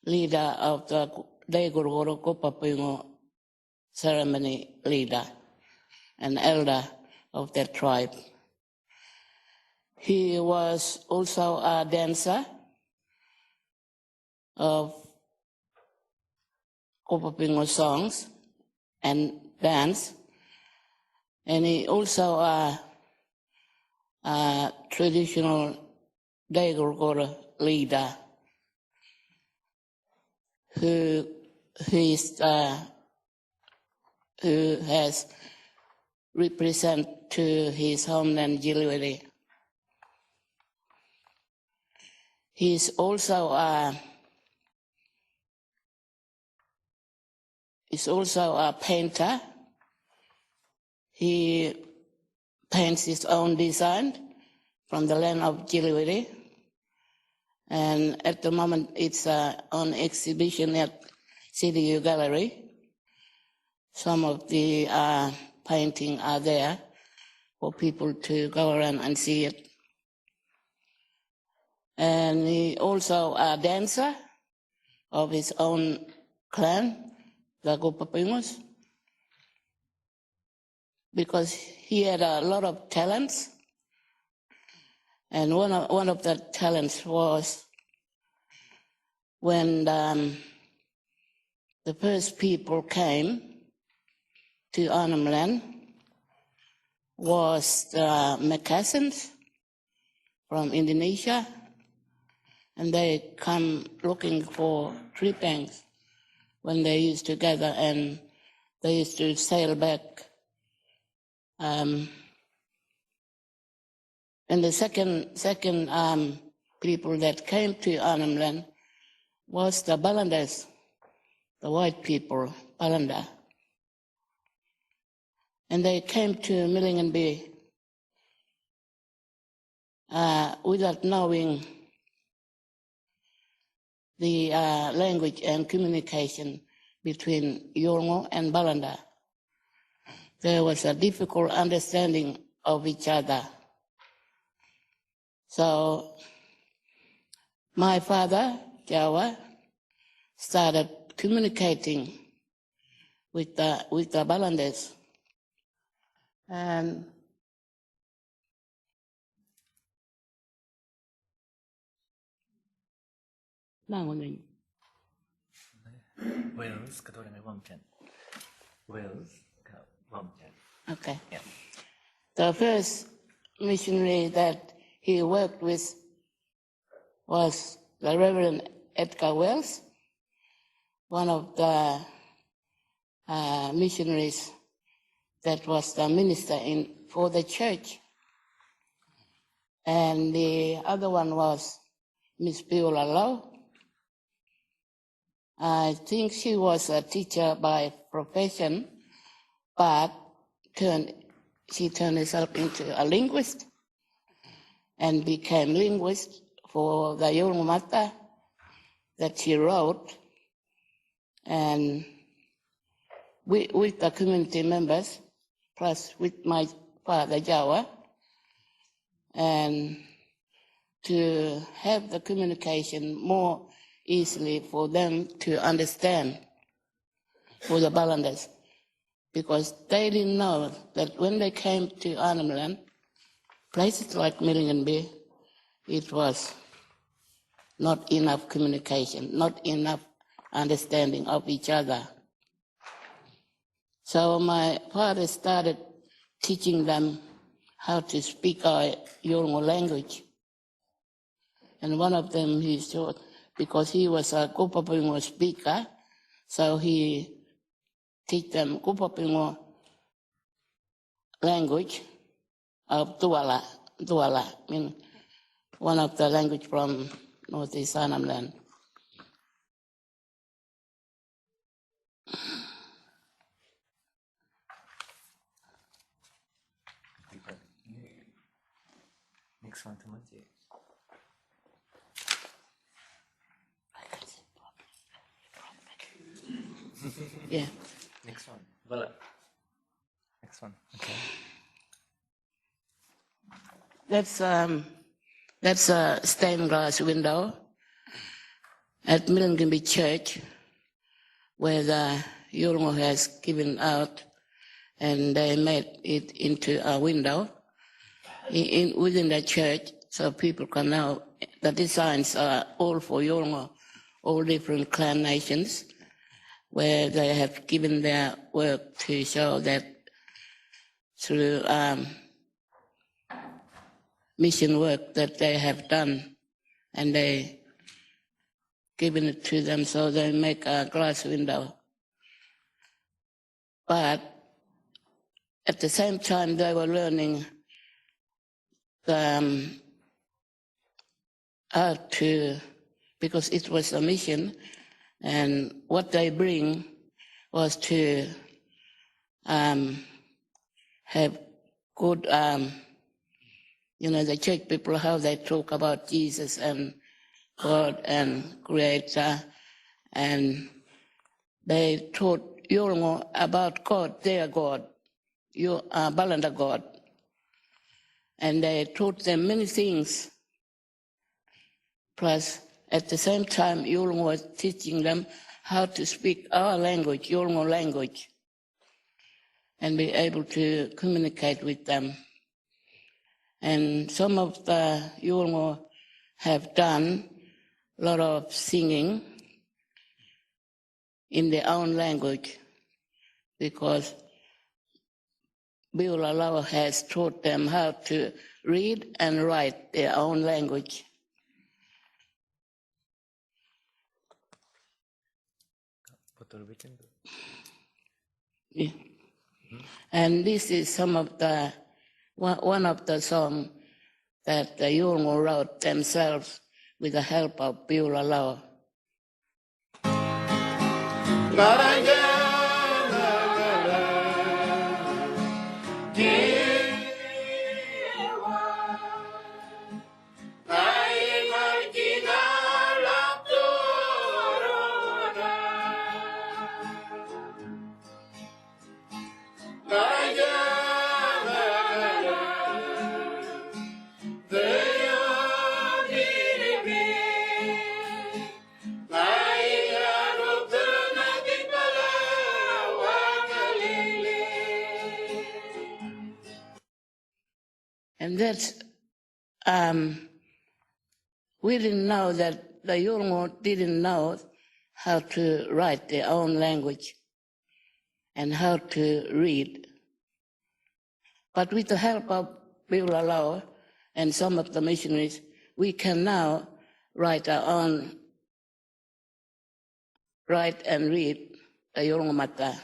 leader of the Daygurgoro Kopapingo ceremony leader and elder of that tribe. He was also a dancer of Kopapingo songs and dance, and he also a traditional Daygurgoro leader who has represent to his homeland Giliwiri. He's also a painter. He paints his own design from the land of Giliwiri, and at the moment it's on exhibition at CDU Gallery. Some of the painting are there for people to go around and see it. And he also a dancer of his own clan, the Kopapingos, because he had a lot of talents. And one of the talents was when the first people came to Arnhem Land was the Macassans from Indonesia, and they come looking for tree banks when they used to gather, and they used to sail back. And the second people that came to Arnhem Land was the Balanders, the white people, Balanda. And they came to Millingandi without knowing the language and communication between Yolngu and Balanda. There was a difficult understanding of each other. So my father, Jawa, started communicating with the Balanders. And okay. Yeah. The first missionary that he worked with was the Reverend Edgar Wells, one of the missionaries that was the minister for the church. And the other one was Miss Beulah Low. I think she was a teacher by profession, but she turned herself into a linguist. and became linguist for the Yolngu that she wrote, and with the community members, plus with my father Jawa, and to have the communication more easily for them to understand for the Balanders, because they didn't know that when they came to Arnhem Land, places like Milligan Bay, it was not enough communication, not enough understanding of each other. So my father started teaching them how to speak our Yolngu language. And one of them he showed, because he was a Kupapingo speaker, so he teach them Kupapingo language of Tuala, mean one of the language from Northeast Arnhem Land. Next one, Tumanji. Yeah. Next one. Well, next one. Okay. That's a stained glass window at Milngimbi Church, where the Yolngu has given out, and they made it into a window within the church, so people can know. The designs are all for Yolngu, all different clan nations, where they have given their work to show that through mission work that they have done, and they given it to them, so they make a glass window. But at the same time, they were learning how to, because it was a mission, and what they bring was to have good, the church people, how they talk about Jesus and God and Creator, and they taught Yolngu about God, their God, Balanda God, and they taught them many things. Plus, at the same time, Yolngu was teaching them how to speak our language, Yolngu language, and be able to communicate with them. And some of the Yolngu have done a lot of singing in their own language, because Bilingual has taught them how to read and write their own language. Yeah. And this is some of the one of the songs that the Yolngu wrote themselves with the help of Bilingual. And that's, we didn't know that the Yolngu didn't know how to write their own language and how to read. But with the help of Bilingual and some of the missionaries, we can now write and read the Yolngu Mata.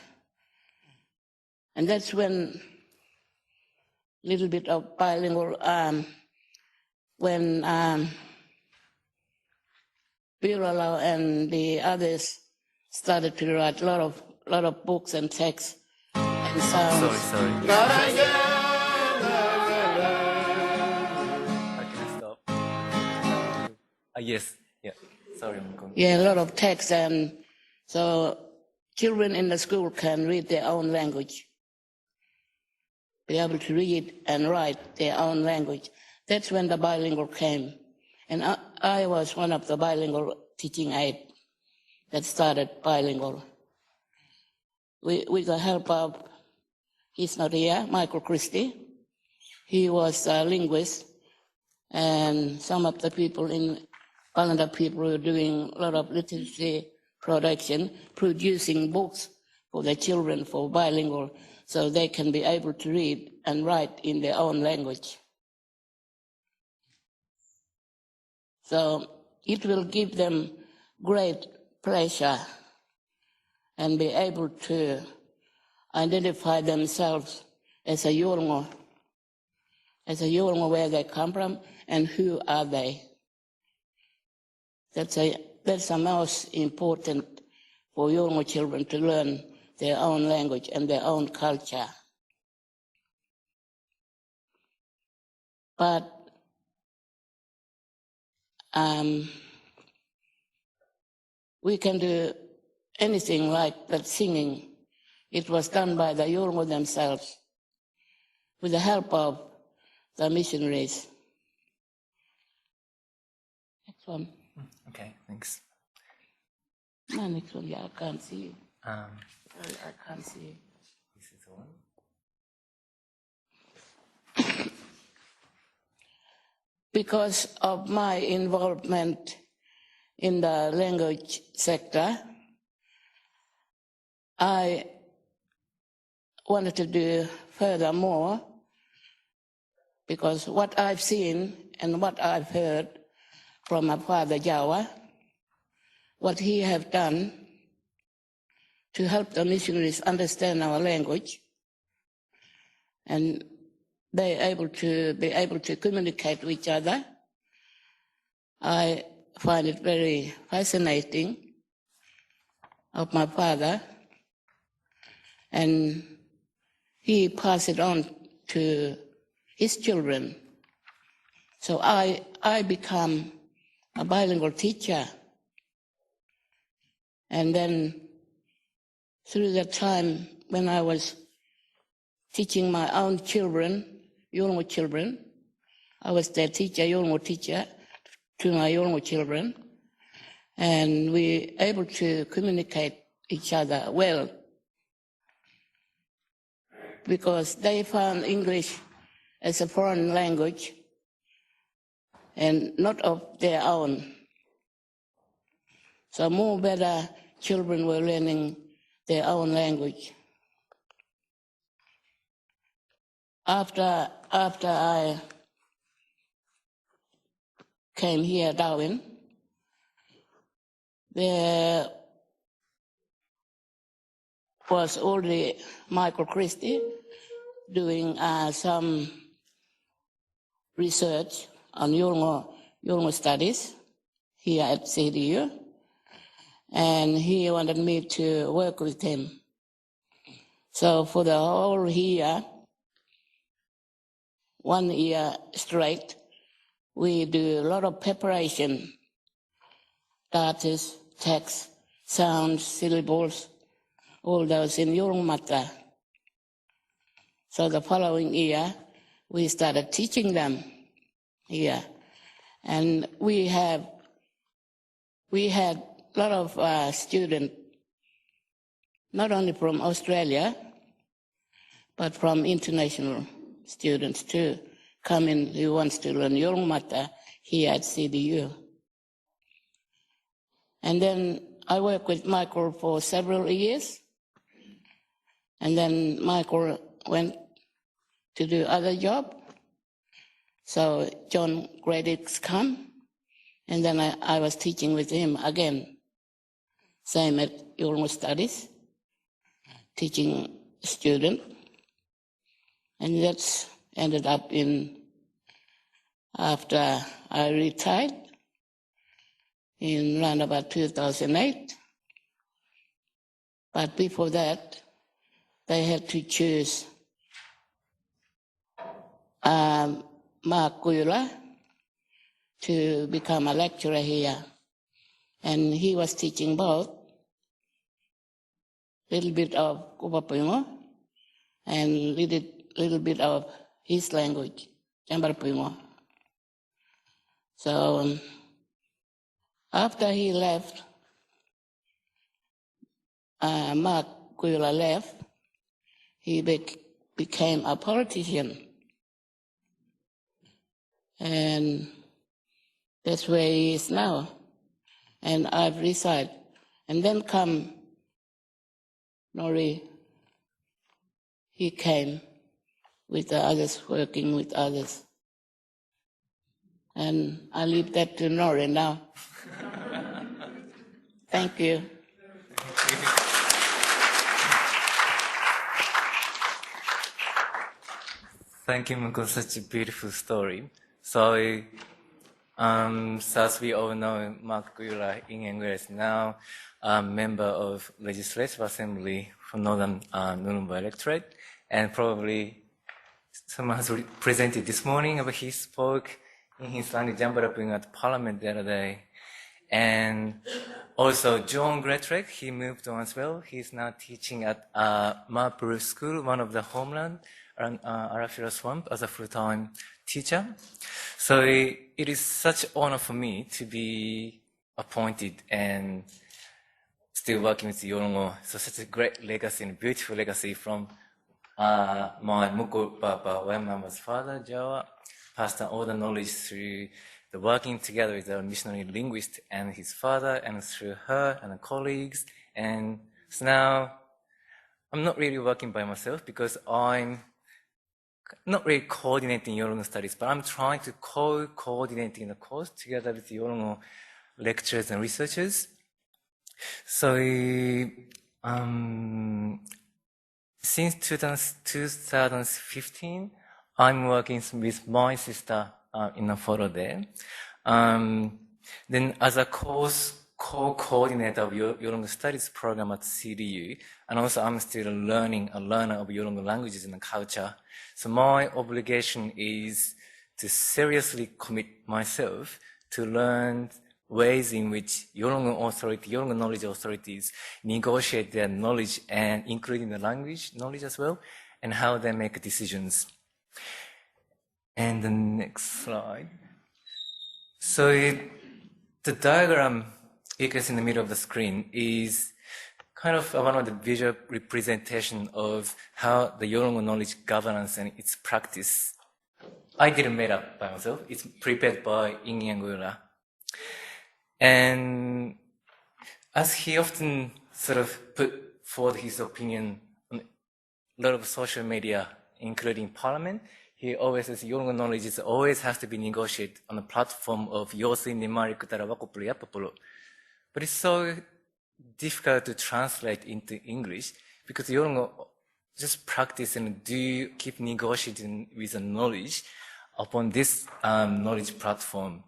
And that's when little bit of bilingual, when Bilingual and the others started to write a lot of books and texts and sounds. Sorry. Yes. Yeah. Sorry. Yeah, a lot of text, and so children in the school can read their own language, be able to read and write their own language. That's when the bilingual came. And I was one of the bilingual teaching aides that started bilingual. With the help of, he's not here, Michael Christie. He was a linguist, and some of the people in Canada people were doing a lot of literacy production, producing books for the children for bilingual, so they can be able to read and write in their own language. So it will give them great pleasure and be able to identify themselves as a Yolngu, where they come from and who are they. That's the most important for Yolngu children, to learn their own language and their own culture. But we can do anything like that singing. It was done by the Yolngu themselves with the help of the missionaries. Next one. Okay, thanks. No, next one, yeah, I can't see you. I can't see you. This is the one. Because of my involvement in the language sector, I wanted to do furthermore, because what I've seen and what I've heard from my father Jawa, what he have done to help the missionaries understand our language, and be able to communicate with each other. I find it very fascinating of my father, and he passed it on to his children. So I become a bilingual teacher. And then through that time when I was teaching my own children, Yolngu children, I was their teacher, Yolngu teacher, to my Yolngu children, and we were able to communicate each other well, because they found English as a foreign language and not of their own. So more better children were learning their own language. After I came here, Darwin, there was already Michael Christie doing some research on Yolngu studies here at CDU, and he wanted me to work with him. So for the whole year, 1 year straight, we do a lot of preparation, data, text, sounds, syllables, all those in Yolngu Mata. So the following year, we started teaching them here. And we had a lot of students, not only from Australia, but from international students too, come in who wants to learn Yolngu Mata here at CDU. And then I worked with Michael for several years, and then Michael went to do other job. So John Gradix come, and then I was teaching with him again, same at Yolngu Studies, teaching student. And that's ended up in, after I retired in around about 2008. But before that, they had to choose Mark Guyula to become a lecturer here. And he was teaching both little bit of Kupapuingo and little bit of his language, Jambarpuingo. So after he left, Mark Guila left, he became a politician. And that's where he is now. And I've resigned. And then come Nori. He came with the others, working with others. And I leave that to Nori now. Thank you. Thank you, Miko, such a beautiful story. So, as we all know, Mark Guila in English is now a member of Legislative Assembly for Northern Nuremberg Electorate, and probably someone has presented this morning, but he spoke in his language Jambaraping at Parliament the other day. And also John Gretrek, he moved on as well. He's now teaching at Maple School, one of the homeland, Arafura Swamp, as a full-time teacher. So it is such an honor for me to be appointed and still working with Yorongo. So such a great legacy and beautiful legacy from my Muko Papa, Waymamba's father, Jawa, passed on all the knowledge through the working together with a missionary linguist and his father, and through her and her colleagues. And so now I'm not really working by myself because I'm not really coordinating Yorongo studies, but I'm trying to coordinating the course together with Yorongo lecturers and researchers. So since 2015, I'm working with my sister in a photo there. Then as a co-coordinator of Yorongo Studies program at CDU, and also I'm still a learner of Yorongo languages and culture. So my obligation is to seriously commit myself to learn ways in which Yorongo knowledge authorities negotiate their knowledge, and including the language knowledge as well, and how they make decisions. And the next slide. So the diagram you can see in the middle of the screen is kind of one of the visual representation of how the Yorongo knowledge governance and its practice. I didn't make up by myself. It's prepared by Ingi Guila. And as he often sort of put forward his opinion on a lot of social media, including Parliament, he always says Yorongo knowledge always has to be negotiated on the platform of but it's so difficult to translate into English because Yorongo just practice and do keep negotiating with the knowledge upon this knowledge platform.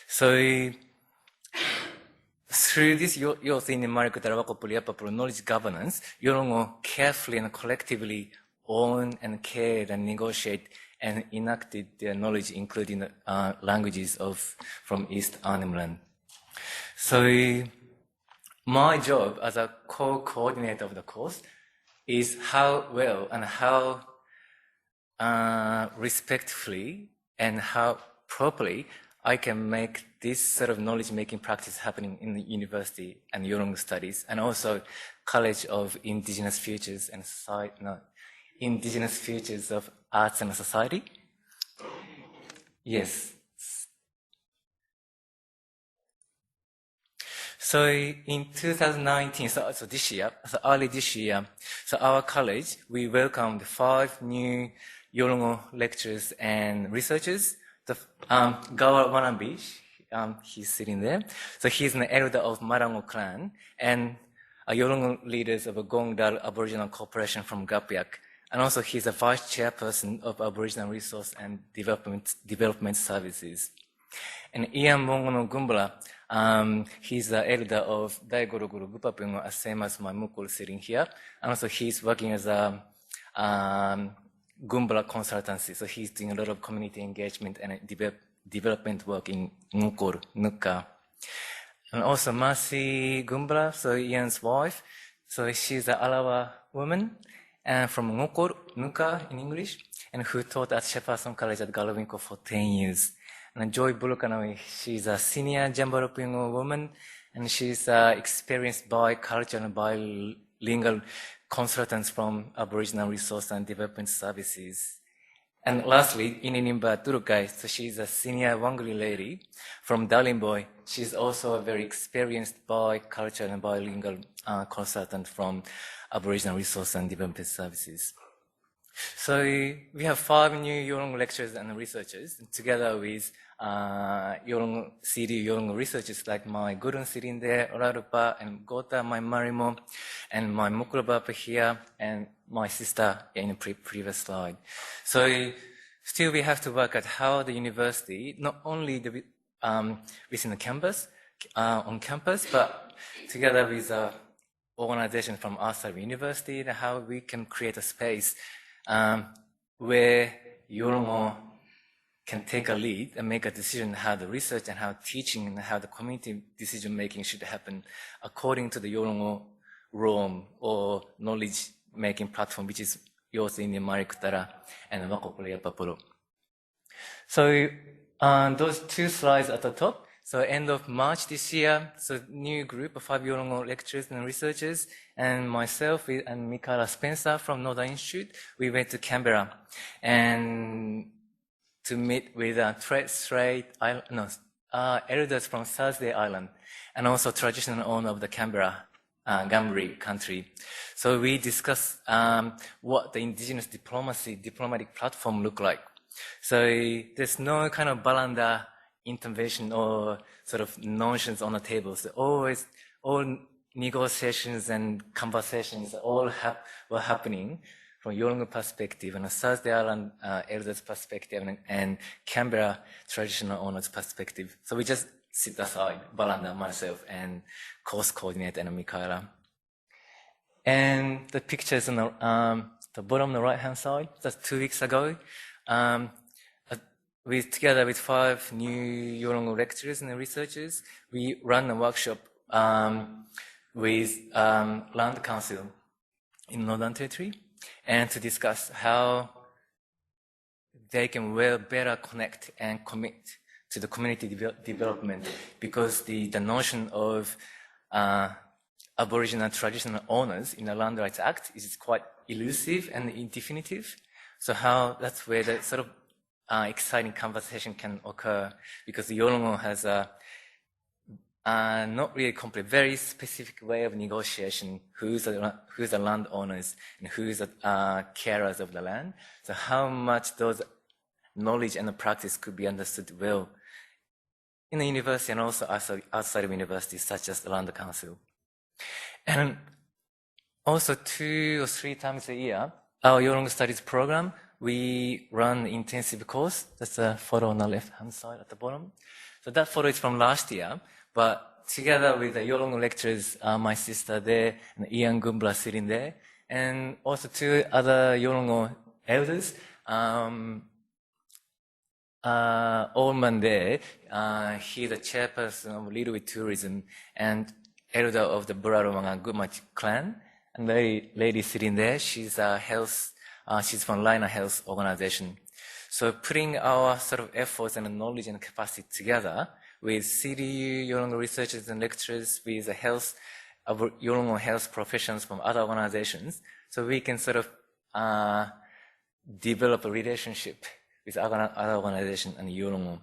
So through this knowledge governance, Yorongo carefully and collectively own and cared and negotiate and enacted their knowledge, including the languages from East Arnhem Land. So my job as a co-coordinator of the course is how well and how respectfully and how properly I can make this sort of knowledge-making practice happening in the university and Yorongo studies, and also College of Indigenous Futures and Indigenous Futures of Arts and Society. Yes. So in 2019, so this year, so early this year, so our college, we welcomed 5 new Yorongo lecturers and researchers. The Gough Whitlam, he's sitting there. So he's an elder of Marango clan and a Yorongo leaders of a Gongdal Aboriginal Corporation from Gapiak. And also he's a vice chairperson of Aboriginal Resource and Development Services. And Ian Mongono Gumbala, he's the elder of Daigoroguru Gupapingo, same as my Mukul sitting here. And also he's working as a Gumbala consultancy. So he's doing a lot of community engagement and development work in Ngokor, Nuka. And also Mercy Gumbla, so Ian's wife. So she's an Alawa woman and from Ngokor, Nuka in English, and who taught at Shepperson College at Galwinko for 10 years. And Joy Bulukanawi, she's a senior developing woman, and she's experienced bicultural and bilingual consultants from Aboriginal Resource and Development Services. And lastly, Inenimba Dhurrkay, so she's a senior Wangari lady from Darling Boy. She's also a very experienced bicultural and bilingual consultant from Aboriginal Resource and Development Services. So we have 5 new Yolngu lecturers and researchers, together with Yolngu CD Yolngu researchers like my Gurun sitting there, Lawurrpa and Gota, my Marimo, and my Mukurabapa here, and my sister in the previous slide. So still we have to work at how the university, not only within the campus, on campus, but together with organizations from outside the university, how we can create a space where Yolngu can take a lead and make a decision how the research and how teaching and how the community decision making should happen according to the Yolngu realm or knowledge making platform, which is yours in the Marikutara and Wakopolea Papuro. So those 2 slides at the top. So end of March this year, so new group of 5 Yolngu lecturers and researchers, and myself and Michele Spencer from Northern Institute, we went to Canberra and to meet with elders from Thursday Island, and also traditional owner of the Canberra, Ngambri country. So we discussed what the Indigenous diplomatic platform look like. So there's no kind of balanda intervention or sort of notions on the table. So all negotiations and conversations were happening from Yolngu perspective and a Thursday Island elders perspective and Canberra traditional owners perspective. So we just sit aside, Balanda, myself, and course coordinator and Michele. And the pictures on the bottom on the right-hand side, that's 2 weeks ago. Together with 5 new Yolngu lecturers and researchers, we ran a workshop with Land Council in Northern Territory, and to discuss how they can better connect and commit to the community development, because the notion of Aboriginal traditional owners in the Land Rights Act is quite elusive and indefinitive. So that's where the sort of exciting conversation can occur, because the Yolngu has a not really complete, very specific way of negotiation, who's the landowners and who's the carers of the land. So how much those knowledge and the practice could be understood well in the university and also outside of universities, such as the Land Council. And also 2 or 3 times a year, our Yolngu Studies program, we run intensive course. That's a photo on the left-hand side at the bottom. So that photo is from last year, but together with the Yolngu lecturers, my sister there, and Ian Gumbla sitting there, and also 2 other Yolngu elders, Allman there, he's the chairperson of Lead with Tourism and elder of the Burarumanga Gumach clan, and the lady sitting there, she's from Lina Health Organization. So putting our sort of efforts and knowledge and capacity together with CDU, Yolngu researchers and lecturers, with the Yolngu health professionals from other organizations, so we can sort of develop a relationship with other organizations and Yolngu,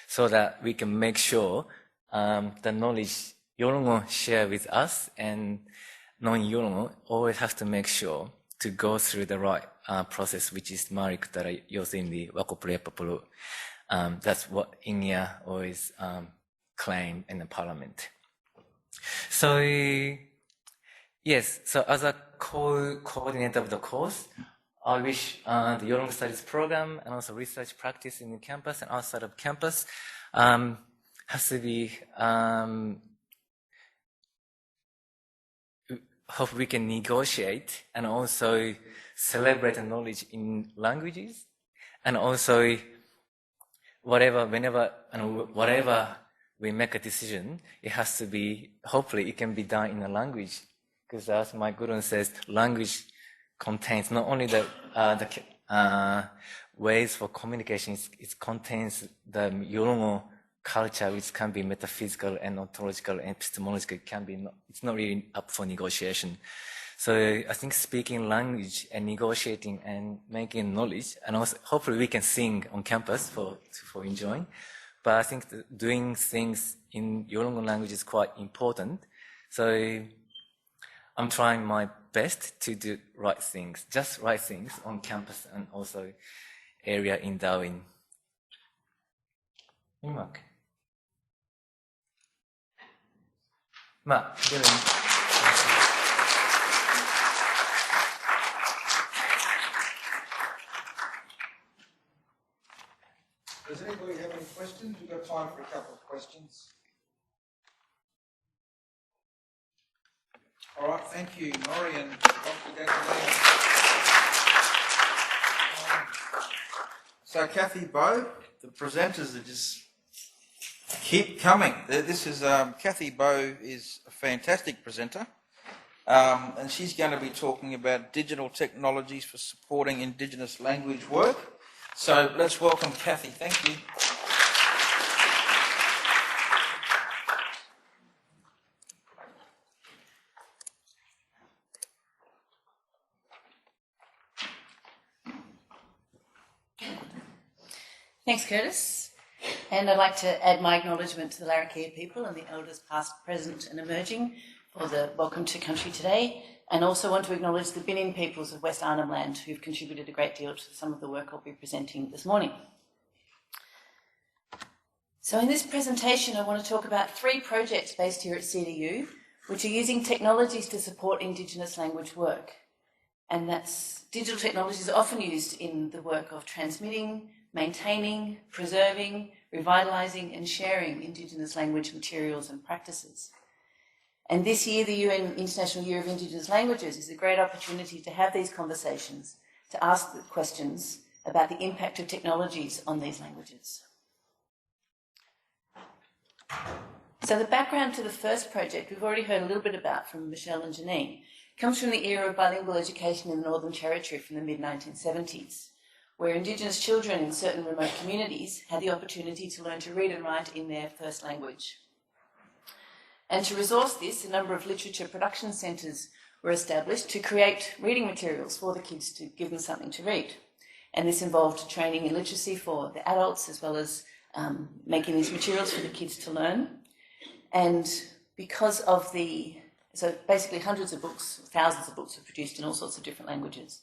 so that we can make sure the knowledge Yolngu share with us and non-Yolngu always have to make sure to go through the right process, which is Marikutara Yosindi Wakopolea Papulu. That's what India always claimed in the parliament. So, yes, so as a coordinator of the course, I wish the Yolngu Studies program and also research practice in the campus and outside of campus has to be, hope we can negotiate and also celebrate the knowledge in languages, and also whenever and whatever we make a decision, it has to be, hopefully it can be done in a language. Because as my guru says, language contains not only the ways for communication, it contains the Yorongo culture, which can be metaphysical and ontological and epistemological. It's not really up for negotiation. So I think speaking language and negotiating and making knowledge, and also hopefully we can sing on campus for enjoying. But I think doing things in Yorongo language is quite important. So I'm trying my best to do right things, just right things on campus and also area in Darwin. Does anybody have any questions? We've got time for a couple of questions. All right, thank you, Nori and Dr. Gaykamaŋu. So Cathy Bow, the presenters that just keep coming. This is Cathy Bow is a fantastic presenter, and she's going to be talking about digital technologies for supporting Indigenous language work. So let's welcome Cathy. Thank you. Thanks, Curtis. And I'd like to add my acknowledgement to the Larrakia people and the elders past, present and emerging for the welcome to country today, and also want to acknowledge the Bininj peoples of West Arnhem Land who've contributed a great deal to some of the work I'll be presenting this morning. So in this presentation I want to talk about 3 projects based here at CDU which are using technologies to support Indigenous language work. And that's digital technologies are often used in the work of transmitting, maintaining, preserving, revitalising and sharing Indigenous language materials and practices. And this year, the UN International Year of Indigenous Languages is a great opportunity to have these conversations, to ask the questions about the impact of technologies on these languages. So the background to the first project we've already heard a little bit about from Michele and Janine. It comes from the era of bilingual education in the Northern Territory from the mid-1970s, where Indigenous children in certain remote communities had the opportunity to learn to read and write in their first language. And to resource this, a number of literature production centres were established to create reading materials for the kids to give them something to read. And this involved training in literacy for the adults as well as making these materials for the kids to learn. And because of so basically hundreds of books, thousands of books were produced in all sorts of different languages.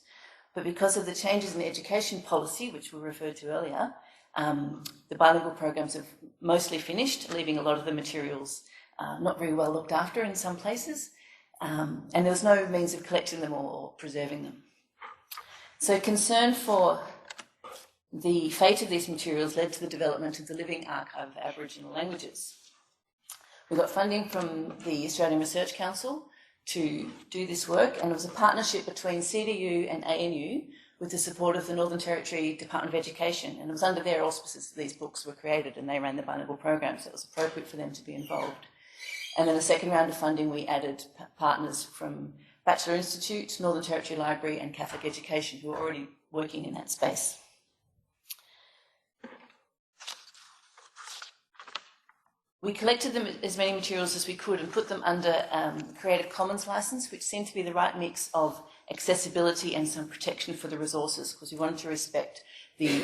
But because of the changes in the education policy, which were referred to earlier, the bilingual programs have mostly finished, leaving a lot of the materials not very well looked after in some places, and there was no means of collecting them or preserving them. So concern for the fate of these materials led to the development of the Living Archive of Aboriginal Languages. We got funding from the Australian Research Council to do this work, and it was a partnership between CDU and ANU with the support of the Northern Territory Department of Education, and it was under their auspices that these books were created, and they ran the bilingual program, so it was appropriate for them to be involved. And then the second round of funding, we added partners from Bachelor Institute, Northern Territory Library and Catholic Education who were already working in that space. We collected them as many materials as we could and put them under Creative Commons license, which seemed to be the right mix of accessibility and some protection for the resources, because we wanted to respect the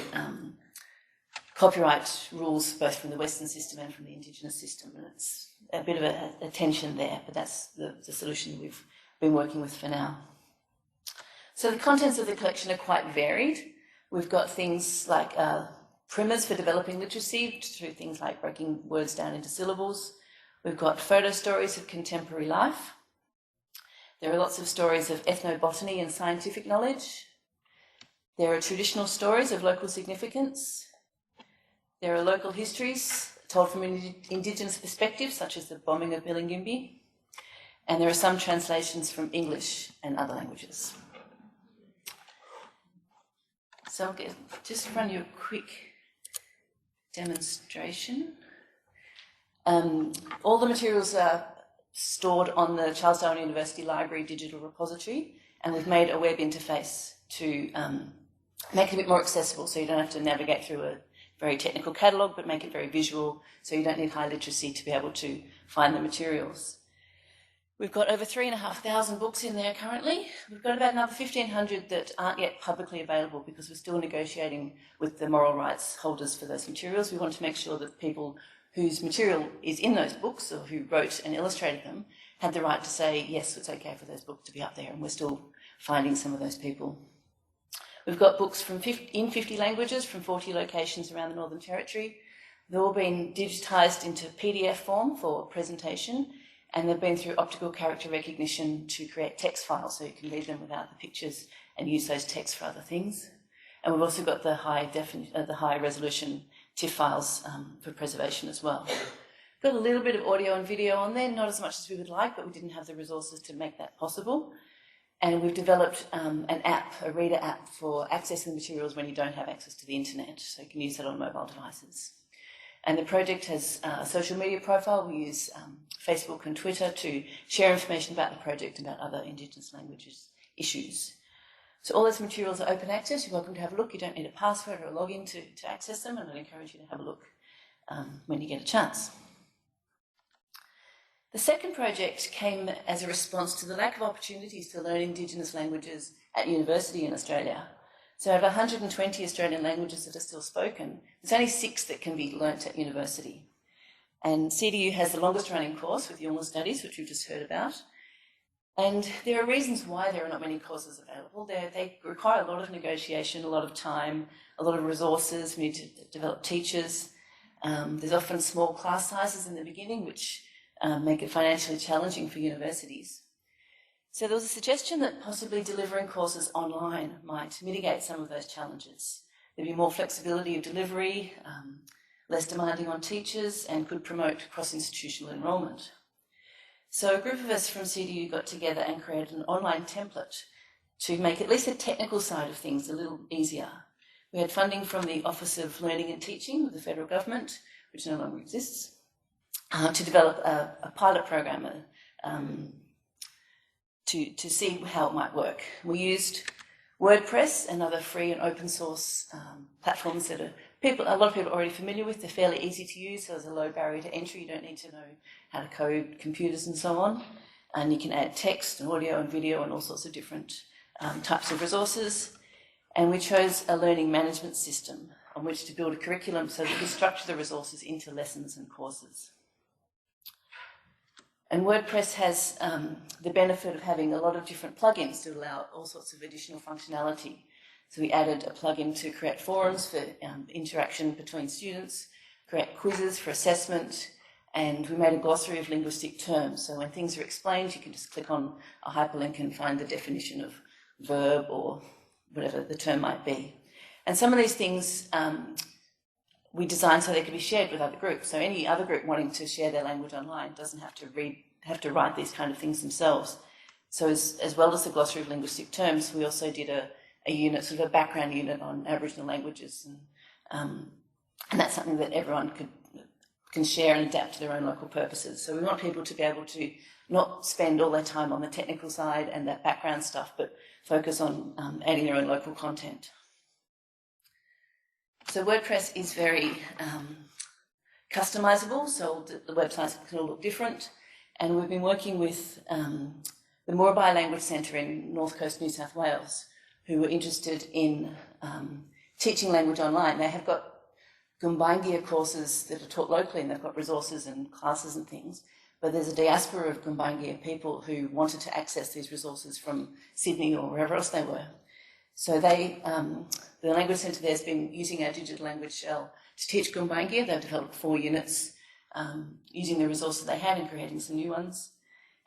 copyright rules both from the Western system and from the Indigenous system. And it's a bit of a tension there, but that's the solution we've been working with for now. So the contents of the collection are quite varied. We've got things like primers for developing literacy through things like breaking words down into syllables. We've got photo stories of contemporary life. There are lots of stories of ethnobotany and scientific knowledge. There are traditional stories of local significance. There are local histories told from an Indigenous perspective, such as the bombing of Bilingual. And there are some translations from English and other languages. So I'll just run you a quick demonstration. All the materials are stored on the Charles Darwin University Library digital repository, and we've made a web interface to make it a bit more accessible, so you don't have to navigate through a very technical catalogue, but make it very visual, so you don't need high literacy to be able to find the materials. We've got over 3,500 books in there currently. We've got about another 1,500 that aren't yet publicly available because we're still negotiating with the moral rights holders for those materials. We want to make sure that people whose material is in those books or who wrote and illustrated them had the right to say, yes, it's okay for those books to be up there, and we're still finding some of those people. We've got books in 50 languages from 40 locations around the Northern Territory. They've all been digitised into PDF form for presentation, and they've been through optical character recognition to create text files so you can read them without the pictures and use those texts for other things. And we've also got the high resolution TIFF files for preservation as well. Got a little bit of audio and video on there, not as much as we would like, but we didn't have the resources to make that possible. And we've developed an app, a reader app for accessing materials when you don't have access to the internet, so you can use that on mobile devices. And the project has a social media profile. We use Facebook and Twitter to share information about the project and about other Indigenous languages issues. So all those materials are open access. You're welcome to have a look. You don't need a password or a login to access them, and I'd encourage you to have a look when you get a chance. The second project came as a response to the lack of opportunities to learn Indigenous languages at university in Australia. So out of 120 Australian languages that are still spoken, there's only 6 that can be learnt at university. And CDU has the longest running course with Yolngu Studies, which we've just heard about. And there are reasons why there are not many courses available. They require a lot of negotiation, a lot of time, a lot of resources. We need to develop teachers. There's often small class sizes in the beginning, which make it financially challenging for universities. So there was a suggestion that possibly delivering courses online might mitigate some of those challenges. There'd be more flexibility of delivery, less demanding on teachers, and could promote cross-institutional enrolment. So a group of us from CDU got together and created an online template to make at least the technical side of things a little easier. We had funding from the Office of Learning and Teaching of the federal government, which no longer exists, to develop a pilot program to see how it might work. We used WordPress and other free and open source platforms that a lot of people are already familiar with. They're fairly easy to use, so there's a low barrier to entry. You don't need to know how to code computers and so on. And you can add text and audio and video and all sorts of different types of resources. And we chose a learning management system on which to build a curriculum so that we structure the resources into lessons and courses. And WordPress has the benefit of having a lot of different plugins to allow all sorts of additional functionality. So we added a plugin to create forums for interaction between students, create quizzes for assessment, and we made a glossary of linguistic terms. So when things are explained, you can just click on a hyperlink and find the definition of verb or whatever the term might be. And some of these things we designed so they could be shared with other groups. So any other group wanting to share their language online doesn't have to write these kind of things themselves. So as well as the glossary of linguistic terms, we also did a unit, sort of a background unit on Aboriginal languages, and that's something that everyone can share and adapt to their own local purposes. So we want people to be able to not spend all their time on the technical side and that background stuff, but focus on adding their own local content. So WordPress is very customizable, so the websites can all look different. And we've been working with the Wallaby Language Centre in North Coast, New South Wales, who were interested in teaching language online. They have got Gumbaynggirr courses that are taught locally, and they've got resources and classes and things. But there's a diaspora of Gumbaynggirr people who wanted to access these resources from Sydney or wherever else they were. So the Language Centre there has been using our digital language shell to teach Gumbaynggirr. They've developed 4 units using the resources they had and creating some new ones.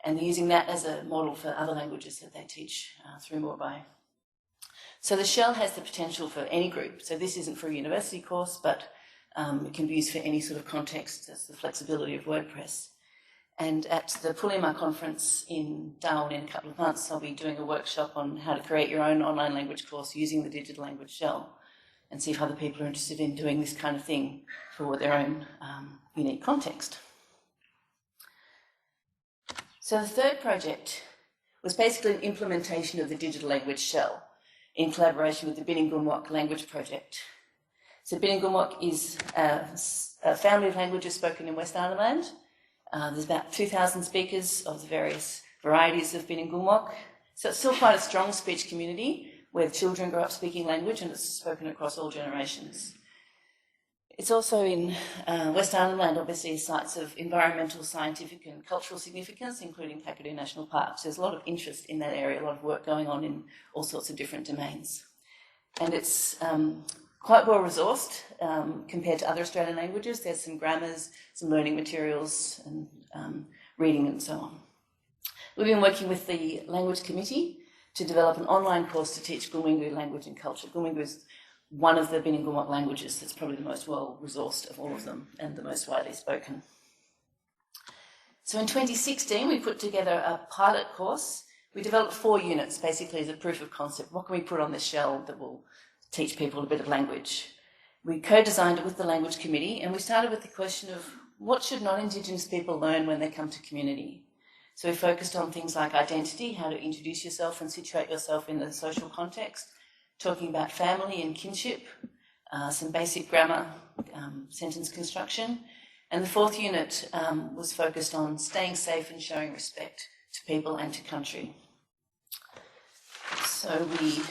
And they're using that as a model for other languages that they teach through Wallaby. So the shell has the potential for any group. So this isn't for a university course, but it can be used for any sort of context. That's the flexibility of WordPress. And at the Pulima conference in Darwin in a couple of months, I'll be doing a workshop on how to create your own online language course using the digital language shell. and see if other people are interested in doing this kind of thing for their own unique context. So the third project was basically an implementation of the digital language shell in collaboration with the Bilingual language project. So Bilingual is a family of languages spoken in West Island Land. There's about 2,000 speakers of the various varieties of Bilingual. So it's still quite a strong speech community where children grow up speaking language and it's spoken across all generations. It's also in West Island Land, obviously, sites of environmental, scientific and cultural significance, including Kakadu National Park. So there's a lot of interest in that area, a lot of work going on in all sorts of different domains. And it's quite well resourced compared to other Australian languages. There's some grammars, some learning materials and reading and so on. We've been working with the Language Committee to develop an online course to teach Gaykamaŋu language and culture. Gaykamaŋu is one of the Bilingual languages that's probably the most well-resourced of all of them and the most widely spoken. So in 2016, we put together a pilot course. We developed 4 units, basically as a proof of concept. What can we put on this shell that will teach people a bit of language? We co-designed it with the Language Committee, and we started with the question of what should non-Indigenous people learn when they come to community? So we focused on things like identity, how to introduce yourself and situate yourself in the social context, talking about family and kinship, some basic grammar, sentence construction. And the 4th unit was focused on staying safe and showing respect to people and to country. So we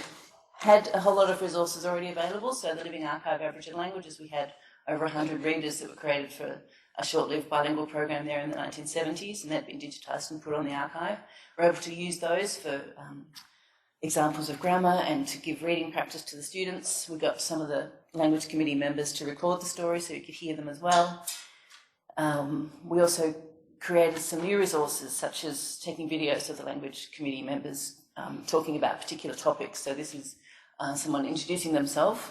had a whole lot of resources already available. So the Living Archive of Aboriginal Languages, we had over 100 readers that were created for a short-lived bilingual program there in the 1970s, and they'd been digitised and put on the archive. We're able to use those for examples of grammar and to give reading practice to the students. We got some of the Language Committee members to record the stories so you could hear them as well. We also created some new resources, such as taking videos of the Language Committee members talking about particular topics. So this is someone introducing themselves.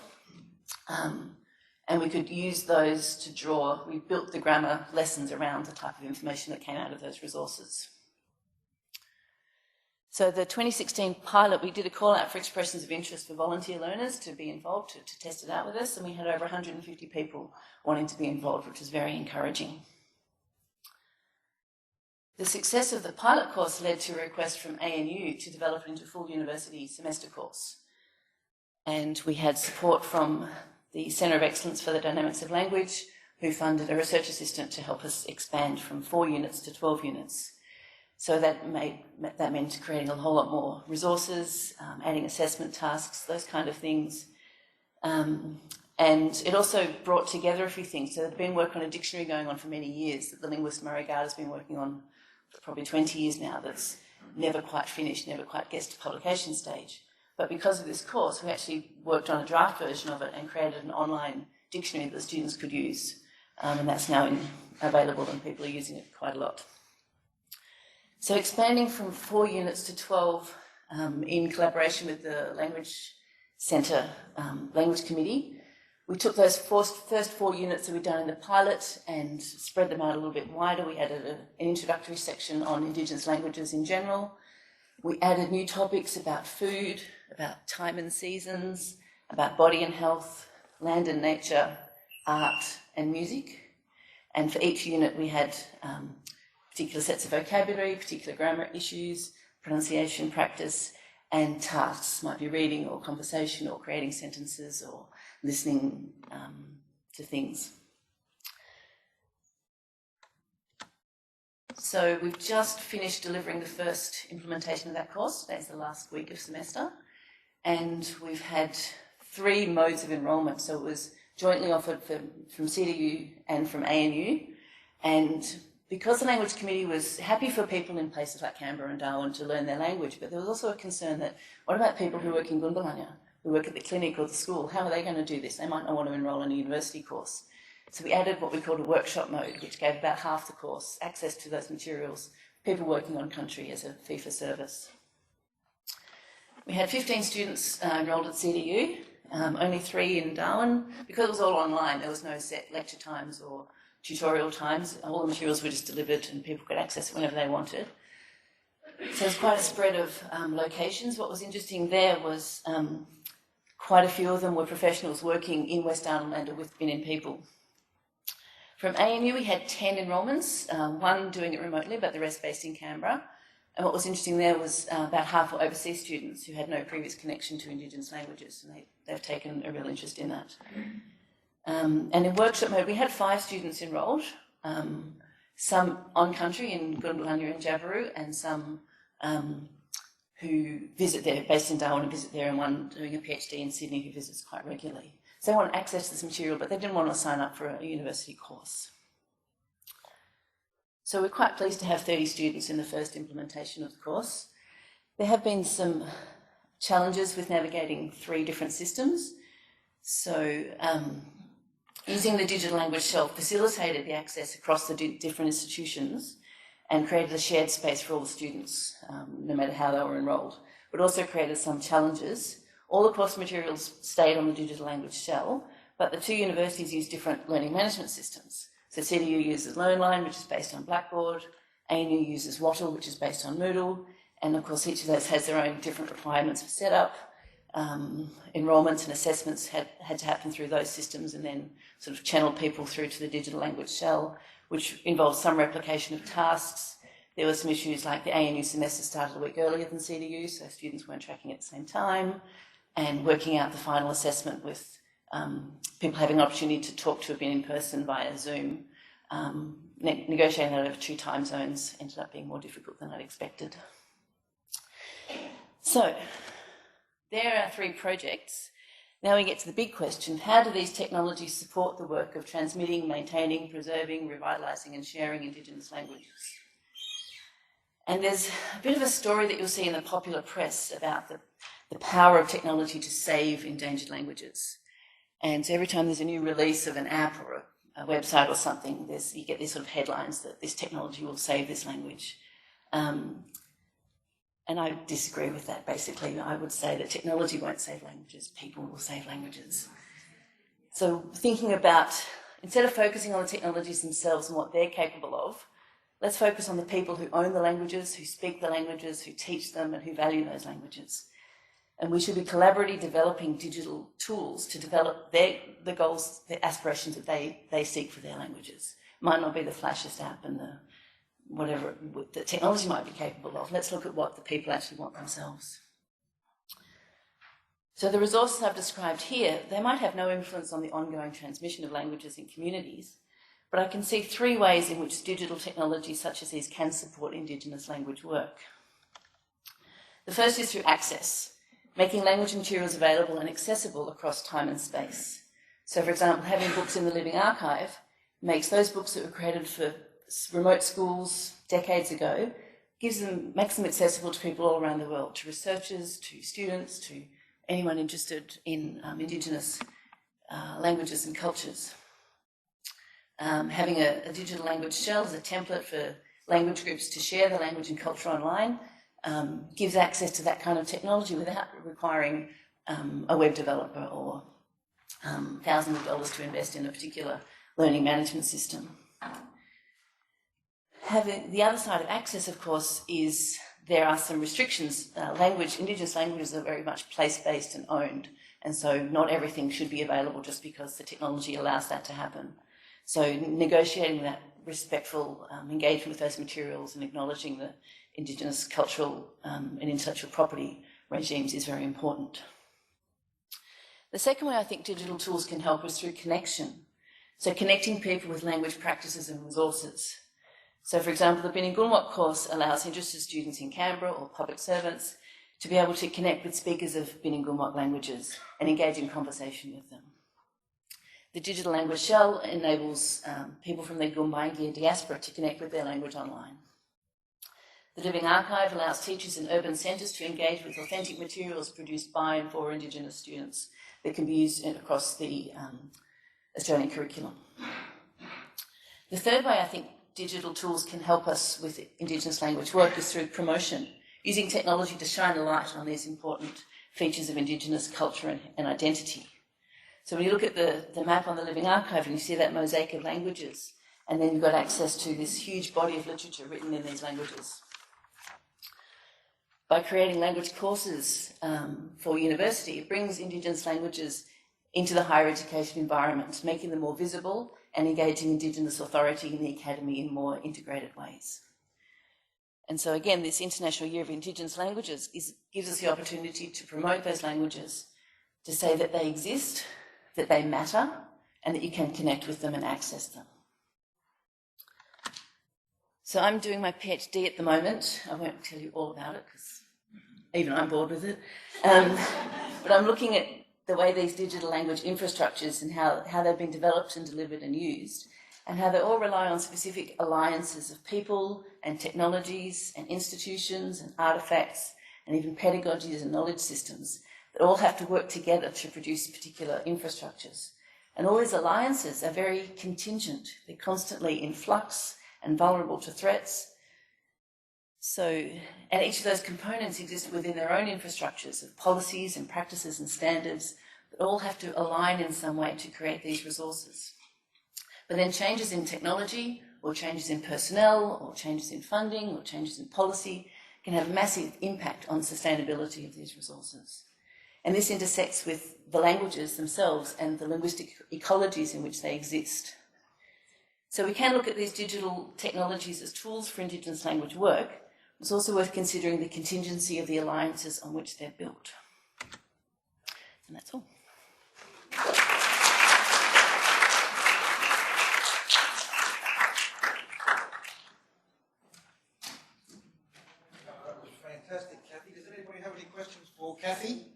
And we could use those to draw. We built the grammar lessons around the type of information that came out of those resources. So the 2016 pilot, we did a call out for expressions of interest for volunteer learners to be involved, to test it out with us, and we had over 150 people wanting to be involved, which was very encouraging. The success of the pilot course led to a request from ANU to develop it into a full university semester course. And we had support from the Centre of Excellence for the Dynamics of Language, who funded a research assistant to help us expand from 4 units to 12 units. So that meant creating a whole lot more resources, adding assessment tasks, those kind of things. And it also brought together a few things. So there'd been work on a dictionary going on for many years that the linguist Murray Gard has been working on for probably 20 years now, that's never quite finished, never quite gets to publication stage. But because of this course, we actually worked on a draft version of it and created an online dictionary that the students could use. And that's now available and people are using it quite a lot. So expanding from 4 units to 12 in collaboration with the Language Centre Language Committee, we took those first 4 units that we'd done in the pilot and spread them out a little bit wider. We added an introductory section on Indigenous languages in general. We added new topics about food, about time and seasons, about body and health, land and nature, art and music. And for each unit we had particular sets of vocabulary, particular grammar issues, pronunciation practice, and tasks. Might be reading or conversation or creating sentences or listening to things. So we've just finished delivering the first implementation of that course. Today's the last week of semester. And we've had 3 modes of enrolment. So it was jointly offered from CDU and from ANU. And because the Language Committee was happy for people in places like Canberra and Darwin to learn their language, but there was also a concern that what about people who work in Gundbalanya, who work at the clinic or the school? How are they going to do this? They might not want to enrol in a university course. So we added what we called a workshop mode, which gave about half the course access to those materials, people working on country as a fee for service. We had 15 students enrolled at CDU, only 3 in Darwin. Because it was all online, there was no set lecture times or tutorial times. All the materials were just delivered and people could access it whenever they wanted. So there's quite a spread of locations. What was interesting there was Quite a few of them were professionals working in West Arnhem or with Binin people. From ANU, we had 10 enrolments, one doing it remotely, but the rest based in Canberra. And what was interesting there was about half were overseas students who had no previous connection to Indigenous languages, and they've taken a real interest in that. And in workshop mode, we had 5 students enrolled, some on country in Gundulanya and Jabiru, and some who visit there, based in Darwin and visit there, and one doing a PhD in Sydney who visits quite regularly. So they want access to this material, but they didn't want to sign up for a university course. So we're quite pleased to have 30 students in the first implementation of the course. There have been some challenges with navigating 3 different systems. So using the digital language shelf facilitated the access across the different institutions and created a shared space for all the students, no matter how they were enrolled, but also created some challenges. All the course materials stayed on the digital language shell, but the 2 universities use different learning management systems. So CDU uses LearnLine, which is based on Blackboard, ANU uses Wattle, which is based on Moodle, and of course each of those has their own different requirements for setup. Enrolments and assessments had to happen through those systems and then sort of channel people through to the digital language shell, which involves some replication of tasks. There were some issues like the ANU semester started a week earlier than CDU, so students weren't tracking at the same time, and working out the final assessment with people having an opportunity to talk to a bin in person via Zoom. Negotiating that over 2 time zones ended up being more difficult than I'd expected. So there are 3 projects. Now we get to the big question: how do these technologies support the work of transmitting, maintaining, preserving, revitalising and sharing Indigenous languages? And there's a bit of a story that you'll see in the popular press about the power of technology to save endangered languages. And so every time there's a new release of an app or a website or something, you get these sort of headlines that this technology will save this language. And I disagree with that, basically. I would say that technology won't save languages, people will save languages. So thinking about, instead of focusing on the technologies themselves and what they're capable of, let's focus on the people who own the languages, who speak the languages, who teach them and who value those languages. And we should be collaboratively developing digital tools to develop the goals, the aspirations that they seek for their languages. It might not be the flashiest app and whatever the technology might be capable of. Let's look at what the people actually want themselves. So the resources I've described here, they might have no influence on the ongoing transmission of languages in communities, but I can see 3 ways in which digital technologies such as these can support Indigenous language work. The first is through access, making language materials available and accessible across time and space. So, for example, having books in the Living Archive makes those books that were created for remote schools decades ago, makes them accessible to people all around the world, to researchers, to students, to anyone interested in Indigenous languages and cultures. Having a digital language shell as a template for language groups to share the language and culture online gives access to that kind of technology without requiring a web developer or thousands of dollars to invest in a particular learning management system. The other side of access, of course, is there are some restrictions. Indigenous languages are very much place-based and owned, and so not everything should be available just because the technology allows that to happen. So negotiating that respectful engagement with those materials and acknowledging the Indigenous cultural and intellectual property regimes is very important. The second way I think digital tools can help is through connection. So connecting people with language practices and resources. So, for example, the Bilingual course allows interested students in Canberra or public servants to be able to connect with speakers of Bilingual languages and engage in conversation with them. The digital language shell enables people from the Gumbaynggirr diaspora to connect with their language online. The Living Archive allows teachers in urban centres to engage with authentic materials produced by and for Indigenous students that can be used across the Australian curriculum. The third way I think digital tools can help us with Indigenous language work is through promotion, using technology to shine a light on these important features of Indigenous culture and identity. So when you look at the map on the Living Archive and you see that mosaic of languages, and then you've got access to this huge body of literature written in these languages. By creating language courses for university, it brings Indigenous languages into the higher education environment, making them more visible and engaging Indigenous authority in the academy in more integrated ways. And so again, this International Year of Indigenous Languages gives us the opportunity to promote those languages, to say that they exist, that they matter, and that you can connect with them and access them. So I'm doing my PhD at the moment. I won't tell you all about it because even I'm bored with it. But I'm looking at the way these digital language infrastructures and how they've been developed and delivered and used, and how they all rely on specific alliances of people and technologies and institutions and artefacts and even pedagogies and knowledge systems that all have to work together to produce particular infrastructures. And all these alliances are very contingent. They're constantly in flux and vulnerable to threats. So, and each of those components exist within their own infrastructures of policies and practices and standards that all have to align in some way to create these resources. But then changes in technology, or changes in personnel, or changes in funding, or changes in policy can have massive impact on sustainability of these resources. And this intersects with the languages themselves and the linguistic ecologies in which they exist. So we can look at these digital technologies as tools for Indigenous language work. It's also worth considering the contingency of the alliances on which they're built. And that's all. That was fantastic, Cathy. Does anybody have any questions for Cathy?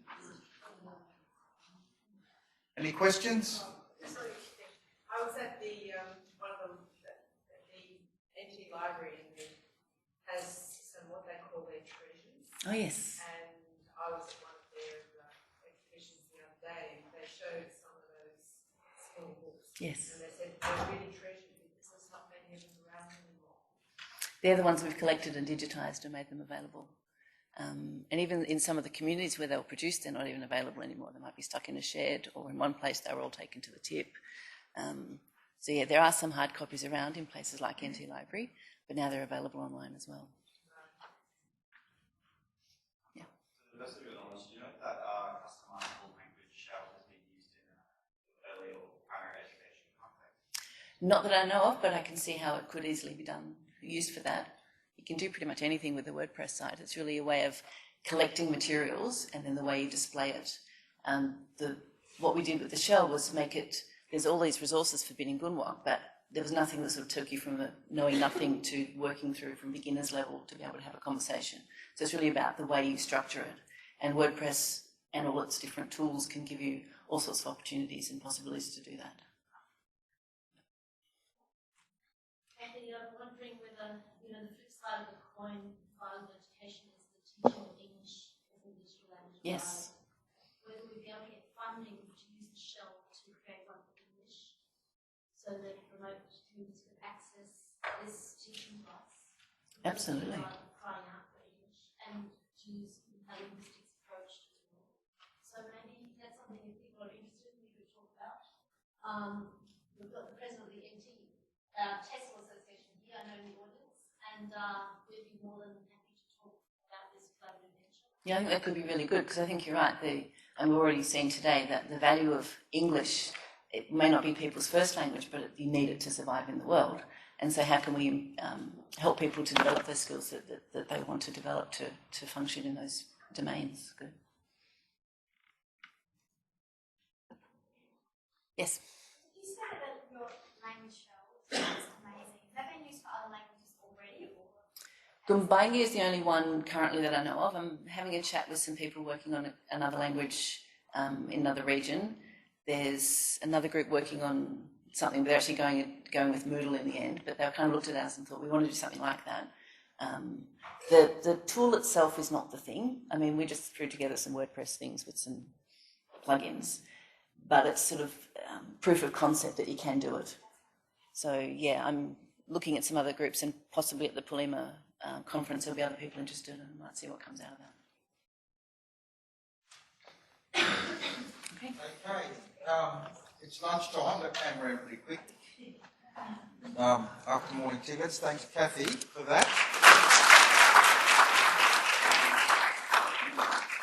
Any questions? I was at the one of them, the NT library, and it has some what they call their treasures. Oh yes. And I was at one of their exhibitions the other day, and they showed some of those small books. Yes. And they said they're really treasured because there's not many of them around anymore. They're the ones we've collected and digitised and made them available. And even in some of the communities where they were produced, they're not even available anymore. They might be stuck in a shed, or in one place they were all taken to the tip. So yeah, there are some hard copies around in places like NT Library, but now they're available online as well. Yeah. To the best of your knowledge, do you know that customizable language shell has been used in early or primary education context? Not that I know of, but I can see how it could easily be used for that. You can do pretty much anything with the WordPress site. It's really a way of collecting materials and then the way you display it. What we did with the shell was make it, there's all these resources for Bilingual, but there was nothing that sort of took you from knowing nothing to working through from beginner's level to be able to have a conversation. So it's really about the way you structure it. And WordPress and all its different tools can give you all sorts of opportunities and possibilities to do that. Cathy, I'm wondering whether, the flip side of the coin for education is the teaching of English as a digital language. Yes. Whether we'd be able to get funding to use the shell to create one for English so that remote students could access this teaching device. Absolutely. Crying out for English and to use a linguistics approach to it. So maybe that's something that people are interested in, we could talk about. We've got the president of the NT TESOL Association here, I know in the audience, and we'd be more than happy to talk about this collaborative venture. Yeah, I think that could be really good because I think you're right. And we're already seeing today that the value of English, it may not be people's first language, but you need it to survive in the world. And so how can we help people to develop those skills that they want to develop to function in those domains? Good. Yes? You said that your language shell is amazing. Has that been used for other languages already? Gumbayngi is the only one currently that I know of. I'm having a chat with some people working on another language in another region. There's another group working on something. They're actually going with Moodle in the end, but they kind of looked at us and thought, we want to do something like that. The tool itself is not the thing. I mean, we just threw together some WordPress things with some plugins, but it's sort of proof of concept that you can do it. So yeah, I'm looking at some other groups and possibly at the Pulima conference there'll be other people interested and I might see what comes out of that. Okay. It's lunchtime. That came around pretty quick. After morning tickets. Thanks, Cathy, for that.